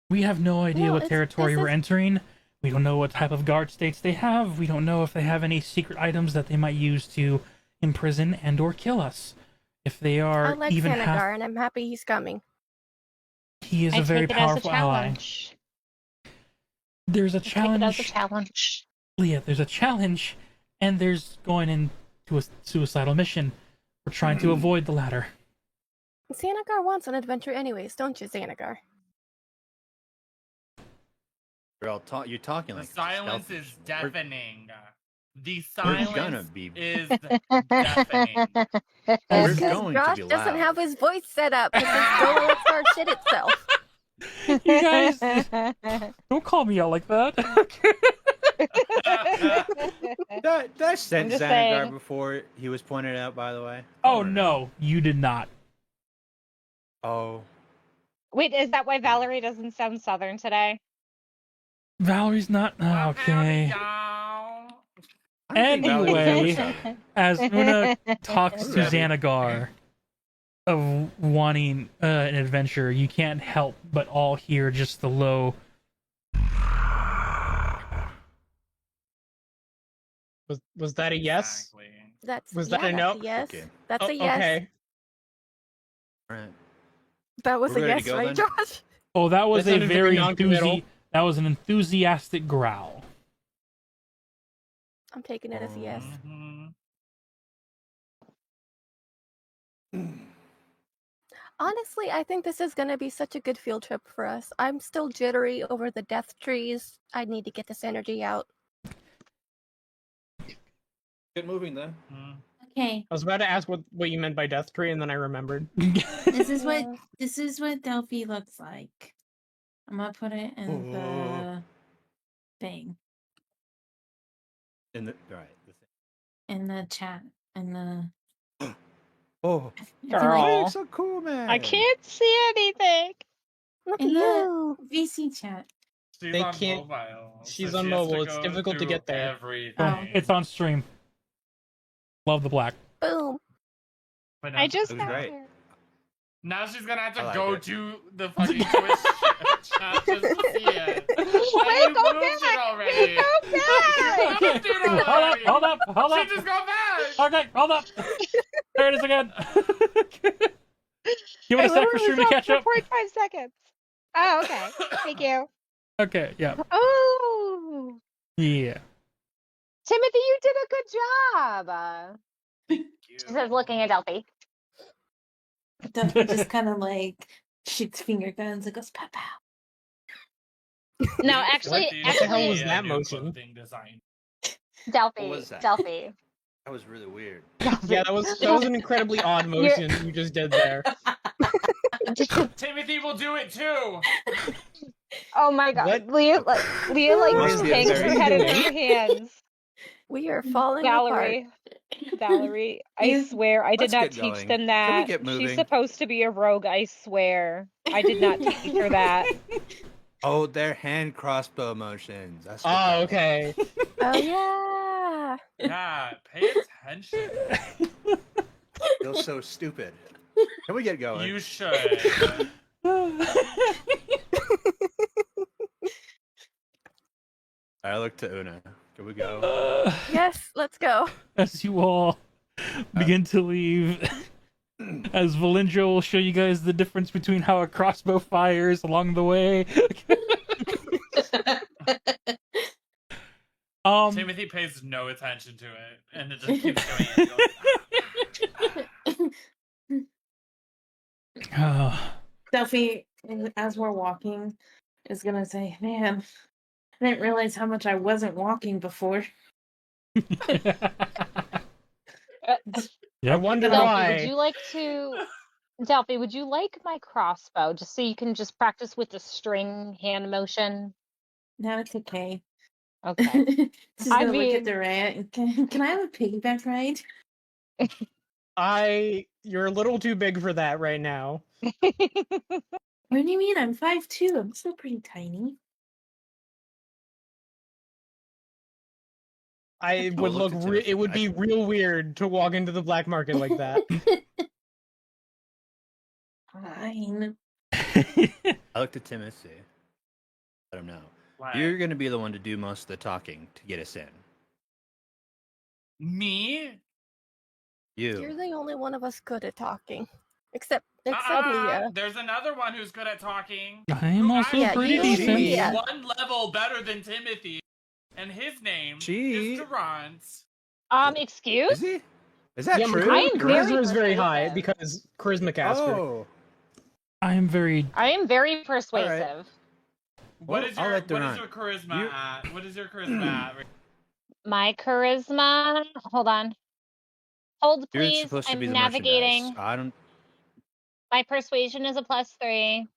We have no idea No, what it's- territory this we're is- entering. We don't know what type of guard states they have. We don't know if they have any secret items that they might use to imprison and or kill us. If they I are like even Xanagar, half, and I'm happy he's coming. he is I a very take it as a powerful ally. challenge. There's a I take it challenge. as a challenge. Yeah, there's a challenge and there's going into a suicidal mission. We're trying to avoid the latter. Xanagar wants an adventure anyways, don't you, Xanagar? You're talking The like silence is We're- deafening. The gonna silence be- is deafening. We're Because going to Josh be doesn't loud. have his voice set up because his Dolo will start shit itself. You guys, don't call me out like that. That sent just Xanagar saying. before he was pointed out, by the way. Oh no, you did not. Oh. Wait, is that why Valerie doesn't sound southern today? Valerie's not. Well, Okay. howdy, y'all. I don't think Valerie Anyway, sounds southern. as Una talks to Whatever. Xanagar of wanting an adventure, you can't help but all hear just the low. Was that a yes? Exactly. Was that a no? That's a yes. Okay. That's Oh, a yes. okay. All right. That was We're a ready yes, to go, right, then? Josh? Oh, that was That a sounded very very non-committal. that was an enthusiastic growl. I'm taking it as a yes. Mhm. Honestly, I think this is going to be such a good field trip for us. I'm still jittery over the death trees. I need to get this energy out. Get moving then. Mhm. Okay, I was about to ask what you meant by death tree, and then I remembered. this is Yeah. what Delphi looks like. I'm gonna put it in the thing, All right. The thing. in the chat, in the. Oh, Girl. you're so cool, man. I can't see anything. Look In at the you. VC chat. She's They on can't- mobile. she's so on she has to mobile, it's go difficult to through get there. Everything. It's on stream. Love the black. Boom. But I now, just It was got great. there. now she's gonna have to I like go it. to the fucking Twitch chat just to see it. Wait, go moved it back! already. Wait, go back! Moved it Hold up, already. hold up, hold She up. just go back. Okay, hold up. There it is again. Give it I a sec for literally stream to saw catch up. 4.5 seconds. Oh, okay. Thank you. Okay, yeah. Oh, Yeah. Timothy, you did a good job. She says, looking at Delphi. Delphi just kind of like shoots finger guns and goes pow pow. No, actually, What the hell was actually, that motion? Delphi, What was that? Delphi. That was really weird. Yeah, that was an incredibly odd motion you just did there. Timothy will do it too. Oh my God, What? Leah, Leah, What like is hangs this? her head in her hands. We are falling apart. Valerie, I You- swear I did Let's not get teach going. them Can we that. get moving? She's supposed to be a rogue. I swear, I did not teach her that. Oh, they're hand crossbow motions. That's what Oh, that okay. Oh, yeah. Yeah, pay attention. was. Feels so stupid. Can we get going? You should. I look to Una. Can we go? Yes, let's go. As you all begin to leave, as Valindra will show you guys the difference between how a crossbow fires along the way. Timothy pays no attention to it, and it just keeps going. Delphi, as we're walking, is gonna say, "Man, I didn't realize how much I wasn't walking before." I wonder Delphi, why. would you like to? Delphi, would you like my crossbow, just so you can just practice with the string hand motion? No, it's okay. Okay. She's I gonna look mean- at the rat. Can I have a piggyback ride? You're a little too big for that right now. What do you mean? I'm 5'2". I'm still pretty tiny. I would look look. at Timothy. It would be real weird to walk into the black market like that. Fine. I look to Timothy. Let him know. What? You're going to be the one to do most of the talking to get us in. Me? You. You're the only one of us good at talking. Except Leah. There's another one who's good at talking. I am also Yeah, pretty you- decent. yeah. One level better than Timothy, and his name She- is Durant. Excuse? Is he? Is that Yeah, true? I am very charisma is very high persuasive. because charisma caster. Oh, I am very. I am very persuasive. What Well, is I'll your let what is Duran. your charisma You- at? What is your charisma at? My charisma. Hold on. Hold, you're please. supposed to I'm be the navigating. merchandise. I don't. My persuasion is a +3.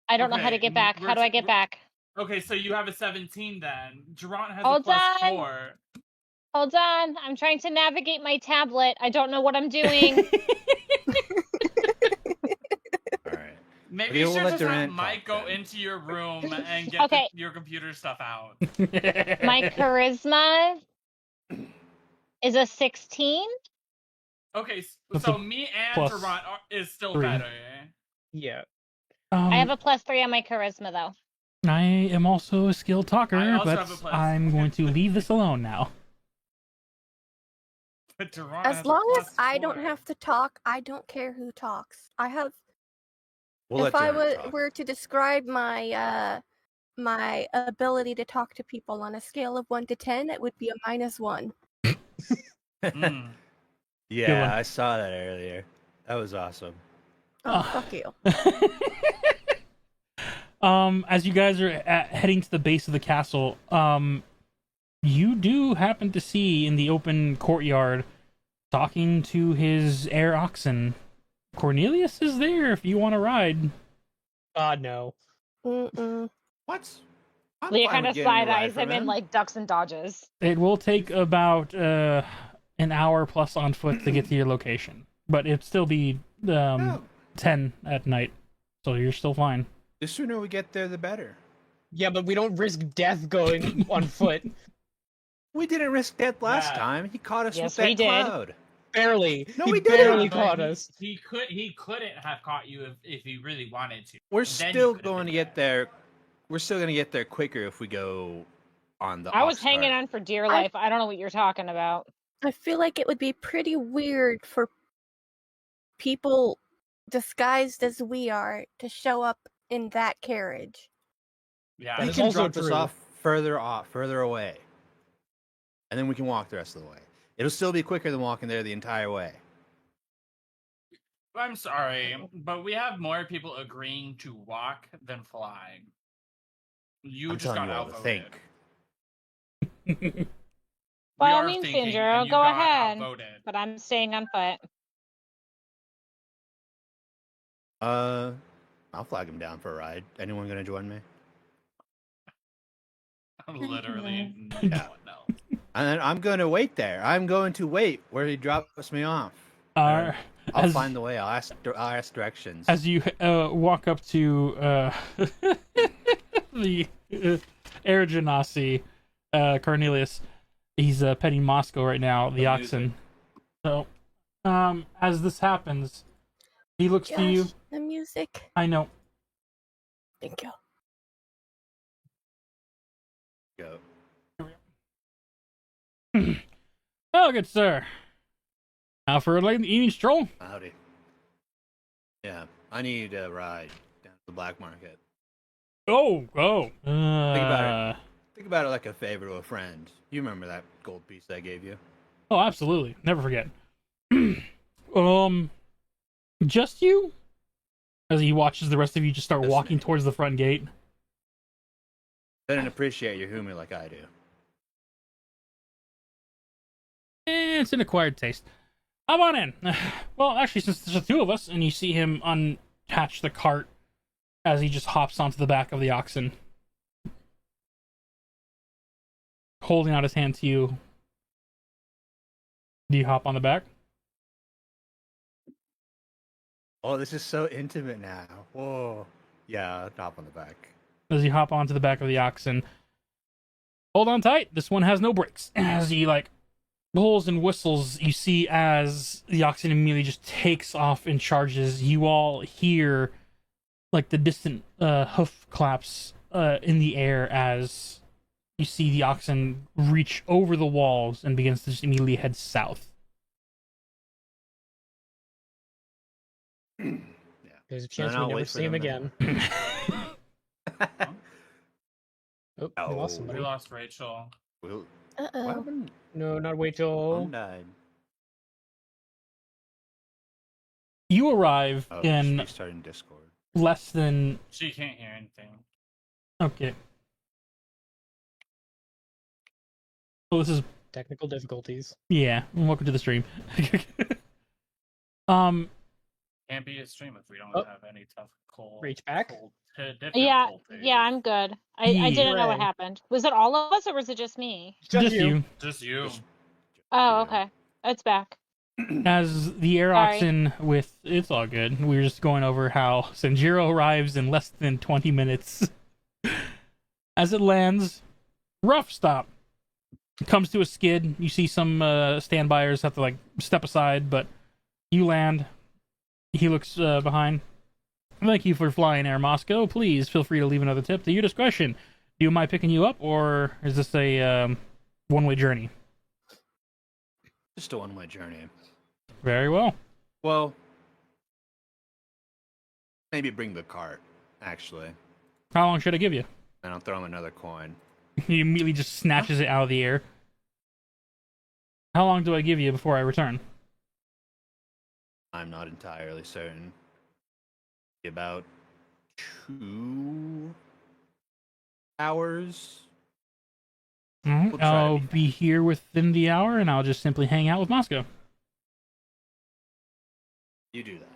I don't know how to get back. How do I get back? Okay, so you have a 17 then. Durant has Hold a on. +4. Hold on. I'm trying to navigate my tablet. I don't know what I'm doing. All right. Maybe Okay, you we'll should let just have Durant Mike talk go then. into your room and get Okay. your computer stuff out. My charisma is a 16. Okay, That's so a me and plus Durant is still 3. better. Eh? Yeah. I have a +3 on my charisma, though. I am also a skilled talker, I also but have a plus. I'm going to leave this alone now. But Durant As has a long as I +4. don't have to talk, I don't care who talks. I have. We'll If let I Durant talk. were to describe my my ability to talk to people on a scale of 1 to 10, it would be a -1. Mm. Yeah, one. I saw that earlier. That was awesome. Oh, fuck you. As you guys are heading to the base of the castle, you do happen to see in the open courtyard, talking to his heir oxen. Cornelius is there if you want to ride. No. Mm-mm. What? I'm Leah fine kind with of getting a side ride eyes from him in like ducks and dodges. It will take about an hour plus on foot to get to your location, but it'd still be No. 10 at night, so you're still fine. The sooner we get there, the better. Yeah, but we don't risk death going on foot. We didn't risk death last Yeah. time. He caught us Yes, with we that did. cloud. Barely. No, he we didn't. barely But caught us. He couldn't have caught you if he really wanted to. We're Then you still could've going to been get dead. there. We're still going to get there quicker if we go on the I was ox hanging cart. on for dear life. I don't know what you're talking about. I feel like it would be pretty weird for people disguised as we are to show up in that carriage. Yeah. That He is can also drop us true. off, further away. And then we can walk the rest of the way. It'll still be quicker than walking there the entire way. I'm sorry, but we have more people agreeing to walk than fly. You I'm just telling got you all to outvoted. think. By We all are means, thinking, Sandro, and you go got ahead. outvoted. But I'm staying on foot. I'll flag him down for a ride. Anyone going to join me? Literally, Yeah. no one knows. And I'm going to wait there. I'm going to wait where he drops me off. I'll As- find the way. I'll ask directions. As you walk up to the Air Genasi, Cornelius, he's petting Moscow right now, the oxen. So, as this happens, he looks to you. Josh, the music. I know. Thank you. Go. Oh, good sir. Now for a late evening stroll. Howdy. Yeah, I need a ride down to the black market. Oh. Think about it like a favor to a friend. You remember that gold piece I gave you? Oh, absolutely. Never forget. Just you? As he watches the rest of you just start Just walking me. towards the front gate. Didn't appreciate your humor like I do. It's an acquired taste. Come on in. Well, actually, since there's the two of us, and you see him unattach the cart as he just hops onto the back of the oxen, holding out his hand to you. Do you hop on the back? Oh, this is so intimate now. Whoa. Yeah, I'll hop on the back. As you hop onto the back of the oxen, hold on tight. This one has no brakes. As he pulls and whistles, you see as the oxen immediately just takes off and charges. You all hear the distant hoof claps in the air as you see the oxen reach over the walls and begins to just immediately head south. There's a chance I'll we never wait for see him them again. Oh, we lost Oh. We somebody. lost Rachel. We'll What Uh-oh. happened? No, not wait Mom till. died. You arrive Oh, in restarting Discord. less than. She can't hear anything. Okay. Well, this is Technical difficulties. yeah. Welcome to the stream. um, Can't be a stream if we don't Oh. have any tough cold. Reach back? Cold, different Yeah, difficulties. yeah, I'm good. I Yeah. didn't know what Hooray. happened. Was it all of us or was it just me? just you. Just you. Oh, Yeah. okay. It's back. As the air Sorry. oxen with it's all good. We were just going over how Sanjiro arrives in less than 20 minutes. As it lands, rough stop. It comes to a skid. You see some standbyers have to like step aside, but you land. He looks behind. Thank you for flying Air Moscow. Please feel free to leave another tip to your discretion. Do you mind picking you up, or is this a one-way journey? Just a one-way journey. Very well. Well, maybe bring the cart, actually. How long should I give you? And I'll throw him another coin. He immediately just snatches it out of the air. How long do I give you before I return? I'm not entirely certain. About 2 hours. Alright, We'll try to I'll be be here within the hour, and I'll just simply hang out with Moscow. You do that.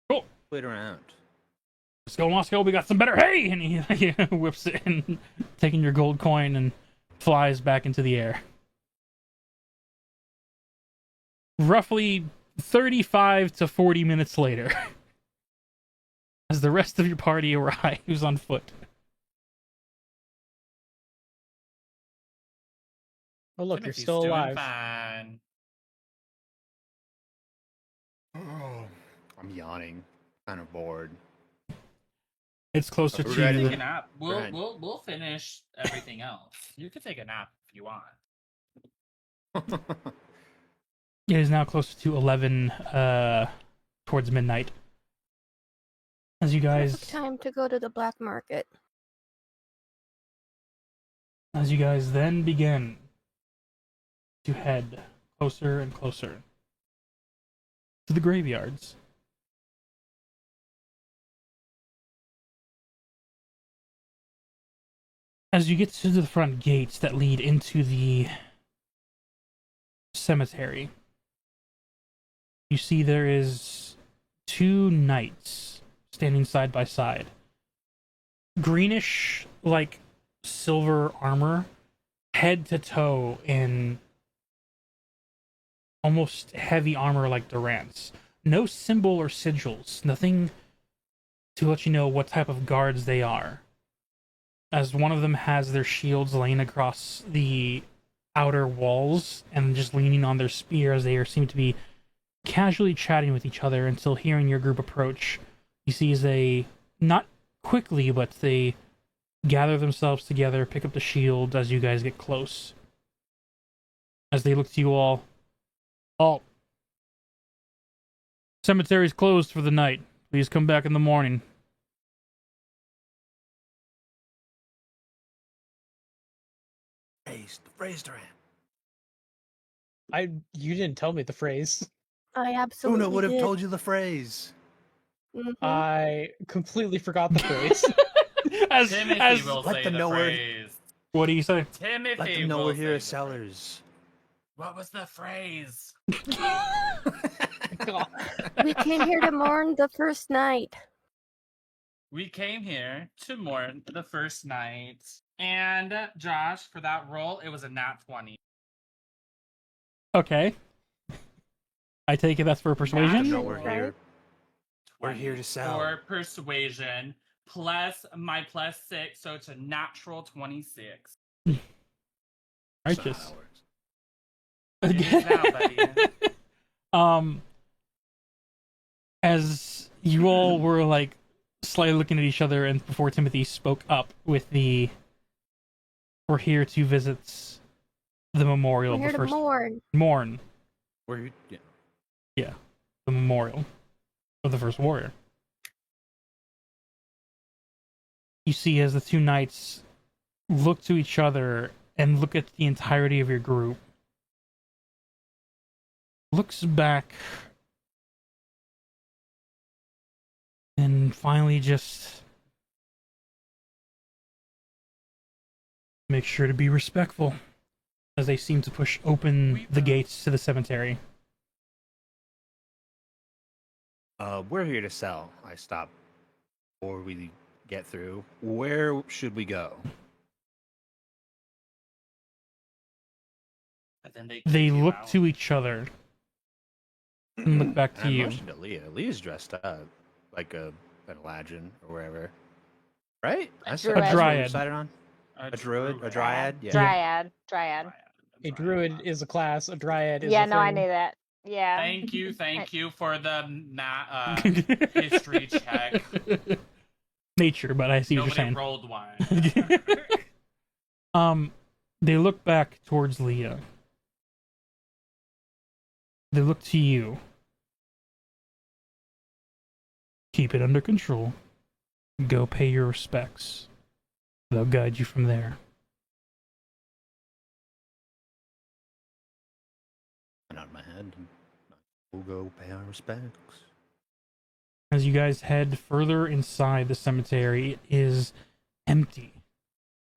Cool. Wait around. Let's go, Moscow. We got some better hay! And he whips it and taking your gold coin and flies back into the air. Roughly 35 to 40 minutes later, as the rest of your party arrives on foot. Oh, look, you're Timothy's still doing alive. Fine. I'm yawning. Kind of bored. It's closer We're to ready. Take a the... nap. Right. We'll finish everything else. You can take a nap if you want. It is now closer to 11, towards midnight. As you Perfect guys... time to go to the black market. As you guys then begin to head closer and closer to the graveyards. As you get to the front gates that lead into the cemetery, you see there is 2 knights standing side by side. Greenish, like silver armor, head to toe in almost heavy armor like Durant's. No symbol or sigils, nothing to let you know what type of guards they are. As one of them has their shields laying across the outer walls and just leaning on their spear as they seem to be casually chatting with each other until hearing your group approach. You see as they, not quickly, but they gather themselves together, pick up the shield as you guys get close. As they look to you all, "Halt. Cemetery's closed for the night. Please come back in the morning." The phrase, Durant. You didn't tell me the phrase. I absolutely Una would have did. told you the phrase. Mhm. I completely forgot the phrase. Timothy will let say them the know where- phrase. What do you say? Timothy Let them know will we're here say as the sellers. phrase. What was the phrase? God. We came here to mourn the first night. We came here to mourn the first night. And Josh, for that roll, it was a nat 20. Okay. I take it that's for persuasion? No, we're here. We're 20 here to sell. For persuasion, plus my plus 6, so it's a natural 26. Righteous. It is now, buddy. As you all were like slightly looking at each other, and before Timothy spoke up with the, "We're here to visit the memorial We're of here the to first mourn. We're yeah, the memorial of the first warrior." You see, as the 2 knights look to each other and look at the entirety of your group. Looks back and finally just make sure to be respectful as they seem to push open the gates to the cemetery. We're here to sell. I stop before we get through. Where should we go? And then they They kick you look out. to each other and look back to I you. motioned to Leah. Leah's dressed up like an Aladdin or wherever. Right? That's druid. that's what we Dryad. decided on. A druid? A dryad? Yeah. Dryad. A druid is a class. A dryad is Yeah, a no, I thing. knew that. Yeah. Thank you for the history check. Nature, but I see what you're Nobody saying. rolled one. They look back towards Leah. They look to you. Keep it under control. Go pay your respects. They'll guide you from there. I nod my head. And we'll go pay our respects. As you guys head further inside the cemetery, it is empty.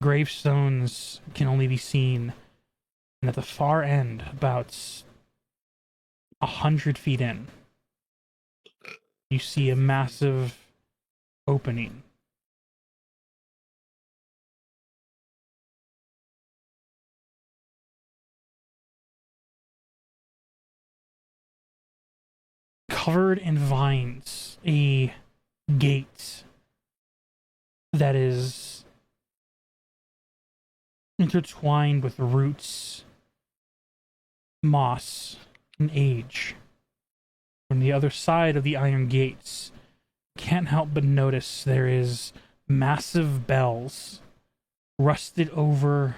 Gravestones can only be seen. And at the far end, about 100 feet in, you see a massive opening. Covered in vines, a gate that is intertwined with roots, moss, and age. From the other side of the iron gates, can't help but notice there is massive bells, rusted over,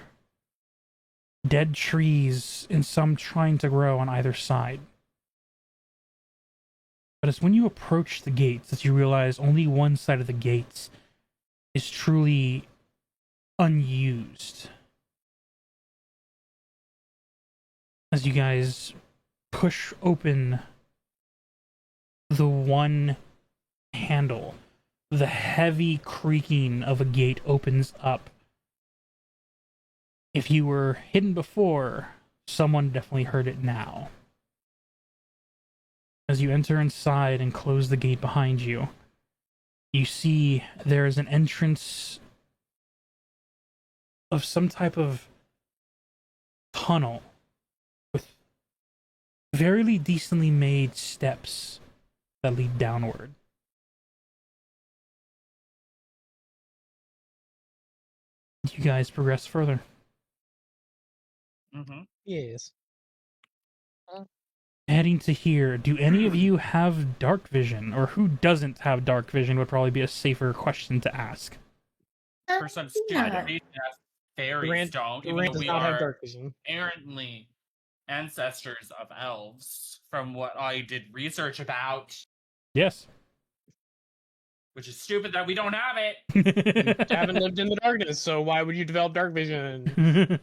dead trees, and some trying to grow on either side. But it's when you approach the gates that you realize only one side of the gates is truly unused. As you guys push open the one handle, the heavy creaking of a gate opens up. If you were hidden before, someone definitely heard it now. As you enter inside and close the gate behind you, you see there is an entrance of some type of tunnel with very decently made steps that lead downward. You guys progress further. Mm-hmm. Yes. Heading to here, do any of you have dark vision? Or who doesn't have dark vision would probably be a safer question to ask. For some stupid Yeah. reason, fairies Durant, don't, even Durant though does we not have are dark vision. errantly ancestors of elves, from what I did research about, Yes. which is stupid that we don't have it. You haven't lived in the darkness, so why would you develop dark vision?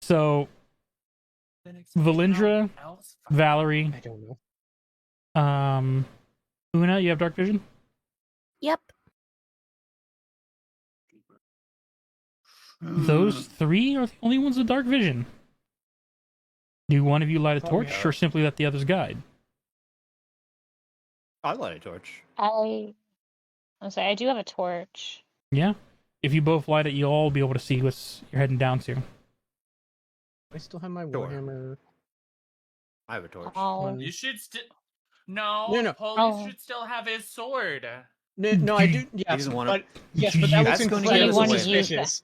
So, Then explain how Valindra, elves Valerie, I don't know. Una, you have dark vision? Yep. Those three are the only ones with dark vision. Do one of you light a Oh, torch, yeah. or simply let the others guide? I light a torch. I'm sorry, I do have a torch. Yeah. If you both light it, you'll all be able to see what you're heading down to. I still have my Sure. Warhammer. I have a torch. Oh, You should still. No, No, no. Police Oh. should still have his sword. No, I do. Yes, doesn't wanna- but yes, but that That's looks gonna get incredibly in the way. suspicious.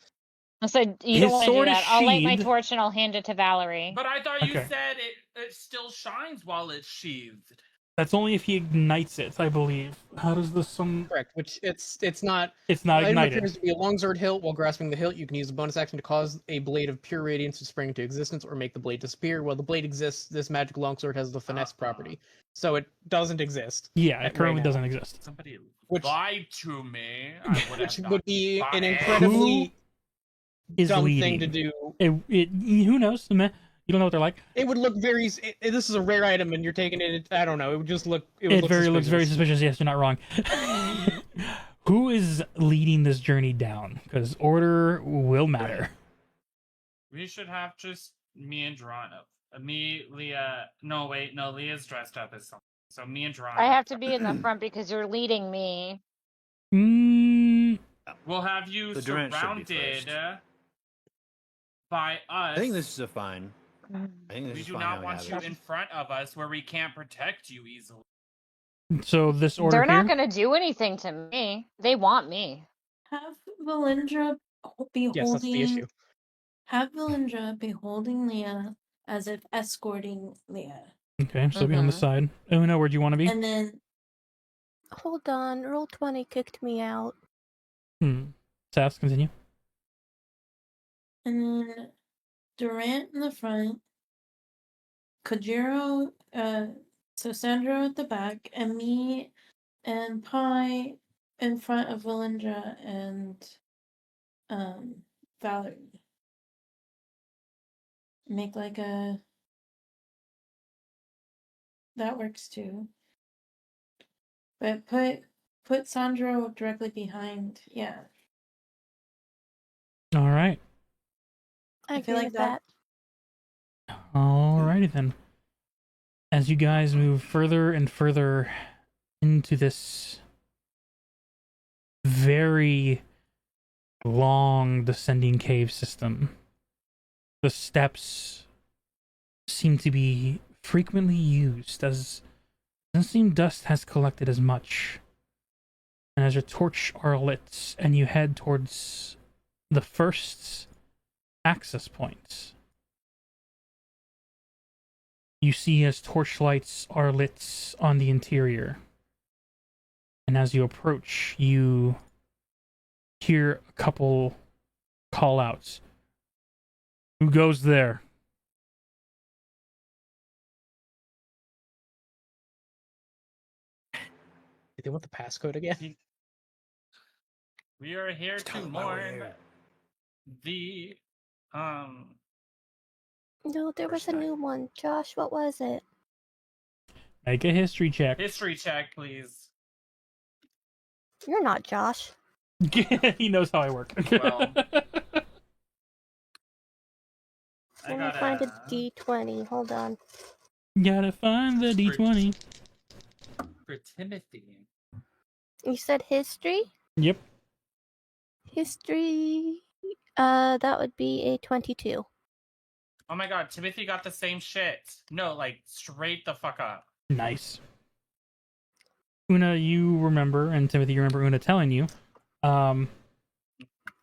I said you His don't want to do sword is that. I'll light my sheathed. torch and I'll hand it to Valerie. But I thought you Okay. said it still shines while it's sheathed. That's only if he ignites it, I believe. How does the sun... Correct. Which it's not. It's not Item ignited. appears to be a longsword hilt. While grasping the hilt, you can use a bonus action to cause a blade of pure radiance to spring into existence or make the blade disappear. While the blade exists, this magic longsword has the finesse property, so it doesn't exist. Yeah, it right currently now. doesn't exist. Somebody Which- lied to me. I would Which have would not be bought an it. incredibly is dumb leading. thing to do. Who knows? Meh. You don't know what they're like. It would look very. This is a rare item, and you're taking it. I don't know. It would just look. It would It look looks very suspicious. Yes, you're not wrong. Who is leading this journey down? Because order will matter. We should have just me and Geronimo. Me, Leah. No, wait, no. Leah's dressed up as something. So me and Geronimo. I have to be in the front because you're leading me. We'll have you The Durant should be surrounded first. by us. I think this is a fine. I think this We is do fine not how want have you it. in front of us where we can't protect you easily. So this order They're not here. going to do anything to me. They want me. Have Valindra be Yes, that's the holding. issue. Have Valindra be holding Leah as if escorting Leah, Okay, so be on the side. Una, where do you want to be? and then Hold on, roll 20 kicked me out. Safs, continue. and then Durant in the front, Kojiro, so Sandro at the back, and me and Pi in front of Valindra and Valerie. Make like a. That works too. But put Sandro directly behind. Yeah. All right. I feel agree like with that- that. Alrighty then. As you guys move further and further into this very long descending cave system, the steps seem to be frequently used, as it doesn't seem dust has collected as much. And as your torch are lit and you head towards the first access point, you see as torchlights are lit on the interior. And as you approach, you hear a couple call outs. Who goes there? They want the passcode again. We are here Just tell to them why we're mourn here. the No, there was First a time. new one. Josh, what was it? Make a history check. history check, please. You're not Josh. He knows how I work. Well, I Let me find a gotta D20. Hold on. Gotta find the D20. for Timothy. You said history? Yep. History. That would be a 22. Oh my god, Timothy got the same shit. No, like straight the fuck up. Nice. Una, you remember, and Timothy, you remember Una telling you,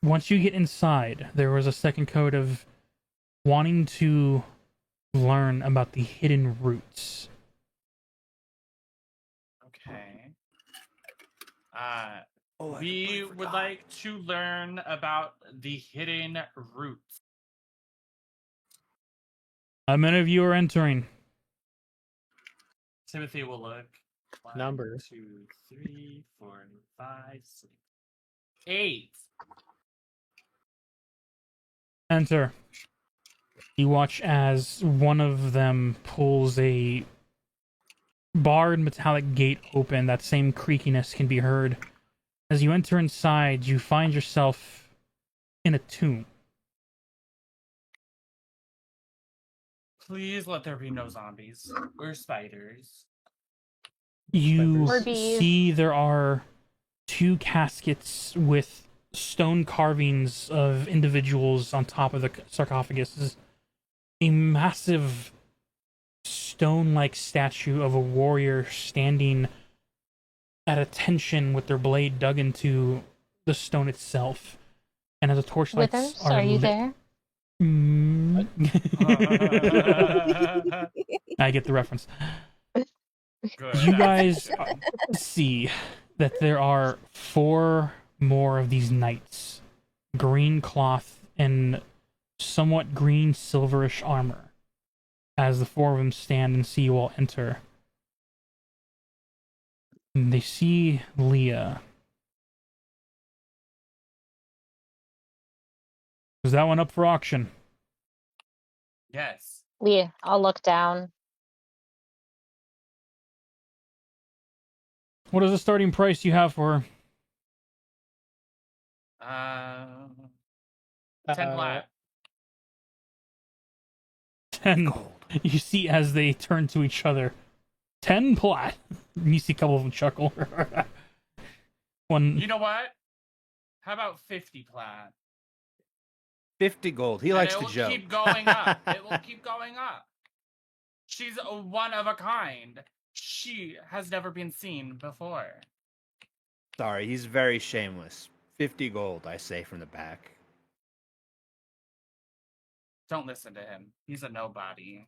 once you get inside, there was a second code of wanting to learn about the hidden roots. Okay. Oh, I We completely would forgot. like to learn about the hidden roots. How many of you are entering? Timothy will look. 1, Number. 2, 3, 4, 5, 6, 8. Enter. You watch as one of them pulls a barred metallic gate open. That same creakiness can be heard. As you enter inside, you find yourself in a tomb. Please let there be no zombies or spiders. You Or bees. see there are 2 caskets with stone carvings of individuals on top of the sarcophagus. A massive stone-like statue of a warrior standing at attention with their blade dug into the stone itself. And as the torchlights Withers, are are you lit... there? I get the reference. Good. You guys see that there are 4 more of these knights, green cloth and somewhat green silverish armor, as the 4 of them stand and see you all enter. And they see Leah. Was that one up for auction? Yes. Yeah, I'll look down. What is the starting price you have for her? 10 plat. 10. Gold. You see as they turn to each other. 10 plat. You see a couple of them chuckle. One. You know what? How about 50 plat? 50 gold. He And likes it to will joke. keep going up. It will keep going up. She's a one of a kind. She has never been seen before. Sorry, he's very shameless. 50 gold, I say from the back. Don't listen to him. He's a nobody.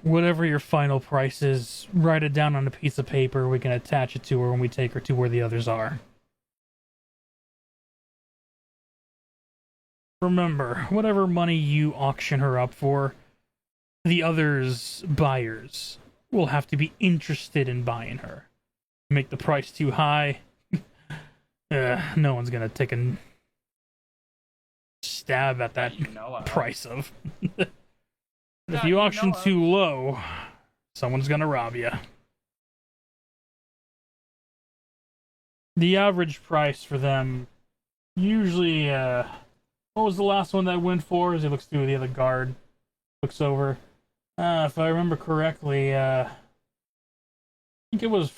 Whatever your final price is, write it down on a piece of paper. We can attach it to her when we take her to where the others are. Remember, whatever money you auction her up for, the others' buyers will have to be interested in buying her. Make the price too high, no one's gonna take a stab at that you know of. price of. If That you you auction know of. too low, someone's gonna rob you. The average price for them, usually, what was the last one that went for? As he looks through the other guard, looks over. If I remember correctly, I think it was.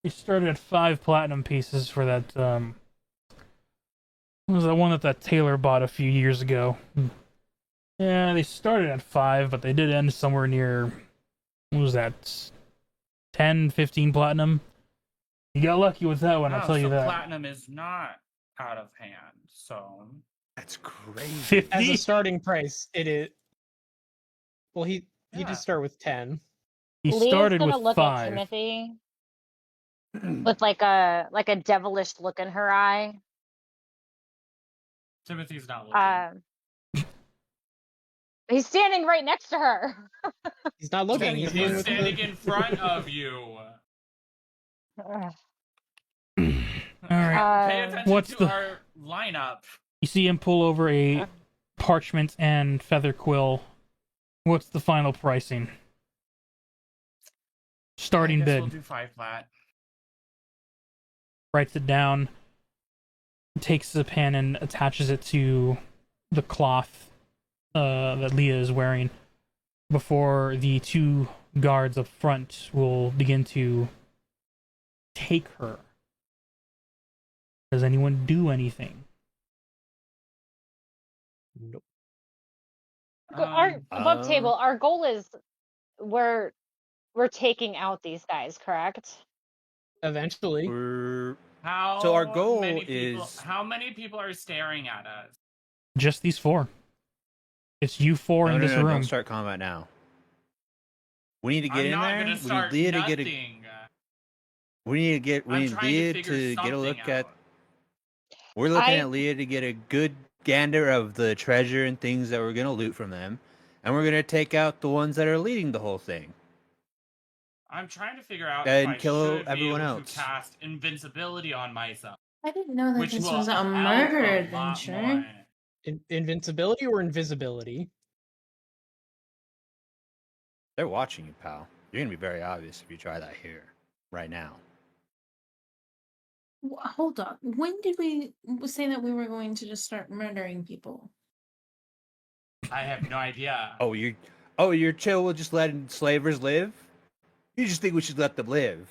We started at 5 platinum pieces for that. What was that one that Taylor bought a few years ago? Yeah, they started at 5, but they did end somewhere near. What was that? 10, 15 platinum. You got lucky with that one, I'll tell you so that. Platinum is not out of hand. So That's crazy. 50? As a starting price, it is. Well, he Yeah. did start with 10. He Leah's started gonna with look 5. at Timothy with like a devilish look in her eye. Timothy's not looking. He's standing right next to her. He's not looking. He's dealing He's with standing the... in front of you. All right. Pay attention What's to the- our lineup. You see him pull over a parchment and feather quill. What's the final pricing? Starting I guess bid. We'll do 5 plat. Writes it down. Takes the pen and attaches it to the cloth that Leah is wearing before the 2 guards up front will begin to take her. Does anyone do anything? Nope. Our above Uh, table. Our goal is we're taking out these guys, correct? Eventually. We're... How So our goal many people, is- how many people are staring at us? Just these 4. It's you 4 in this room. Don't start combat now. We need to get I'm in not there. gonna We start need Leah to nothing. get a. We need to get. We I'm need trying Leah to figure to get a something look at. out. We're looking I- at Leah to get a good gander of the treasure and things that we're gonna loot from them, and we're gonna take out the ones that are leading the whole thing. I'm trying to figure out And if I kill should everyone be able else. to cast invincibility on myself, I didn't know that which this will was a help murder a lot adventure. more. Invincibility or invisibility? They're watching you, pal. You're gonna be very obvious if you try that here, right now. Hold on. When did we say that we were going to just start murdering people? I have no idea. Oh, you're chill with just letting slavers live? You just think we should let them live?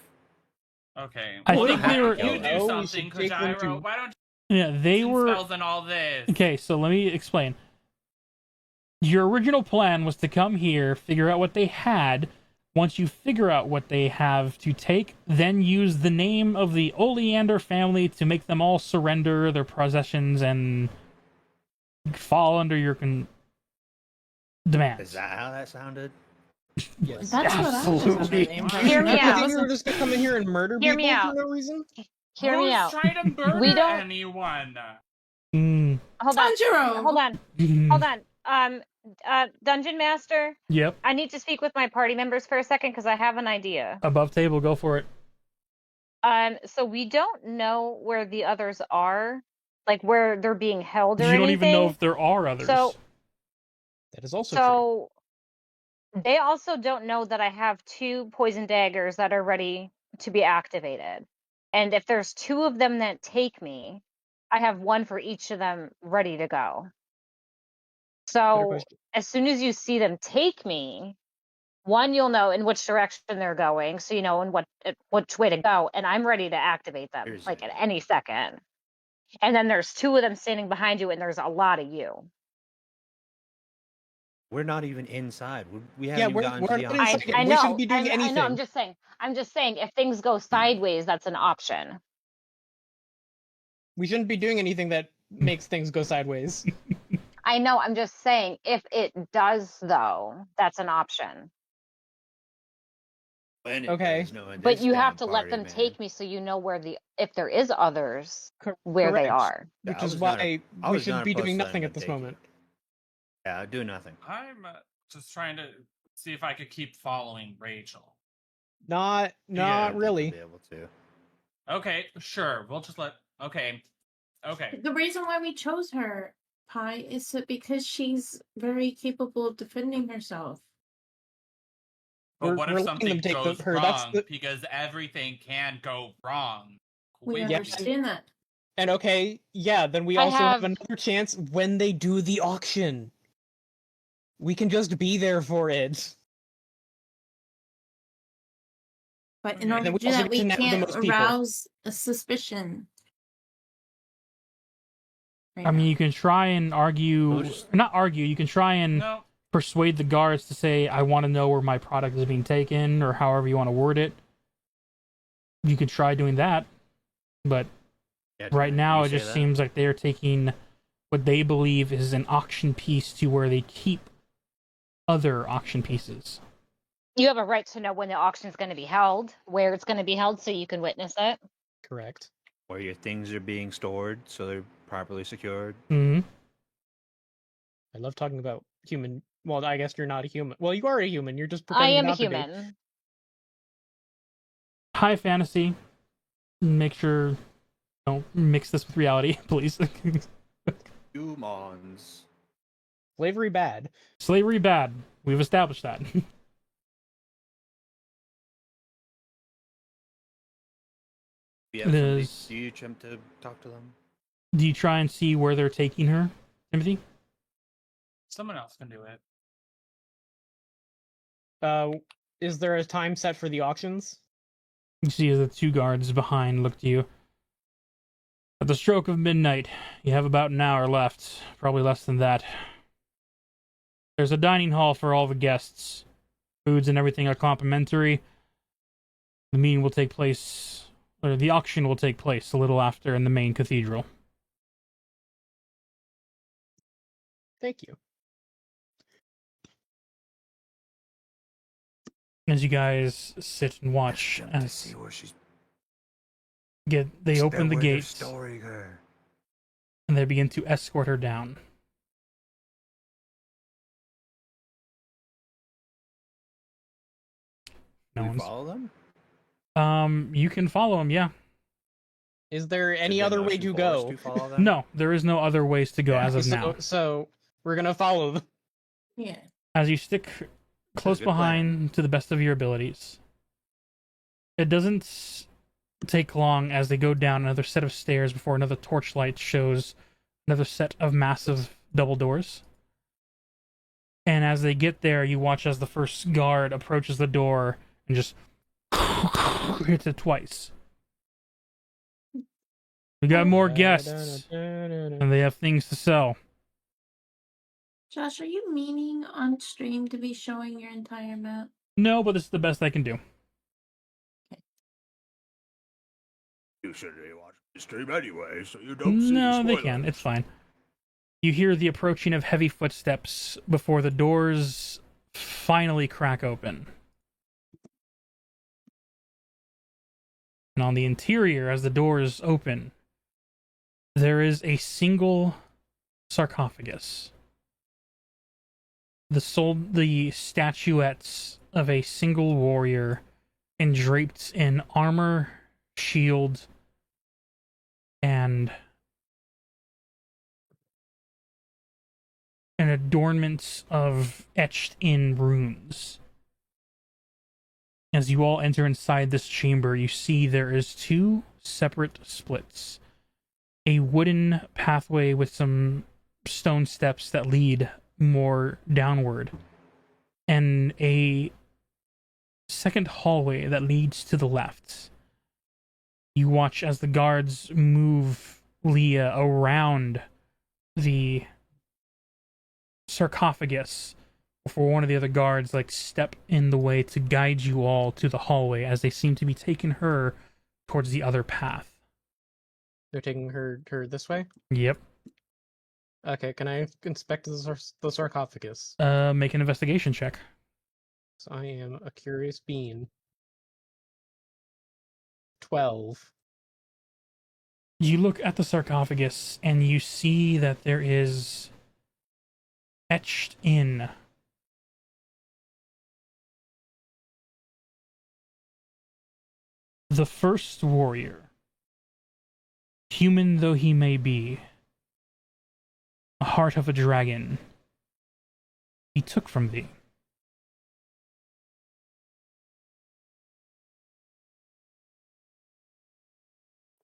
Okay. I well, think why they were- don't you No, do we something, should take them Kajiro? to- Why don't Yeah, they you do were. spells and all this? Okay, so let me explain. Your original plan was to come here, figure out what they had. Once you figure out what they have to take, then use the name of the Oleander family to make them all surrender their possessions and fall under your demands. Is that how that sounded? Yes. That's what I was Absolutely. under the impression. Hear me You out. think we were just gonna come in here and murder Hear me people out. for no reason? Hear me Who's out. trying to murder We don't- anyone? Hold on. Tanjiro! Hold on. Hold on. Dungeon Master, Yep. I need to speak with my party members for a second because I have an idea. Above table, go for it. So we don't know where the others are, like where they're being held or You anything. don't even know if there are others. So That is also true. so they also don't know that I have 2 poison daggers that are ready to be activated. And if there's 2 of them that take me, I have 1 for each of them ready to go. Better So question. as soon as you see them take me, 1, you'll know in which direction they're going, so you know in which way to go, and I'm ready to activate them Here's like it. at any second. And then there's 2 of them standing behind you, and there's a lot of you. We're not even inside. We haven't Yeah, even we're gotten to not the inside. auction. I We know. shouldn't be doing I know. anything. I'm just saying. If things go sideways, that's an option. We shouldn't be doing anything that makes things go sideways. I know. I'm just saying. If it does, though, that's an option. When it Okay. does, knowing But this you have damn to let party, them man. take me, so you know where if there is others, where Correct. they are. Which I is was not why I we was shouldn't not be opposed doing to nothing letting at this them take moment. it. Yeah, I'll do nothing. I'm just trying to see if I could keep following Rachel. Not Yeah, I think you'll really. be able to. Okay, sure. We'll just let. Okay. The reason why we chose her, Pi, is because she's very capable of defending herself. But We're- what we're if letting them something take goes her. That's wrong? the- Because everything can go wrong. We quickly. understand that. And okay, yeah, then we I also have have- another chance when they do the auction. We can just be there for it. But in Okay. order Then to we do also that, get to we nab the can't most people. arouse a suspicion. Right I mean, now. you can try and argue, We'll just- not argue, you can try and No. persuade the guards to say, I want to know where my product is being taken, or however you want to word it. You could try doing that, but Yeah, right you now it say just that? seems like they're taking what they believe is an auction piece to where they keep other auction pieces. You have a right to know when the auction is going to be held, where it's going to be held, so you can witness it. Correct. Where your things are being stored so they're properly secured. Hmm. I love talking about human. Well, I guess you're not a human. Well, you are a human. You're just I pretending am a not to be. human. High fantasy. Make sure don't mix this with reality, please. Humans. Slavery bad. Slavery bad. We've established that. Do you have somebody- Does- do you attempt to talk to them? Do you try and see where they're taking her, Timothy? Someone else can do it. Is there a time set for the auctions? You see the 2 guards behind look to you. At the stroke of midnight, you have about an hour left, probably less than that. There's a dining hall for all the guests. Foods and everything are complimentary. The meeting will take place, or the auction will take place a little after in the main cathedral. Thank you. As you guys sit and watch, Attempt to as see where she's. they open the where they're gates storing her. and they begin to escort her down. No Do we one's. follow them? You can follow them, yeah. Is there Is any there other way motion to for us go? to follow them? No, there is no other ways to go Yeah. as of now. So we're gonna follow them. Yeah. As you stick close good plan. behind to the best of your abilities. It doesn't take long as they go down another set of stairs before another torchlight shows another set of massive double doors. And as they get there, you watch as the first guard approaches the door and just hits it twice. We got more guests, and they have things to sell. Josh, are you meaning on stream to be showing your entire map? No, but this is the best I can do. You should be watching the stream anyway, so you don't see No, the they spoilers. can. It's fine. You hear the approaching of heavy footsteps before the doors finally crack open. And on the interior, as the doors open, there is a single sarcophagus. The statuettes of a single warrior endraped in armor, shield, and adornments of etched in runes. As you all enter inside this chamber, you see there is 2 separate splits. A wooden pathway with some stone steps that lead more downward, and a second hallway that leads to the left. You watch as the guards move Leah around the sarcophagus before one of the other guards step in the way to guide you all to the hallway, as they seem to be taking her towards the other path. They're taking her this way? Yep. Okay, can I inspect the sarcophagus? Make an investigation check. So I am a curious being. 12. You look at the sarcophagus and you see that there is etched in the first warrior, human though he may be, a heart of a dragon, he took from thee.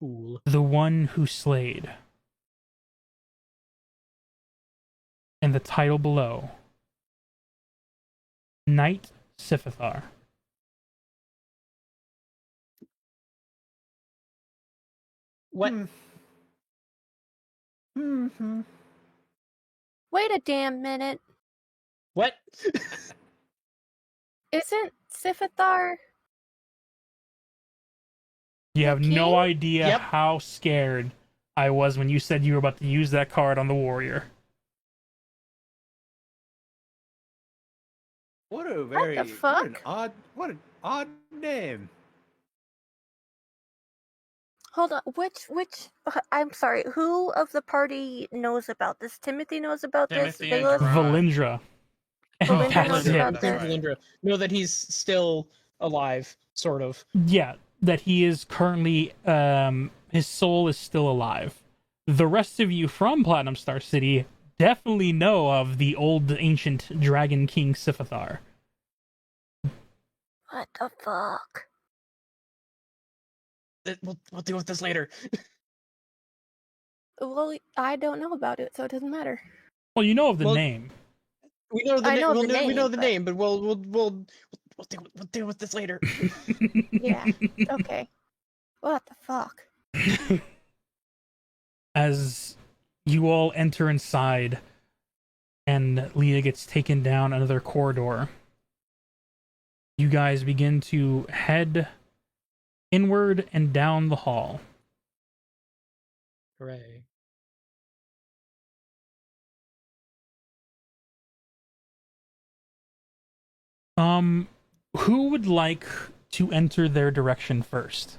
Cool. The one who slayed. And the title below, Knight Sifithar. What? Mm-hmm. Wait a damn minute. What? Isn't Sifithar? You have no king? idea Yep. how scared I was when you said you were about to use that card on the warrior. What a very fuck? what an odd name. Hold on. Which? I'm sorry. Who of the party knows about this? Timothy knows about Timothy this. and Bailiff? Gerard. Valindra. And Valindra that's knows it. about That's this. right. Valindra. Know that he's still alive, sort of. Yeah, that he is currently, his soul is still alive. The rest of you from Platinum Star City definitely know of the old ancient Dragon King Sifithar. What the fuck? We'll deal with this later. Well, I don't know about it, so it doesn't matter. Well, you know of the Well, name. We know the I name. know the We know name, the but- name, but we'll deal with this later. Yeah. Okay. What the fuck? As you all enter inside and Leah gets taken down another corridor, you guys begin to head inward and down the hall. Hooray. Who would like to enter their direction first?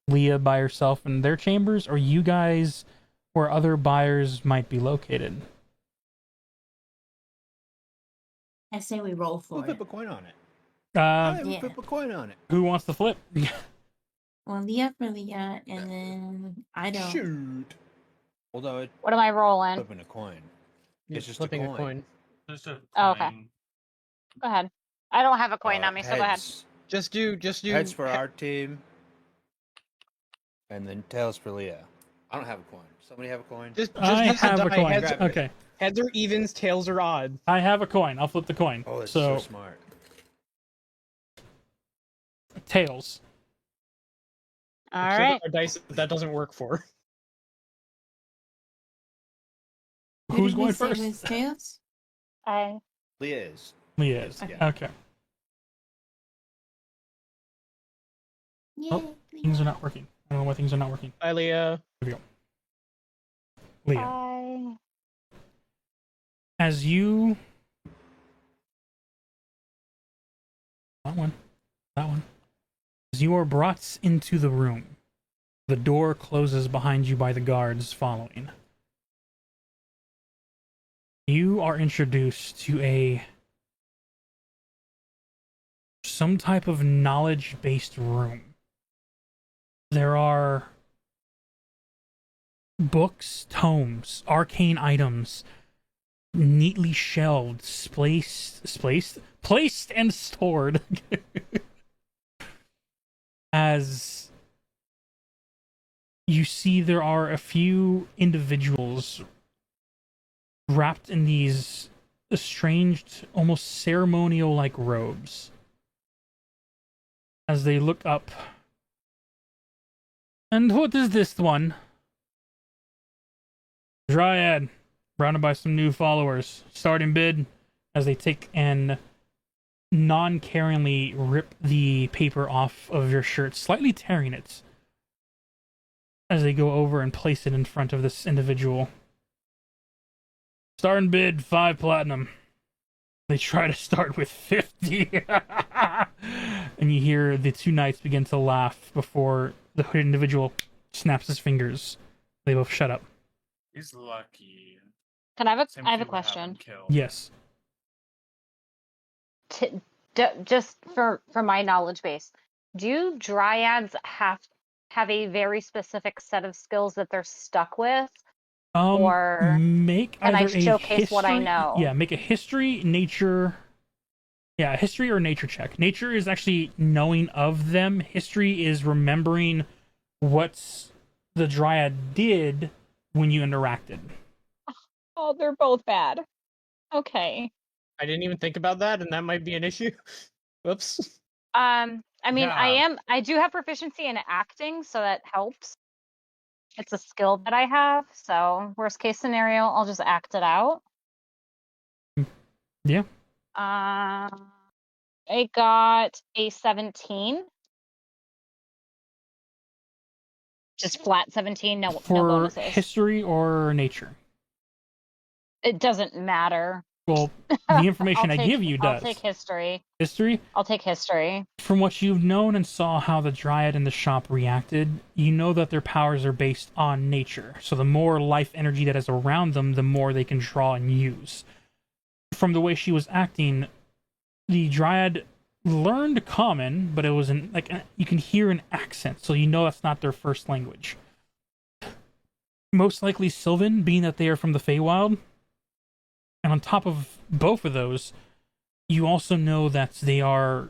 Leah by herself in their chambers, or you guys where other buyers might be located? I say we roll We'll for it. flip a coin on it. Uh, Yeah. Flip a coin on it. who wants to flip? Well, Leah for Leah, and then I don't. Shoot. Although it's What am I rolling? flipping a coin. You're It's just flipping a coin. Just a Oh, okay. coin. Go ahead. I don't have a coin on me, so go ahead. Heads. Just do. Heads for our team. And then tails for Leah. I don't have a coin. Somebody have a coin? Just I use have a die. coin. Heads, Grab it. Okay, heads are evens, tails are odd. I have a coin. I'll flip the coin. Oh, that's so, so smart. tails. All So right. our dice that doesn't work for. Who Who's did we going say first? was Tails? Leah is. Leah is. Yeah. Okay. Yay, Oh, things are not working. I don't know why things are not working. Leah. Leah. As you... That one. As you are brought into the room, the door closes behind you by the guards following. You are introduced to some type of knowledge-based room. There are books, tomes, arcane items, neatly shelved, placed and stored as you see there are a few individuals wrapped in these estranged, almost ceremonial-like robes. As they look up. And what is this one? Dryad, surrounded by some new followers. Starting bid, as they take and non-caringly rip the paper off of your shirt, slightly tearing it, as they go over and place it in front of this individual. Starting bid, 5 platinum. They try to start with 50. And you hear the two knights begin to laugh before the hooded individual snaps his fingers. They both shut up. He's lucky. Can I have Same I have a thing would happen, question? killed. Yes. Just for my knowledge base, do dryads have a very specific set of skills that they're stuck with? Or make can I either a showcase history, what I know? Yeah, make a history, nature. Yeah, history or nature check. Nature is actually knowing of them. History is remembering what the dryad did when you interacted. Oh, they're both bad. Okay. I didn't even think about that, and that might be an issue. Whoops. I mean, Yeah. I do have proficiency in acting, so that helps. It's a skill that I have, so worst case scenario, I'll just act it out. Yeah. I got a 17. Just flat 17, no For bonuses. history or nature? It doesn't matter. Well, the information I give you does. I'll take history. History? I'll take history. From what you've known and saw how the dryad in the shop reacted, you know that their powers are based on nature. So the more life energy that is around them, the more they can draw and use. From the way she was acting, the dryad learned common, but it was you can hear an accent, so you know that's not their first language. Most likely Sylvan, being that they are from the Feywild. And on top of both of those, you also know that they are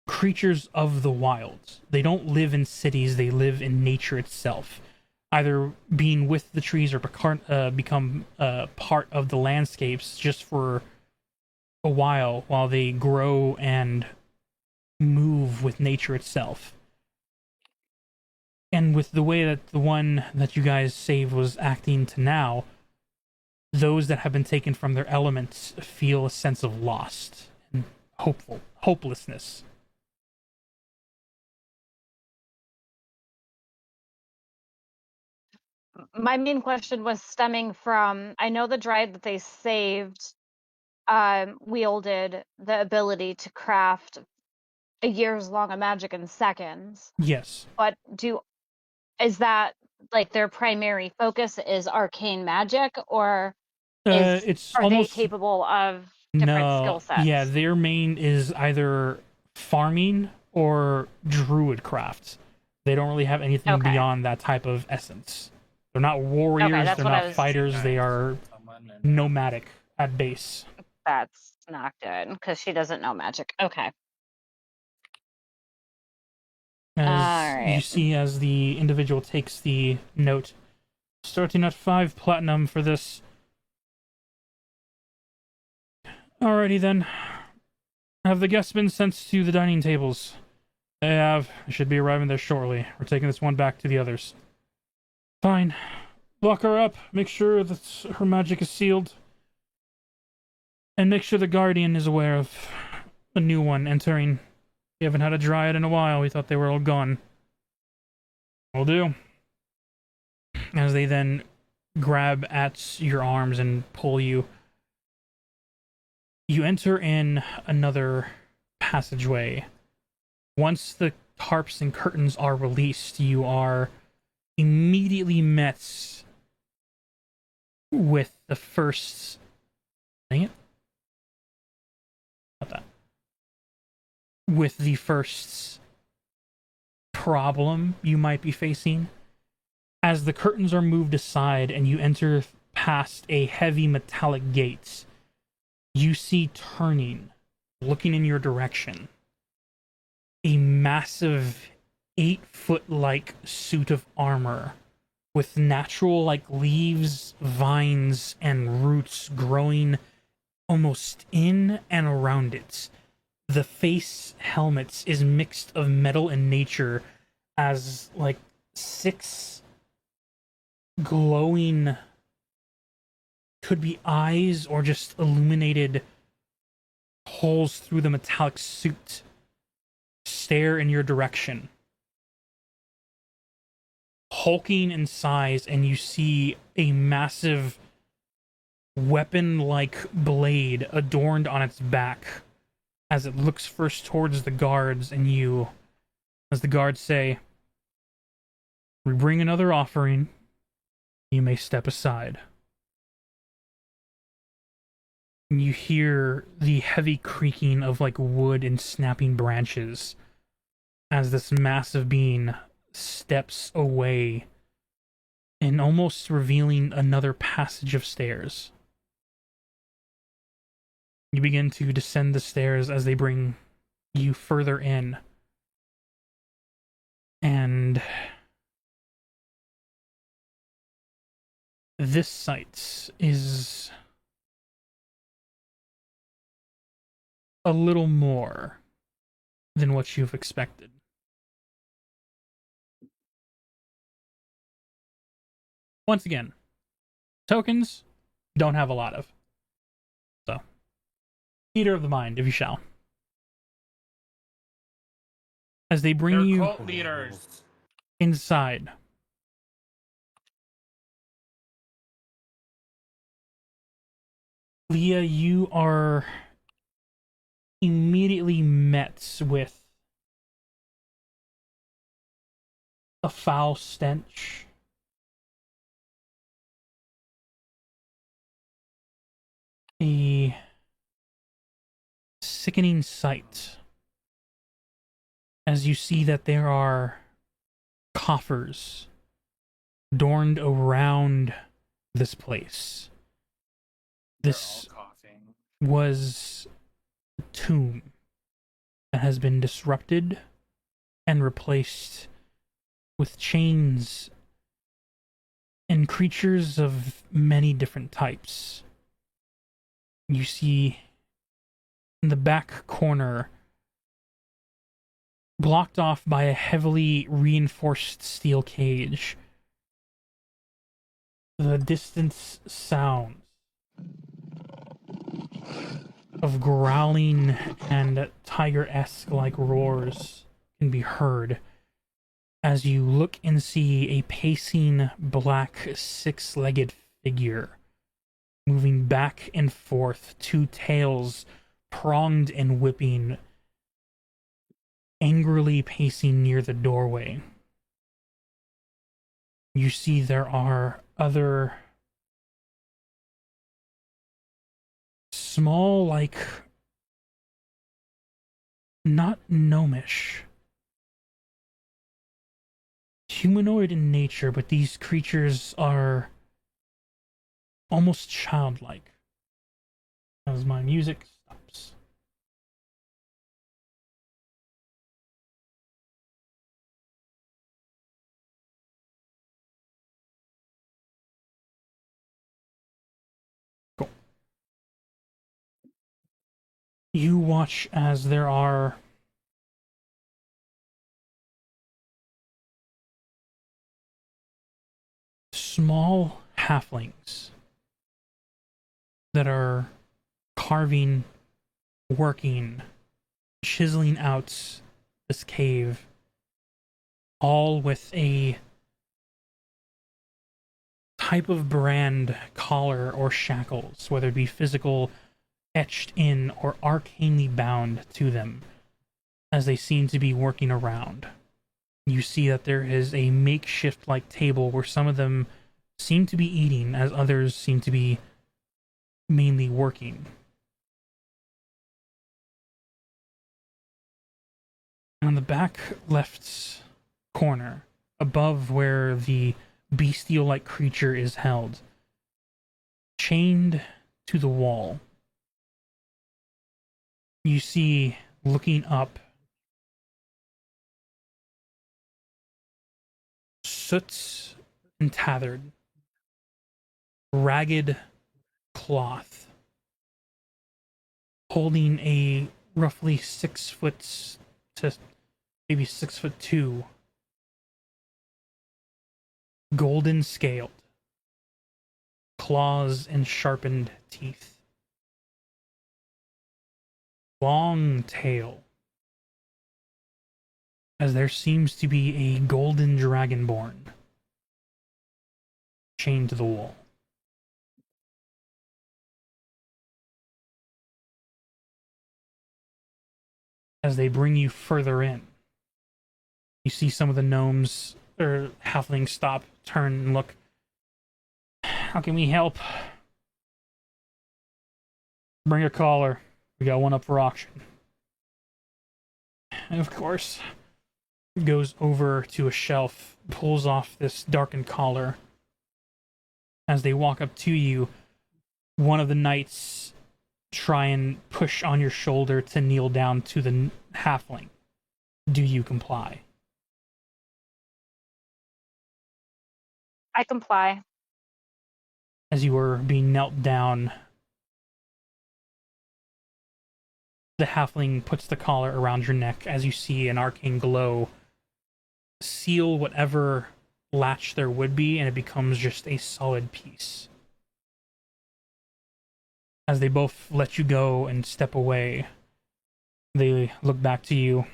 creatures of the wild. They don't live in cities, they live in nature itself. Either being with the trees or become part of the landscapes just for a while they grow and move with nature itself. And with the way that the one that you guys saved was acting to now, those that have been taken from their elements feel a sense of lost and hopelessness. My main question was stemming from, I know the dryad that they saved wielded the ability to craft a year's long of magic in seconds. Yes. But is that like their primary focus is arcane magic, or are they capable of different skill sets? Yeah, their main is either farming or druid crafts. They don't really have anything beyond that type of essence. They're not warriors, they're not fighters, they are nomadic at base. That's not good, because she doesn't know magic. Okay. As you see, as the individual takes the note, starting at 5 platinum for this. Alrighty then. Have the guests been sent to the dining tables? They have. I should be arriving there shortly. We're taking this one back to the others. Fine. Lock her up. Make sure that her magic is sealed. And make sure the Guardian is aware of a new one entering. We haven't had a dryad in a while. We thought they were all gone. Will do. As they then grab at your arms and pull you. You enter in another passageway. Once the tarps and curtains are released, you are immediately met with the first... Dang it. Not that. With the first problem you might be facing. As the curtains are moved aside and you enter past a heavy metallic gate, you see turning, looking in your direction, a massive 8-foot-like suit of armor with natural like leaves, vines, and roots growing almost in and around it. The face helmet is mixed of metal and nature as like 6 glowing, could be eyes or just illuminated holes through the metallic suit, stare in your direction. Hulking in size, and you see a massive weapon-like blade adorned on its back as it looks first towards the guards and you, as the guards say, "We bring another offering. You may step aside." And you hear the heavy creaking of like wood and snapping branches as this massive being steps away and almost revealing another passage of stairs. You begin to descend the stairs as they bring you further in. And this site is a little more than what you've expected. Once again, tokens don't have a lot of. So, theater of the mind, if you shall. As they bring They're you cult leaders. inside, Leah, you are immediately met with a foul stench. A sickening sight as you see that there are coffers adorned around this place. This They're all coughing. was a tomb that has been disrupted and replaced with chains and creatures of many different types. You see in the back corner, blocked off by a heavily reinforced steel cage, the distant sounds of growling and tiger-esque like roars can be heard as you look and see a pacing black 6-legged figure moving back and forth, 2 tails pronged and whipping, angrily pacing near the doorway. You see there are other small, like, not gnomish, humanoid in nature, but these creatures are almost childlike. As my music stops. Cool. You watch as there are small halflings that are carving, working, chiseling out this cave, all with a type of brand collar or shackles, whether it be physical, etched in, or arcanely bound to them, as they seem to be working around. You see that there is a makeshift like table where some of them seem to be eating, as others seem to be mainly working. And on the back left corner, above where the bestial-like creature is held, chained to the wall. You see, looking up, soot and tattered, ragged cloth, holding a roughly 6 foot to maybe 6'2" golden scaled, claws and sharpened teeth, long tail, as there seems to be a golden dragonborn chained to the wall. As they bring you further in, you see some of the gnomes or halflings stop, turn, and look. How can we help? Bring a collar. We got one up for auction. And of course, goes over to a shelf, pulls off this darkened collar. As they walk up to you, one of the knights try and push on your shoulder to kneel down to the halfling. Do you comply? I comply. As you are being knelt down, the halfling puts the collar around your neck as you see an arcane glow seal whatever latch there would be, and it becomes just a solid piece. As they both let you go and step away, they look back to you.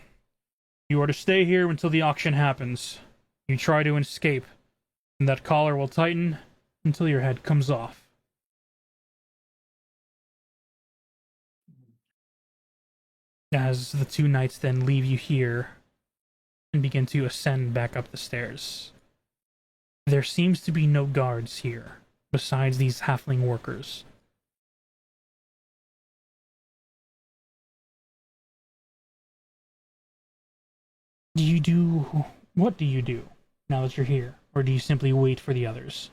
You are to stay here until the auction happens. You try to escape, and that collar will tighten until your head comes off. As the two knights then leave you here and begin to ascend back up the stairs. There seems to be no guards here, besides these halfling workers. What do you do now that you're here? Or do you simply wait for the others?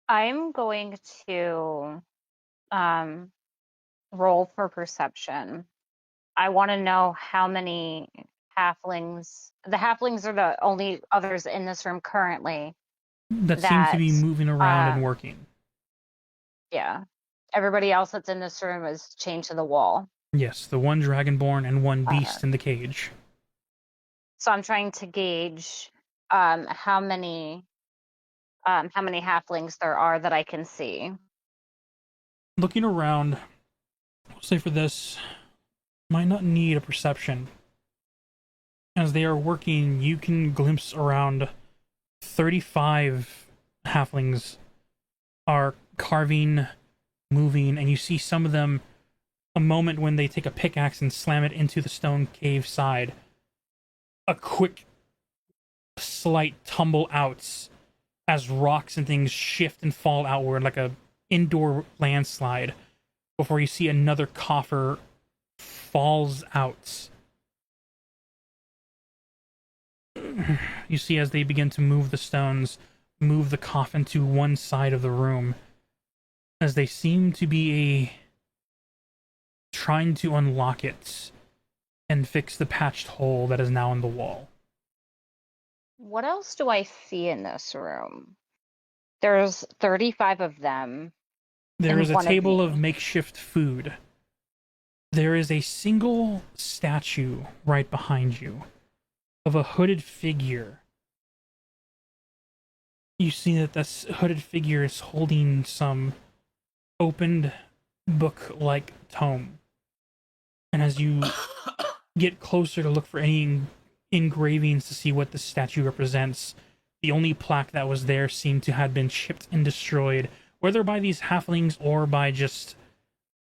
I'm going to roll for perception. I want to know how many halflings. The halflings are the only others in this room currently. That seem to be moving around and um, working. Yeah. Everybody else that's in this room is chained to the wall. Yes, the one dragonborn and one beast in the cage. So I'm trying to gauge how many halflings there are that I can see. Looking around, I'll say for this, might not need a perception. As they are working, you can glimpse around 35 halflings are carving, moving, and you see some of them a moment when they take a pickaxe and slam it into the stone cave side. A quick, slight tumble out as rocks and things shift and fall outward like a indoor landslide before you see another coffer falls out. You see as they begin to move the stones, move the coffin to one side of the room, as they seem to be trying to unlock it and fix the patched hole that is now in the wall. What else do I see in this room? There's 35 of them. There is a one of table me. of makeshift food. There is a single statue right behind you of a hooded figure. You see that this hooded figure is holding some opened book-like tome. And as you get closer to look for any engravings to see what the statue represents, the only plaque that was there seemed to have been chipped and destroyed, whether by these halflings or by just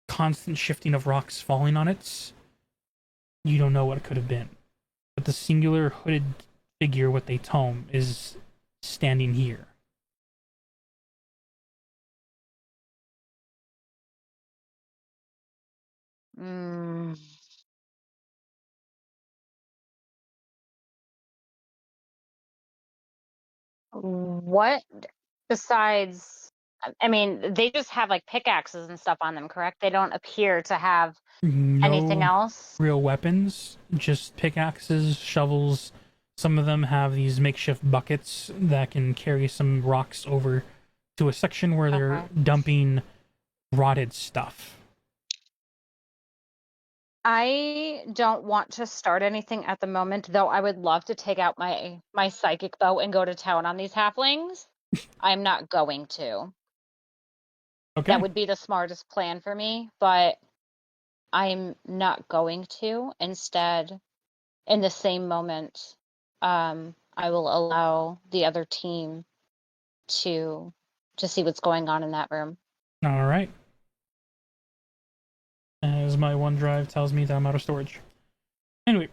constant shifting of rocks falling on it. You don't know what it could have been. But the singular hooded figure with a tome is standing here. Mm. What Besides, I mean, they just have like pickaxes and stuff on them, correct? They don't appear to have anything No else. real weapons, just pickaxes, shovels. Some of them have these makeshift buckets that can carry some rocks over to a section where they're Okay. dumping rotted stuff. I don't want to start anything at the moment, though I would love to take out my psychic bow and go to town on these halflings. I'm not going to. Okay. That would be the smartest plan for me, but I'm not going to. Instead, in the same moment, I will allow the other team to see what's going on in that room. All right. As my OneDrive tells me that I'm out of storage. Anyway.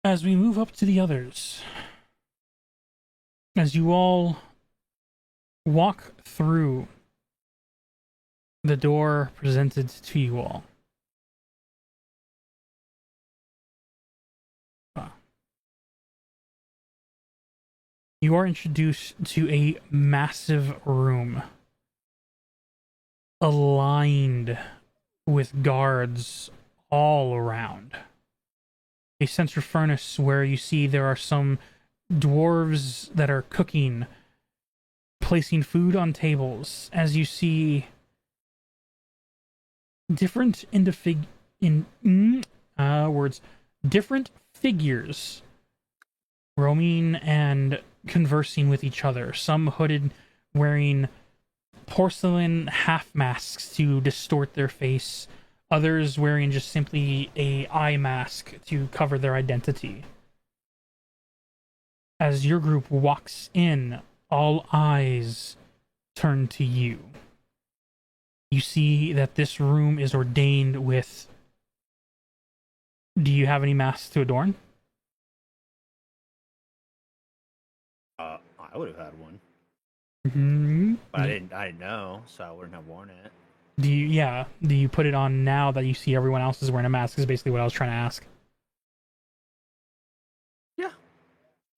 As we move up to the others, as you all walk through the door presented to you all, you are introduced to a massive room aligned with guards all around. A central furnace where you see there are some dwarves that are cooking, placing food on tables, as you see different different figures roaming and conversing with each other. Some hooded, wearing porcelain half masks to distort their face. Others wearing just simply a eye mask to cover their identity. As your group walks in, all eyes turn to you. You see that this room is ordained with... Do you have any masks to adorn? I would have had one, Mm-hmm. but I didn't know, so I wouldn't have worn it. Do you put it on now that you see everyone else is wearing a mask? Is basically what I was trying to ask. Yeah,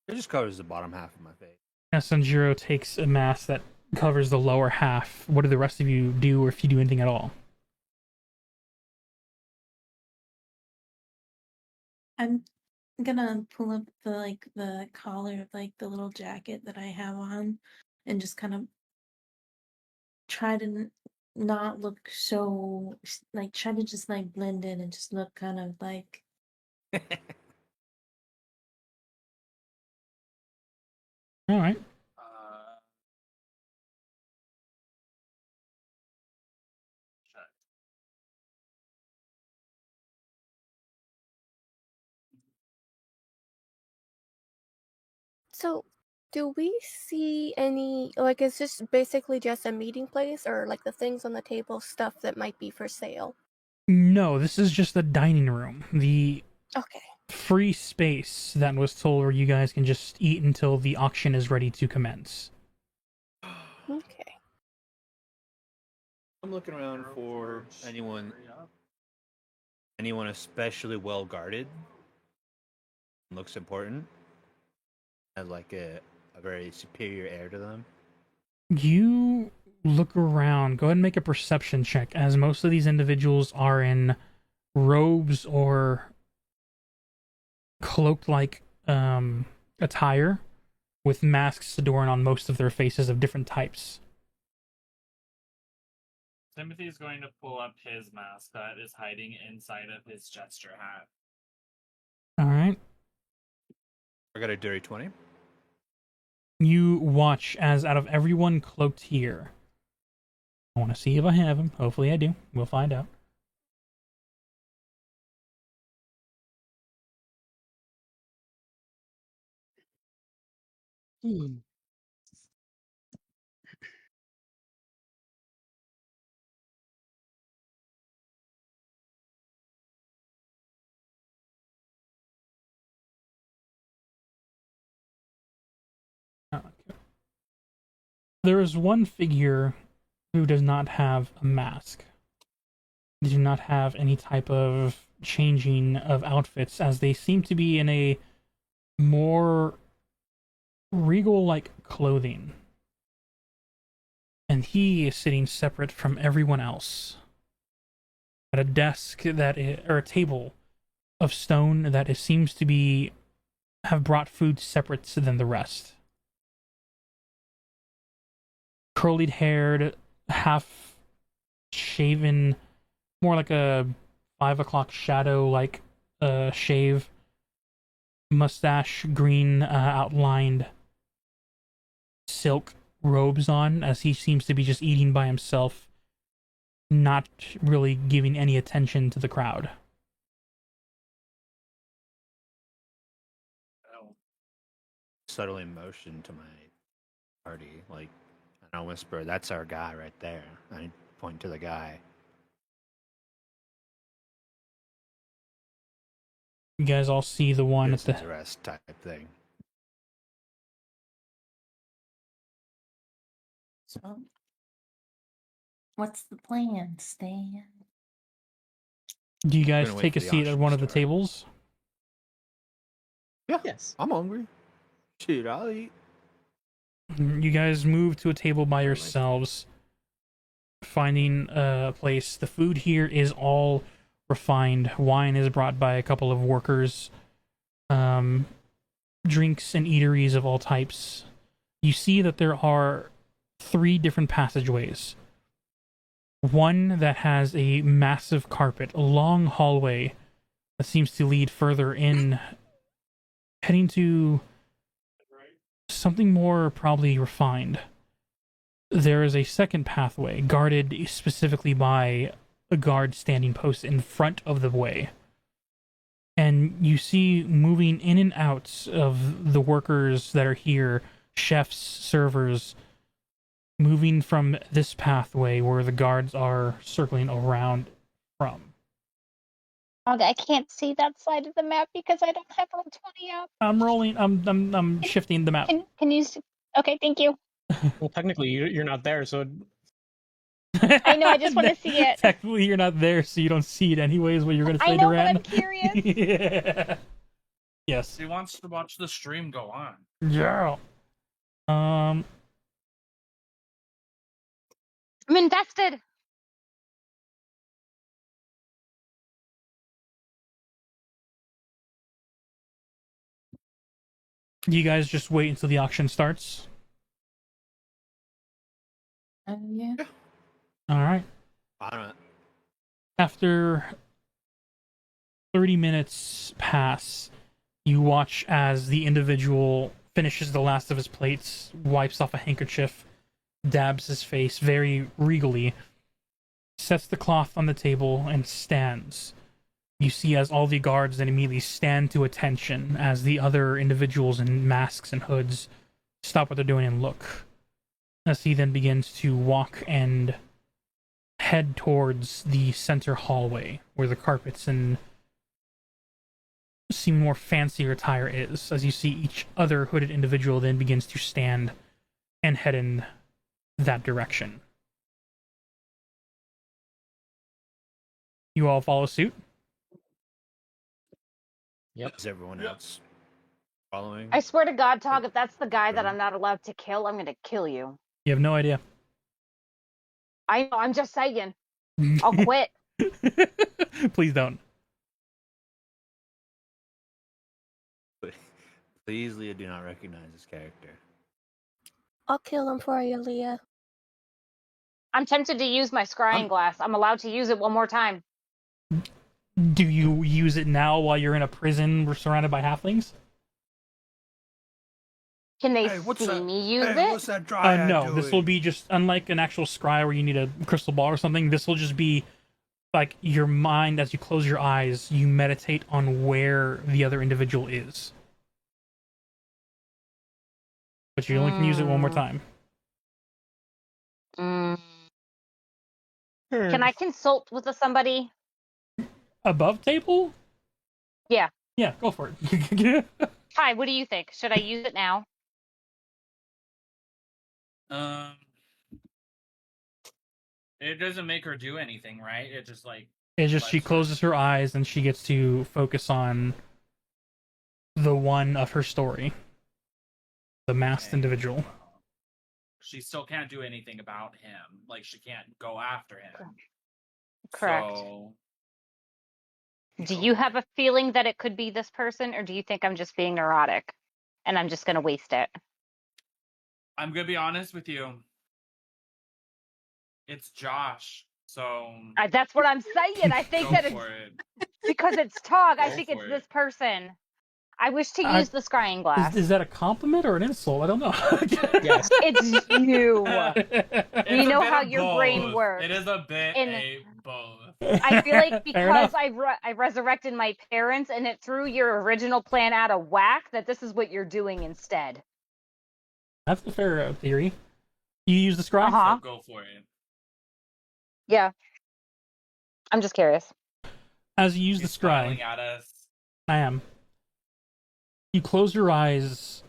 it just covers the bottom half of my face. Sanjiro takes a mask that covers the lower half. What do the rest of you do, or if you do anything at all? I'm gonna pull up the collar of the little jacket that I have on, and just kind of try to not look so try to just blend in and just look kind of like All right. So, do we see any, like, is this basically just a meeting place, or like the things on the table, stuff that might be for sale? No, this is just the dining room. The Okay. free space that was told where you guys can just eat until the auction is ready to commence. Okay. I'm looking around for anyone especially well guarded. Looks important. Has like a very superior air to them. You look around. Go ahead and make a perception check, as most of these individuals are in robes or cloaked-like attire with masks adorned on most of their faces of different types. Timothy's going to pull up his mask that is hiding inside of his gesture hat. All right. I got a dirty 20. You watch as out of everyone cloaked here, I want to see if I have him. Hopefully I do. We'll find out. Hmm. There is one figure who does not have a mask. They do not have any type of changing of outfits, as they seem to be in a more regal-like clothing. And he is sitting separate from everyone else at a desk that is, or a table of stone that it seems to be have brought food separate than the rest. Curly haired, half shaven, more like a 5 o'clock shadow like shave, mustache, green outlined silk robes on, as he seems to be just eating by himself, not really giving any attention to the crowd. Subtly motion to my party, like, and I'll whisper, "That's our guy right there." I point to the guy. You guys all see the one at Citizen's the arrest type thing. So, what's the plan, Stan? Do you We're guys gonna wait take for a the seat at auction one to of the start. tables? Yeah, Yes. I'm hungry. Shoot, I'll eat. You guys move to a table by yourselves, finding a place. The food here is all refined. Wine is brought by a couple of workers. Drinks and eateries of all types. You see that there are 3 different passageways. One that has a massive carpet, a long hallway that seems to lead further in, heading to something more probably refined. There is a second pathway, guarded specifically by a guard standing post in front of the way. And you see moving in and out of the workers that are here, chefs, servers, moving from this pathway where the guards are circling around from. I can't see that side of the map because I don't have Roll20 up. I'm shifting the map. Can you see? Okay, thank you. Well, technically, you're not there, so I know, I just want to see it. Technically, you're not there, so you don't see it anyways. What you're gonna say, I know, Duran? but I'm curious. Yeah. Yes. He wants to watch the stream go on. Yeah. I'm invested. You guys just wait until the auction starts. Yeah. All right. I don't know. After 30 minutes pass, you watch as the individual finishes the last of his plates, wipes off a handkerchief, dabs his face very regally, sets the cloth on the table, and stands. You see as all the guards then immediately stand to attention as the other individuals in masks and hoods stop what they're doing and look. As he then begins to walk and head towards the center hallway where the carpets and seem more fancier attire is, as you see each other hooded individual then begins to stand and head in that direction. You all follow suit? yep. Is everyone else following? I swear to God, Tog, if that's the guy that I'm not allowed to kill, I'm gonna kill you. You have no idea. I know, I'm just saying. I'll quit. Please don't. Please, Leah, do not recognize this character. I'll kill him for you, Leah. I'm tempted to use my scrying glass. I'm allowed to use it one more time. Do you use it now while you're in a prison surrounded by halflings? Can they Hey, what's see that? me use Hey, it? what's that dryad No, this will doing? be just, unlike an actual scry where you need a crystal ball or something, this will just be like your mind, as you close your eyes, you meditate on where the other individual is. but you only can use it one more Mm. time. Mm. Can I consult with somebody? Above table? Yeah. Yeah, go for it. Hi, what do you think? Should I use it now? It doesn't make her do anything, right? It just like It's just she lets her- closes her eyes and she gets to focus on the one of her story, the masked Okay. individual. She still can't do anything about him. Like she can't go after him. Correct. So Do go you for have it. a feeling that it could be this person, or do you think I'm just being neurotic and I'm just going to waste it? I'm gonna be honest with you. It's Josh. So That's what I'm saying. I think go that it's for it. because it's Tog. I Go think for it's this it. person. I wish to I- use the scrying glass. Is that a compliment or an insult? I don't know. Yes. It's you. It's We a know bit how of your brain both. works. It is a bit And a both. I feel like Fair because enough. I resurrected my parents and it threw your original plan out of whack, that this is what you're doing instead. That's a fair theory. You use the scry? Uh-huh. So go for it. Yeah. I'm just curious. As you use She's the smiling scry, at us. I am. You close your eyes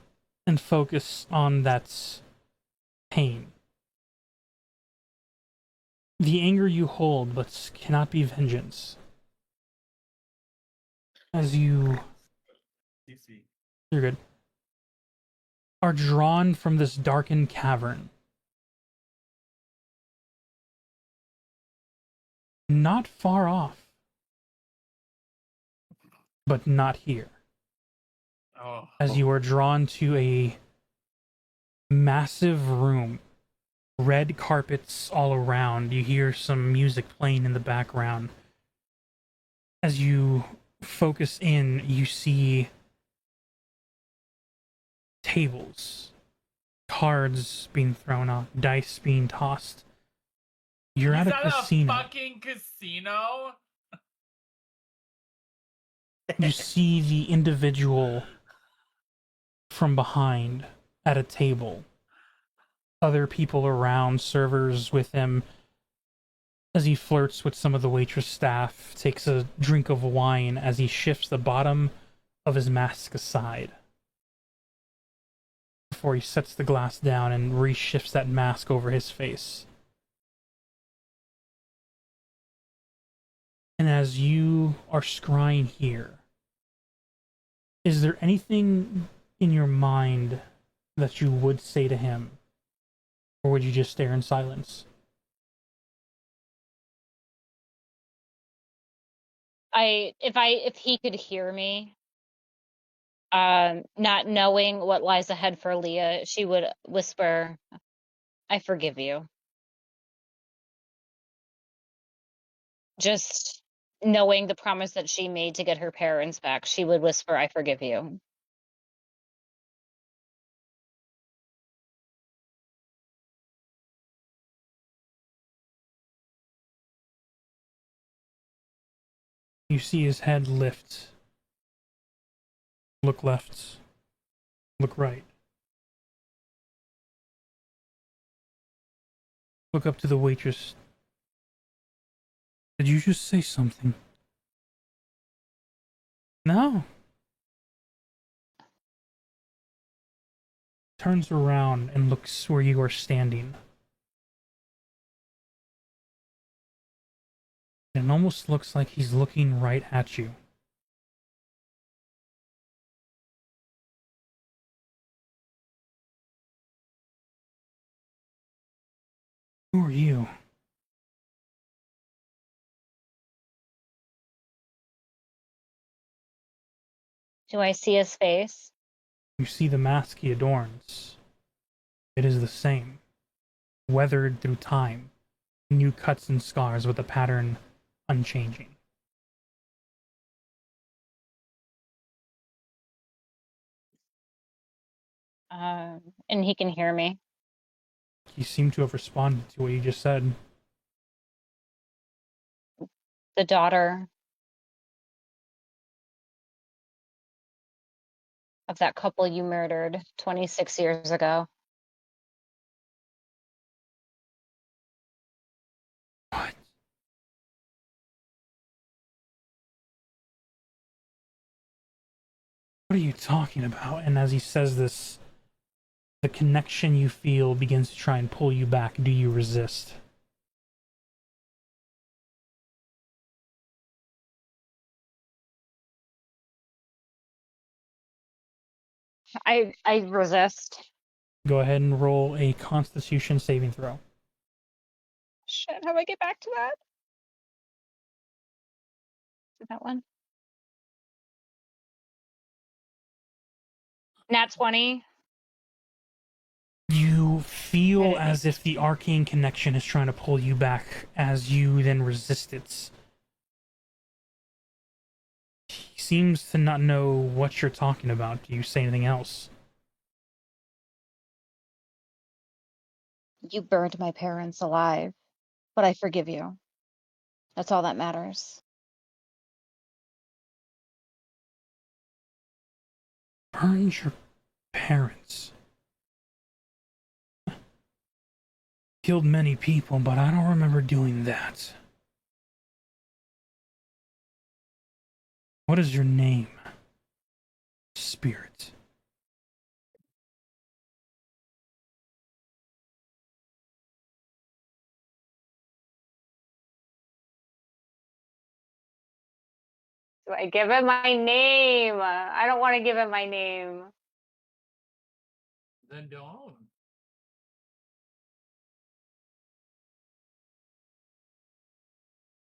and focus on that pain. The anger you hold, but cannot be vengeance. As you... CC. You're good. Are drawn from this darkened cavern. Not far off. But not here. Oh. As you are drawn to a massive room. Red carpets all around. You hear some music playing in the background. As you focus in, you see tables, cards being thrown on, dice being tossed. You're He's at a at casino. a fucking casino? You see the individual from behind at a table. Other people around, servers with him, as he flirts with some of the waitress staff, takes a drink of wine as he shifts the bottom of his mask aside. Before he sets the glass down and reshifts that mask over his face. And as you are scrying here, is there anything in your mind that you would say to him? Or would you just stare in silence? If he could hear me, not knowing what lies ahead for Leah, she would whisper, "I forgive you." Just knowing the promise that she made to get her parents back, she would whisper, "I forgive you." You see his head lift. Look left. Look right. Look up to the waitress. Did you just say something? No. Turns around and looks where you are standing. It almost looks like he's looking right at you. Who are you? Do I see his face? You see the mask he adorns. It is the same. Weathered through time. New cuts and scars with the pattern unchanging. And he can hear me. You seem to have responded to what you just said. The daughter of that couple you murdered 26 years ago. What? What are you talking about? And as he says this, the connection you feel begins to try and pull you back. Do you resist? I resist. Go ahead and roll a Constitution saving throw. Shit, how do I get back to that? Is that one? Nat 20. You feel Okay. as if the arcane connection is trying to pull you back as you then resist it. He seems to not know what you're talking about. Do you say anything else? You burned my parents alive, but I forgive you. That's all that matters. Burned your parents. Killed many people, but I don't remember doing that. What is your name? Spirit. Do I give him my name? I don't want to give him my name. Then don't.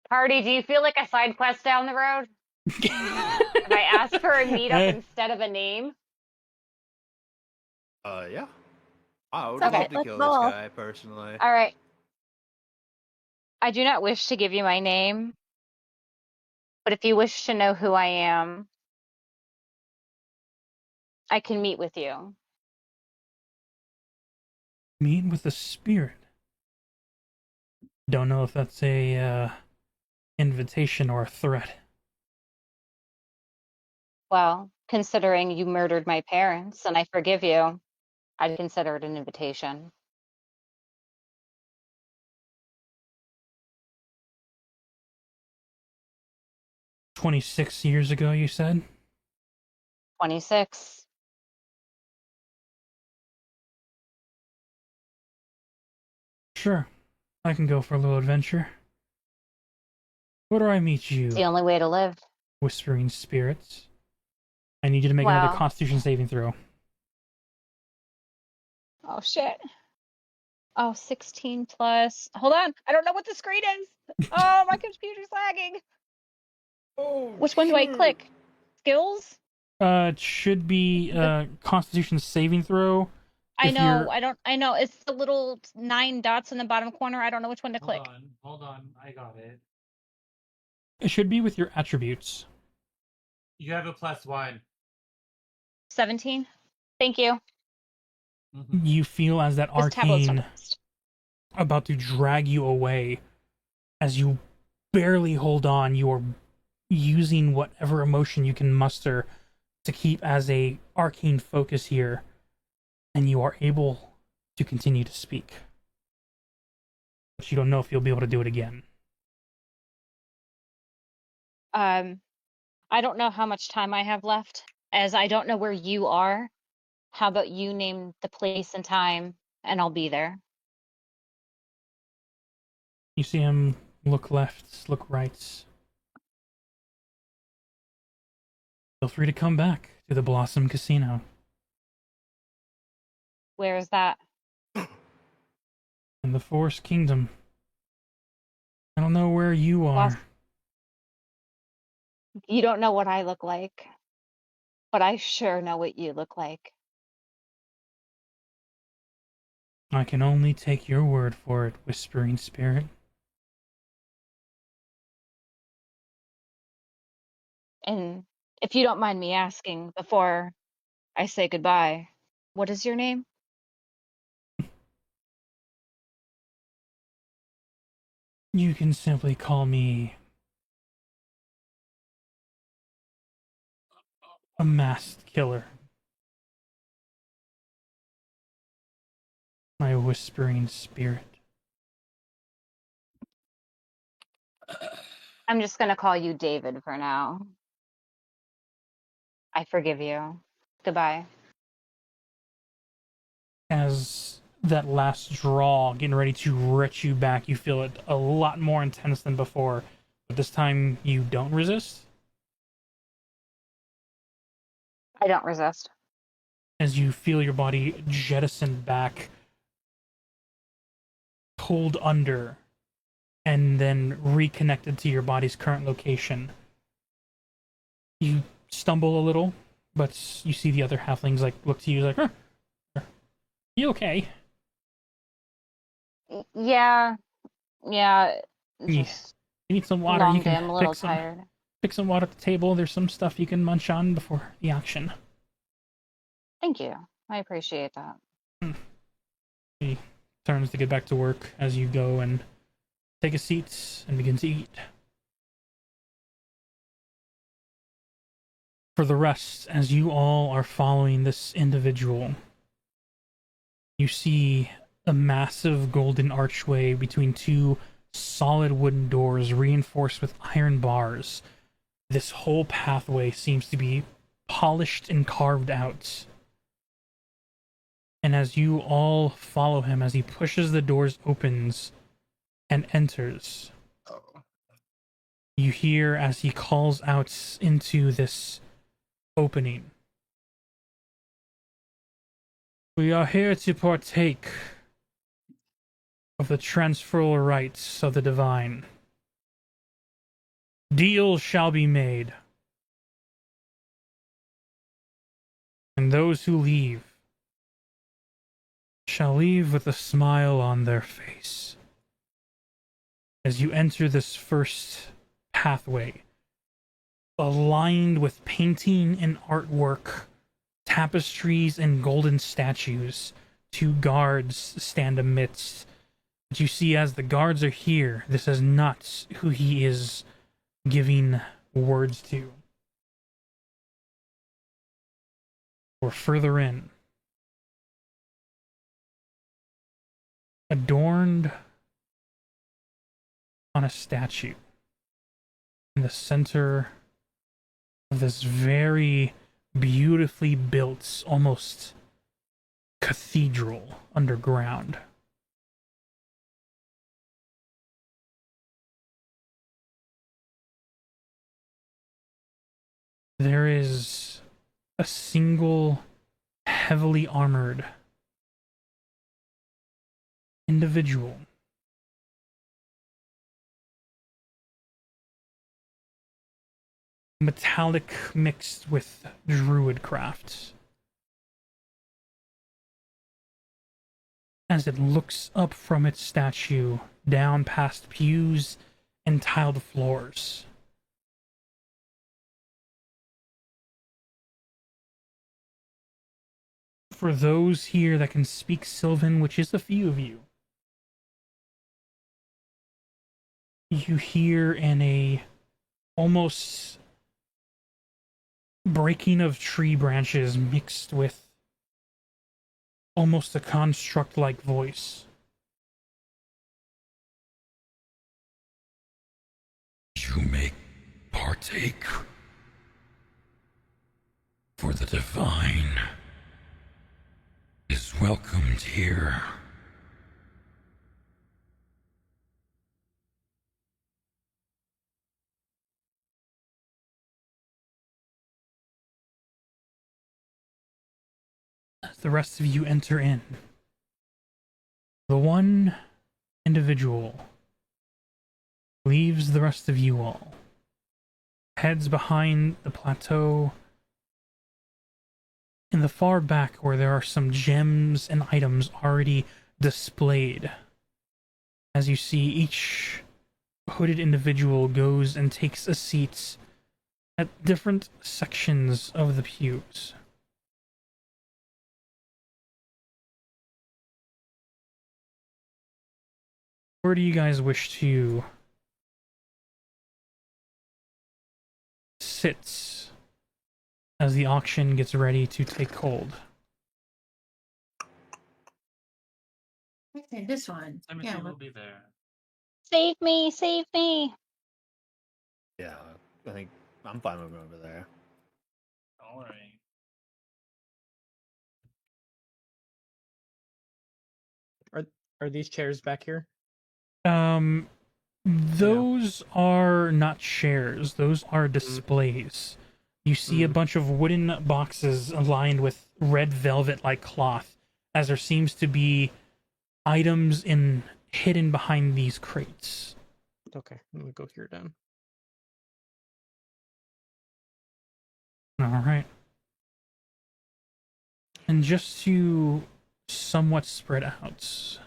Party, do you feel like a side quest down the road? If I ask for a meetup instead of a name? Yeah. I would Okay, love to let's kill roll. this guy personally. All right. I do not wish to give you my name, but if you wish to know who I am, I can meet with you. Meet with the spirit. Don't know if that's a invitation or a threat. Well, considering you murdered my parents and I forgive you, I'd consider it an invitation. "26 years ago, you said?" 26. Sure. I can go for a little adventure. Where do I meet It's you, the only way to live. whispering spirits? I need you to make another Wow. Constitution saving throw. Oh, shit. Oh, 16 plus. Hold on. I don't know what the screen is. Oh, my computer's lagging. Oh, Which one do I click? Skills? It should be Constitution saving throw. I If know. you're- I know. It's the little 9 dots in the bottom corner. I don't know which one to click. Hold on. I got it. It should be with your attributes. You have a +1. 17. Thank you. You feel as that This tablet's not arcane the best. about to drag you away. As you barely hold on, you are using whatever emotion you can muster to keep as a arcane focus here, and you are able to continue to speak. But you don't know if you'll be able to do it again. I don't know how much time I have left, as I don't know where you are. How about you name the place and time, and I'll be there. You see him look left, look right. Feel free to come back to the Blossom Casino. Where is that? In the Forest Kingdom. I don't know where you are. Blos- You don't know what I look like, but I sure know what you look like. I can only take your word for it, Whispering Spirit. And if you don't mind me asking before I say goodbye, what is your name? You can simply call me a masked killer. my whispering spirit. I'm just gonna call you David for now. I forgive you. Goodbye. As that last draw getting ready to retch you back, you feel it a lot more intense than before, but this time you don't resist. I don't resist. As you feel your body jettisoned back, pulled under, and then reconnected to your body's current location. You stumble a little, but you see the other halflings like look to you like, huh, you okay? Yeah. You Just need some water. long You day. I'm a can little tired. pick some water at the table. There's some stuff you can munch on before the action. Thank you. I appreciate that. He turns to get back to work as you go and take a seat and begin to eat. For the rest, as you all are following this individual, you see a massive golden archway between two solid wooden doors reinforced with iron bars. This whole pathway seems to be polished and carved out. And as you all follow him, as he pushes the doors opens and enters, you hear as he calls out into this opening. We are here to partake of the transferal rights of the divine. Deals shall be made. And those who leave shall leave with a smile on their face. As you enter this first pathway, aligned with painting and artwork, tapestries and golden statues, two guards stand amidst. But you see, as the guards are here, this is not who he is giving words to. Or further in, adorned on a statue in the center of this very beautifully built, almost cathedral underground. There is a single heavily armored individual metallic mixed with druid crafts. As it looks up from its statue, down past pews and tiled floors. For those here that can speak Sylvan, which is a few of you, you hear in a almost breaking of tree branches mixed with almost a construct-like voice. You may partake, for the divine is welcomed here. As the rest of you enter in, the one individual leaves the rest of you all, heads behind the plateau in the far back where there are some gems and items already displayed. As you see, each hooded individual goes and takes a seat at different sections of the pews. Where do you guys wish to sit as the auction gets ready to take hold? Okay, this one. Timothy Yeah, will be there. Save me, save me. Yeah, I think I'm fine with going over there. Don't worry. Are these chairs back here? Those are not chairs. Those are displays. You see a bunch of wooden boxes lined with red velvet-like cloth, as there seems to be items hidden behind these crates. Okay, I'm gonna go here then. All right. And just to somewhat spread out,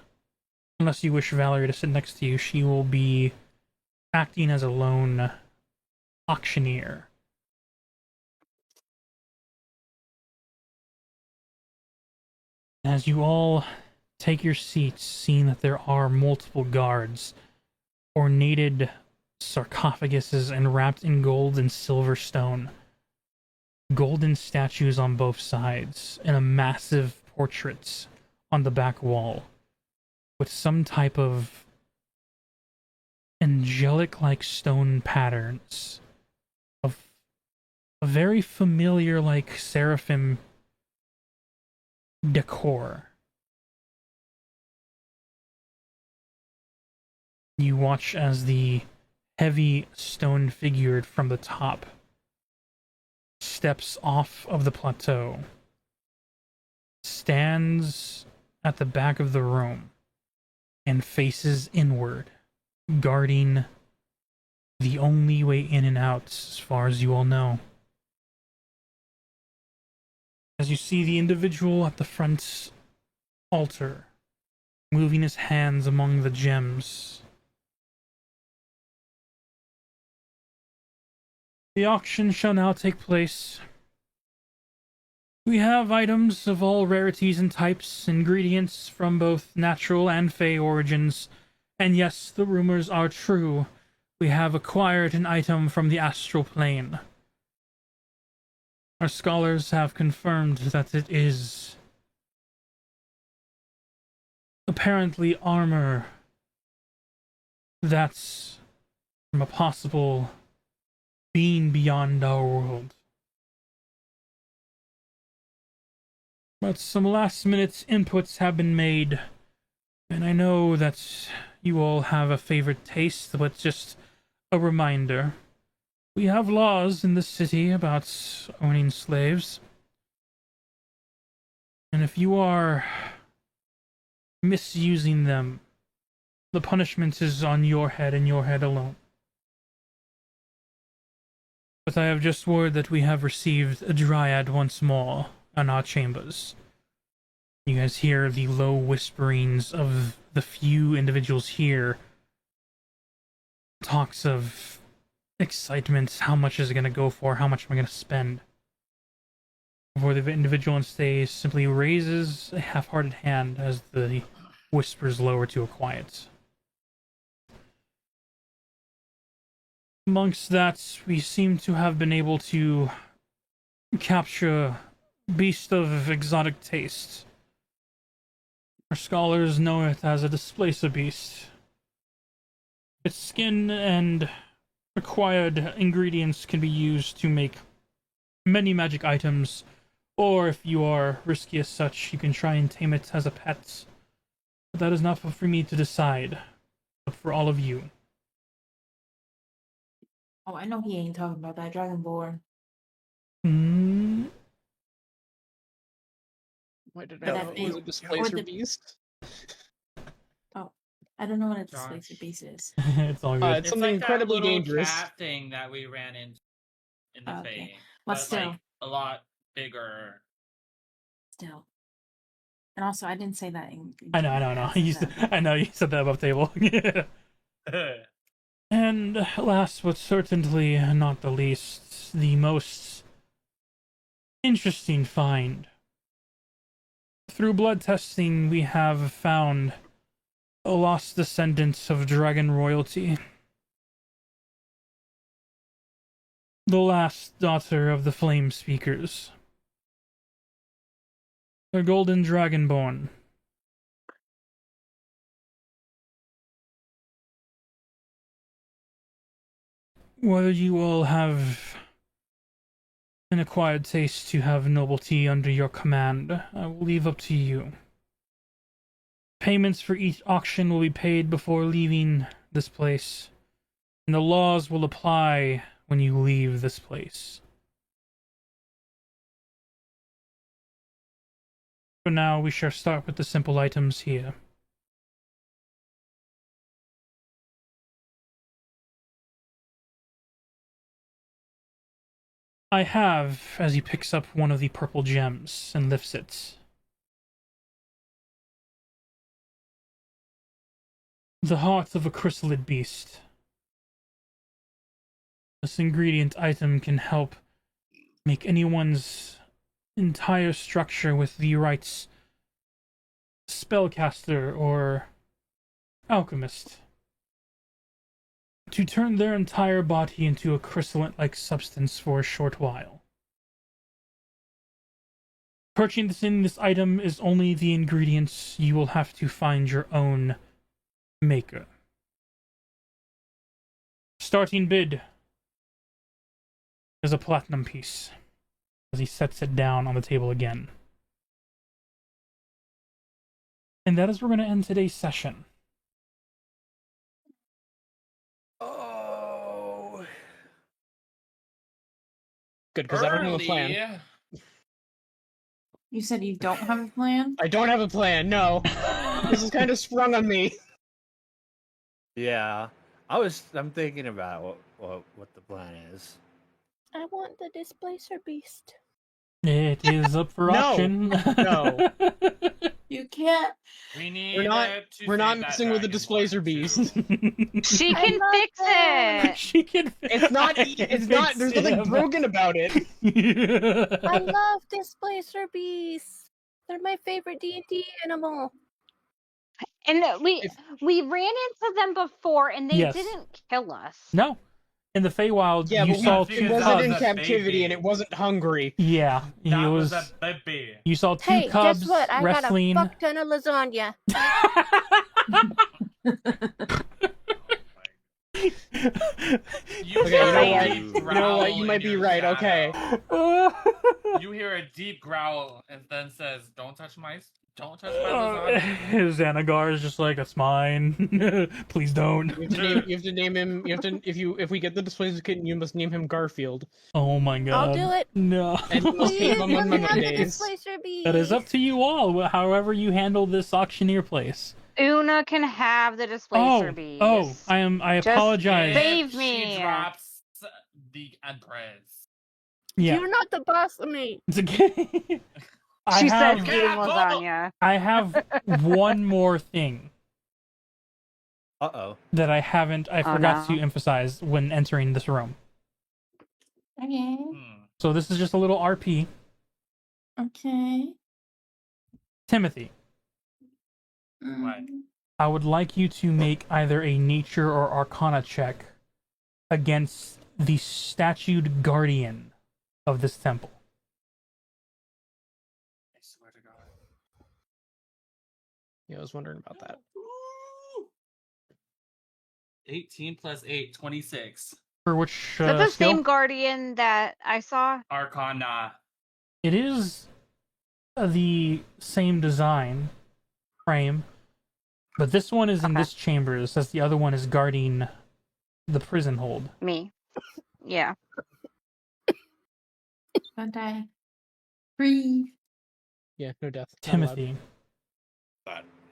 unless you wish Valerie to sit next to you, she will be acting as a lone auctioneer. As you all take your seats, seeing that there are multiple guards, ornated sarcophaguses enwrapped in gold and silver stone, golden statues on both sides, and a massive portrait on the back wall with some type of angelic-like stone patterns of a very familiar, like, seraphim decor. You watch as the heavy stone figure from the top steps off of the plateau, stands at the back of the room, and faces inward, guarding the only way in and out as far as you all know. As you see the individual at the front altar, moving his hands among the gems. The auction shall now take place. We have items of all rarities and types, ingredients from both natural and fey origins, and yes, the rumors are true. We have acquired an item from the astral plane. Our scholars have confirmed that it is apparently armor that's from a possible being beyond our world. But some last-minute inputs have been made, and I know that you all have a favorite taste, but just a reminder. We have laws in the city about owning slaves. And if you are misusing them, the punishment is on your head and your head alone. But I have just word that we have received a dryad once more in our chambers. You guys hear the low whisperings of the few individuals here. Talks of excitement, how much is it going to go for, how much am I going to spend? Before the individual on stage simply raises a half-hearted hand as the whispers lower to a quiet. Amongst that, we seem to have been able to capture a beast of exotic taste. Our scholars know it as a displacer beast. Its skin and acquired ingredients can be used to make many magic items, or if you are risky as such, you can try and tame it as a pet. But that is not for me to decide, but for all of you. Oh, I know he ain't talking about that Dragonborn. Why did I But know that it was a thing- displacer or the- beast? Oh, I don't know what a Gosh. displacer beast is. It's all good. It's something like incredibly that little dangerous. cat thing that we ran into in the Oh, okay. Fae, But but still. like a lot bigger. Still. And also, I didn't say that in. I know. I said that. I know you said that above table. And last but certainly not the least, the most interesting find. Through blood testing, we have found a lost descendant of dragon royalty. The last daughter of the Flame Speakers. The golden dragonborn. whether you all have an acquired taste to have nobility under your command, I will leave up to you. Payments for each auction will be paid before leaving this place, and the laws will apply when you leave this place. For now, we shall start with the simple items here. I have, as he picks up one of the purple gems and lifts it, the heart of a chrysalid beast. This ingredient item can help make anyone's entire structure with the right spellcaster or alchemist to turn their entire body into a chrysolite-like substance for a short while. Purchasing this item is only the ingredients. You will have to find your own maker. Starting bid is a platinum piece, as he sets it down on the table again. And that is where we're going to end today's session. Oh. Good, because I don't have a plan. Early. You said you don't have a plan? I don't have a plan, no. This is kind of sprung on me. Yeah, I'm thinking about what the plan is. I want the displacer beast. It is up for No. auction. No. You can't. We need We're not to we're not save that messing with the dragon's displacer blood, beast. too. She I can love fix them. it. She can. It's not there's nothing broken about it. I love displacer beasts. They're my favorite D&D animal. And If- we ran into them before, and they Yes. didn't kill us. No, in the Feywild, Yeah, you but saw we- two it Because wasn't cubs. in a captivity baby. and it wasn't hungry. Yeah, he That was. was a baby. You saw two Hey, cubs guess what? I wrestling. got a fuck ton of lasagna. You Okay, hear you know a what? deep You know what? You growl might in be your right, okay. shadow. You hear a deep growl and then says, "Don't touch my lasagna." Xanagar is just like, that's mine. Please don't. You have to name him. If we get the displacer kitten, you must name him Garfield. Oh my god. I'll do it. No. And you must Please keep him let on me have the Mondays. displacer beast. That is up to you all. However you handle this auctioneer place. Una can have the displacer beast. I Just apologize. save If me. She drops the Empress. Yeah, You're not the boss of me. it's okay. She said Get eating out, lasagna. I have one more thing Uh-oh. that I forgot no. to emphasize when entering this room. Okay. So this is just a little RP. Okay. Timothy, What? I would like you to make either a nature or arcana check against the statued guardian of this temple. I swear to God. Yeah, I was wondering about that. 18 plus 8, 26. For which Is that the skill? same guardian that I saw? Arcana. It is the same design frame, but this one is in Okay. this chamber. It says the other one is guarding the prison hold. Me. Yeah. Don't die. Breathe. Yeah, no death. Not allowed. Timothy,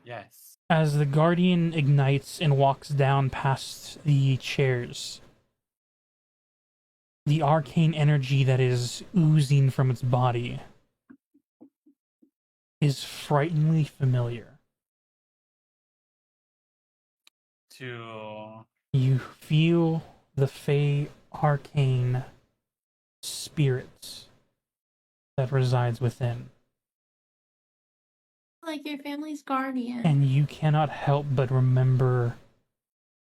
Yes. as the guardian ignites and walks down past the chairs, the arcane energy that is oozing from its body is frighteningly familiar. To You feel the Fey arcane spirit that resides within, Like your family's guardian. and you cannot help but remember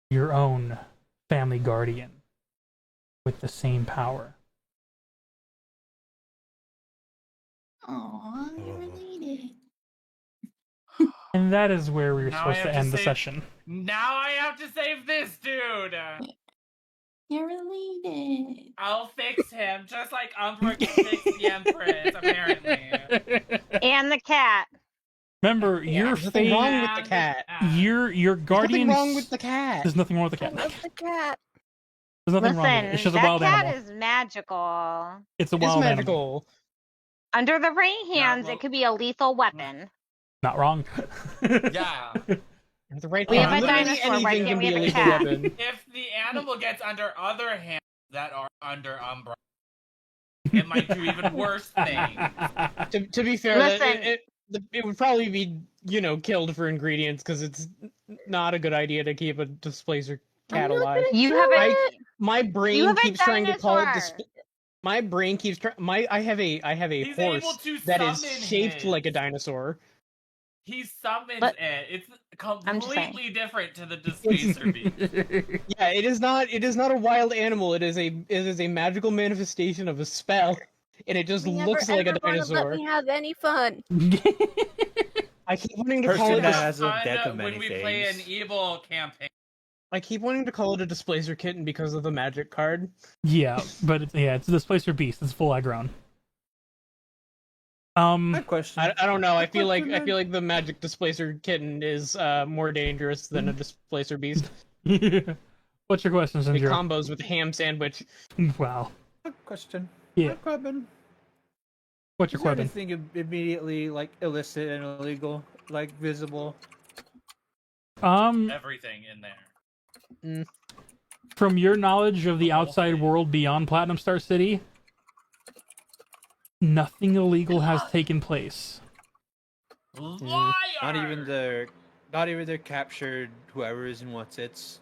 your own family guardian with the same power. Aw, you're related. And that is where we were Now I supposed to have to end the save- session. now I have to save this dude. You're related. I'll fix him, just like Umbra can fix the Empress, apparently. And the cat. Remember, Yeah. your There's nothing wrong fate, with the cat. your There's nothing guardians. wrong with the cat. There's nothing wrong with the I cat. love the cat. There's nothing wrong with it. It's Listen, just a that wild cat animal. is magical. It's a It is wild animal. magical. Under the right hands, well- it could be a lethal weapon. Not wrong. Yeah. The right We hand. have a Literally dinosaur, why anything can't can we be have a a lethal cat? weapon. If the animal gets under other hands that are under Umbra, it might do even worse things. To be fair, Listen. it would probably be, killed for ingredients because it's not a good idea to keep a displacer cat I'm not alive. gonna You do have a- it. My You brain have a keeps trying to call it dinosaur. my brain keeps trying. I have a He's able horse to that is summon shaped his. like a dinosaur. He summons But- it. It's I'm just saying. completely different to the displacer beast. Yeah, it is not a wild animal. It is a magical manifestation of a spell, and it just You looks never, like a ever wanna dinosaur. Let me have any fun. I keep wanting to Person call it. that A, has a Fun deck of when many we play an things. evil campaign. I keep wanting to call it a displacer kitten because of the magic card. Yeah, but it's a displacer beast. It's full grown. My question. I don't know. I feel like question, the magic displacer kitten is more dangerous than a displacer beast. What's your question, It Ginger? combos with a ham sandwich. Wow. Question. Yeah. Quabbin. What's your Is there question? anything immediately like illicit and illegal, like visible? Everything in there. From your knowledge of the outside world beyond Platinum Star City, nothing illegal has taken place. Liar! Not even their captured whoever is in what's its.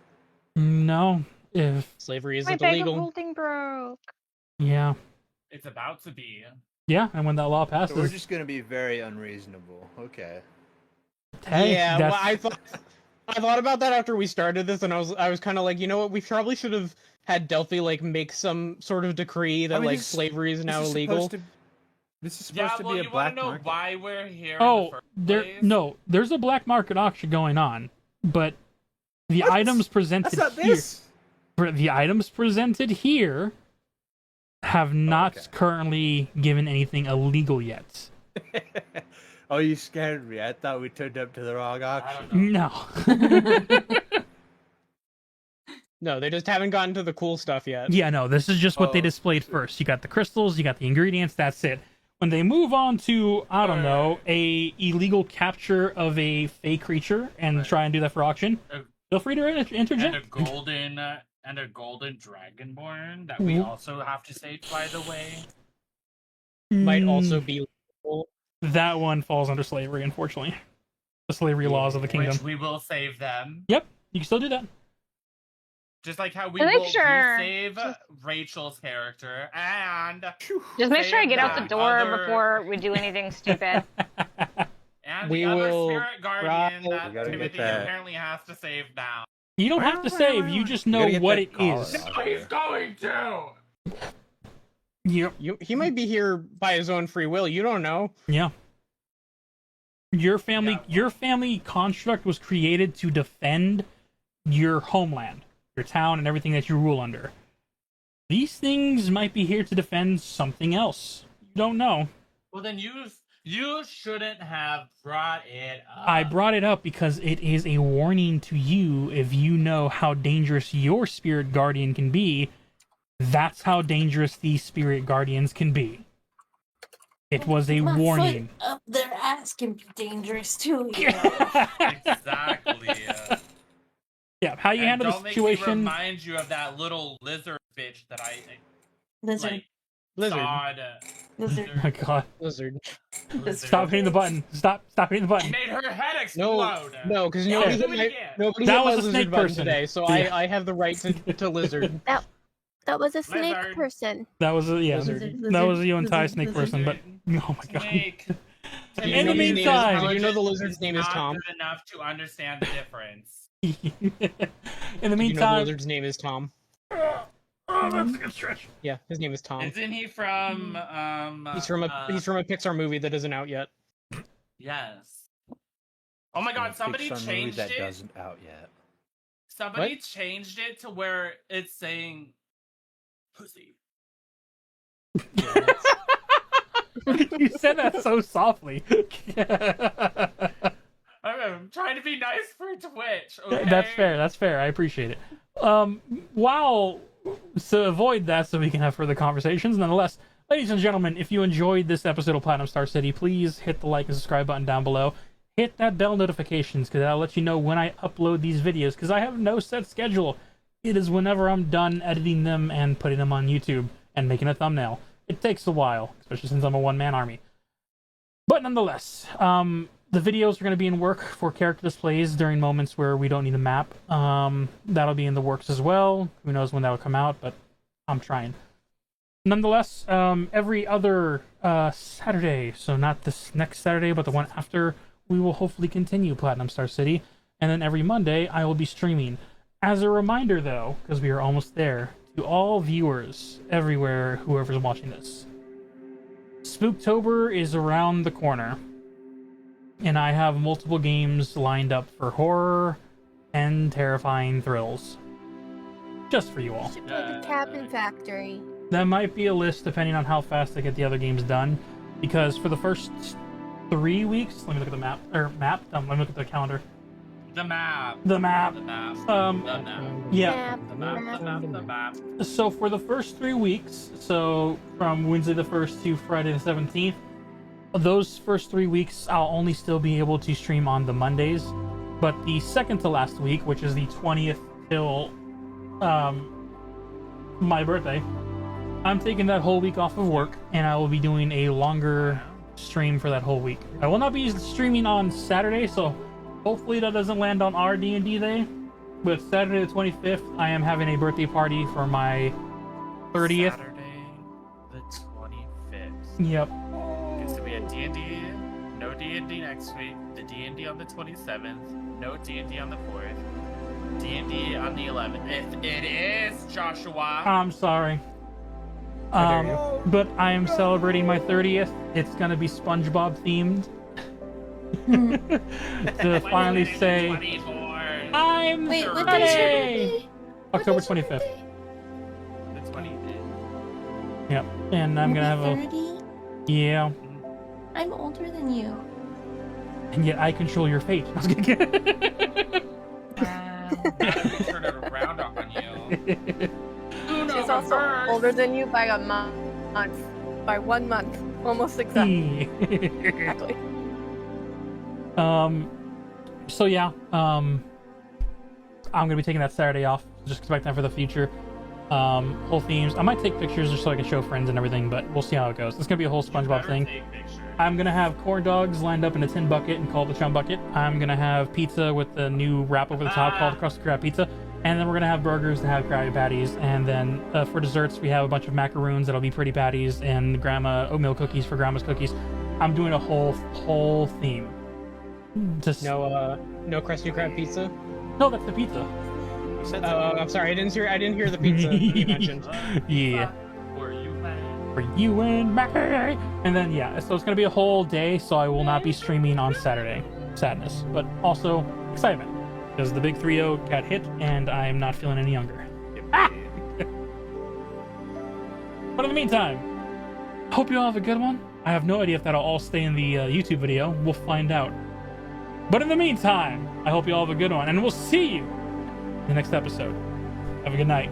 No. If Slavery My isn't bag of illegal. holding broke. yeah. It's about to be. Yeah, and when that law So we're passes, just gonna be very unreasonable. Okay. hey, Yeah, that's, well, I thought about that after we started this, and I was kind of like, you know what, we probably should have had Delphi make some sort of decree that this- slavery is now this is illegal. supposed to- This is supposed Yeah, to well, be a you want black to know market. why we're here in the oh, first place? there's a black market auction going on, but the What? items presented That's not here, this. the items presented here, have not okay. currently given anything illegal yet. Oh, you scared me. I thought we turned up to the wrong I auction. don't know. No. No, they just haven't gotten to the cool stuff yet. Yeah, no, this is just what they Oh, displayed first. You got the crystals, you got the ingredients, that's it. When they move on to, I don't know, a illegal capture of a fey creature and try and do that for auction, feel free to interject. And a golden dragonborn that we Mhm. also have to say, by the way. Might also Mm, be legal. that one falls under slavery, unfortunately. The slavery laws of the kingdom. Which we will save them. Yep, you can still do that. Just like how we I will make sure- save Rachel's character and Just make sure I save get out the that door other- before we do anything stupid. and We the other will spirit guardian try- that We gotta get Timothy that. apparently has to save now. You don't have to save, you just know gotta get what that it collar is. out. He's going to. Yep. He might be here by his own free will. You don't know. Yeah. Your family Yeah. your family construct was created to defend your homeland, your town, and everything that you rule under. These things might be here to defend something else. You don't know. Well, then you shouldn't have brought it up. I brought it up because it is a warning to you. If you know how dangerous your spirit guardian can be, that's how dangerous these spirit guardians can be. It was a My warning. foot up their ass can be dangerous too. You know? Exactly. Yeah, how you And handle the don't make me situation. remind you of that little lizard bitch that I Lizard, like Lizard. sawed. lizard. Oh my god. Lizard. Lizard. Stop hitting the button. Stop hitting the He button. made her head No, explode. no, because Yeah, nobody do hit it my, again. nobody That hit my was a lizard snake button person. today, so Yeah. I have the right to lizard. That was a snake Lizard. person. That was a Lizard. that was a you and Ty Lizard, snake person, but oh my god. Snake. Did In the his name is- meantime- did you know the lizard's name is Not Tom? good enough to understand the difference. In the Did you know the meantime, lizard's name is Tom? oh, that's a good stretch. Yeah, his name is Tom. Isn't he from He's from a Pixar movie that isn't out yet. Yes. Oh my god, somebody Pixar movie changed that it. doesn't out yet. Somebody changed it to where it's saying Pussy. You said that so softly. I'm trying to be nice for Twitch. Okay? That's fair. That's fair. I appreciate it. Wow. So avoid that so we can have further conversations. Nonetheless, ladies and gentlemen, if you enjoyed this episode of Platinum Star City, please hit the like and subscribe button down below. Hit that bell notifications because that'll let you know when I upload these videos because I have no set schedule. It is whenever I'm done editing them and putting them on YouTube and making a thumbnail. It takes a while, especially since I'm a one-man army. But nonetheless, the videos are going to be in work for character displays during moments where we don't need a map. That'll be in the works as well. Who knows when that'll come out, but I'm trying. Nonetheless, every other Saturday, so not this next Saturday, but the one after, we will hopefully continue Platinum Star City. And then every Monday, I will be streaming. As a reminder, though, because we are almost there, to all viewers everywhere, whoever's watching this, Spooktober is around the corner. And I have multiple games lined up for horror and terrifying thrills. Just for you all. Should play the Cabin Factory. That might be a list depending on how fast I get the other games done. Because for the first 3 weeks, let me look at the map. Let me look at the calendar. The map. The map. The map. Yeah. The map. So for the first 3 weeks, so from Wednesday the 1st to Friday the 17th, those first 3 weeks, I'll only still be able to stream on the Mondays. But the second to last week, which is the 20th till my birthday, I'm taking that whole week off of work, and I will be doing a longer stream for that whole week. I will not be streaming on Saturday, so hopefully that doesn't land on our D&D day. But Saturday the 25th, I am having a birthday party for my 30th. Saturday the 25th. Yep. It's gonna be a D&D. No D&D next week. The D&D on the 27th. No D&D on the 4th. D&D on the 11th. If it is, Joshua. I'm sorry. But I am celebrating my 30th. It's gonna be SpongeBob themed. To finally say, 24. I'm Wait, what 30! day is your birthday? October What is your 25th. birthday? The 25th. Yep. And I'm gonna have a 30? yeah. I'm older than you. And yet I control your fate. I was gonna get Now turn it around on you. She's also older than you by a month. By 1 month. Almost exactly. Exactly. So yeah, I'm gonna be taking that Saturday off. Just expect that for the future. Whole themes. I might take pictures just so I can show friends and everything, but we'll see how it goes. It's gonna be a whole SpongeBob thing. I'm gonna have corn dogs lined up in a tin bucket and called the chum bucket. I'm gonna have pizza with the new wrap over the top called crusty crab pizza, and then we're gonna have burgers that have Krabby Patties, and then for desserts we have a bunch of macaroons that'll be Pretty Patties and grandma oatmeal cookies for grandma's cookies. I'm doing a whole theme. Just No Krusty Krab pizza. no, that's the pizza. I'm sorry, I didn't hear the pizza you mentioned. Yeah. For you, man. For you and Mackie. And then yeah, so it's gonna be a whole day, so I will not be streaming on Saturday. Sadness, but also excitement because the big 3-0 got hit, and I am not feeling any younger. Ah! But in the meantime, hope you all have a good one. I have no idea if that'll all stay in the YouTube video. We'll find out. But in the meantime, I hope you all have a good one, and we'll see you in the next episode. Have a good night.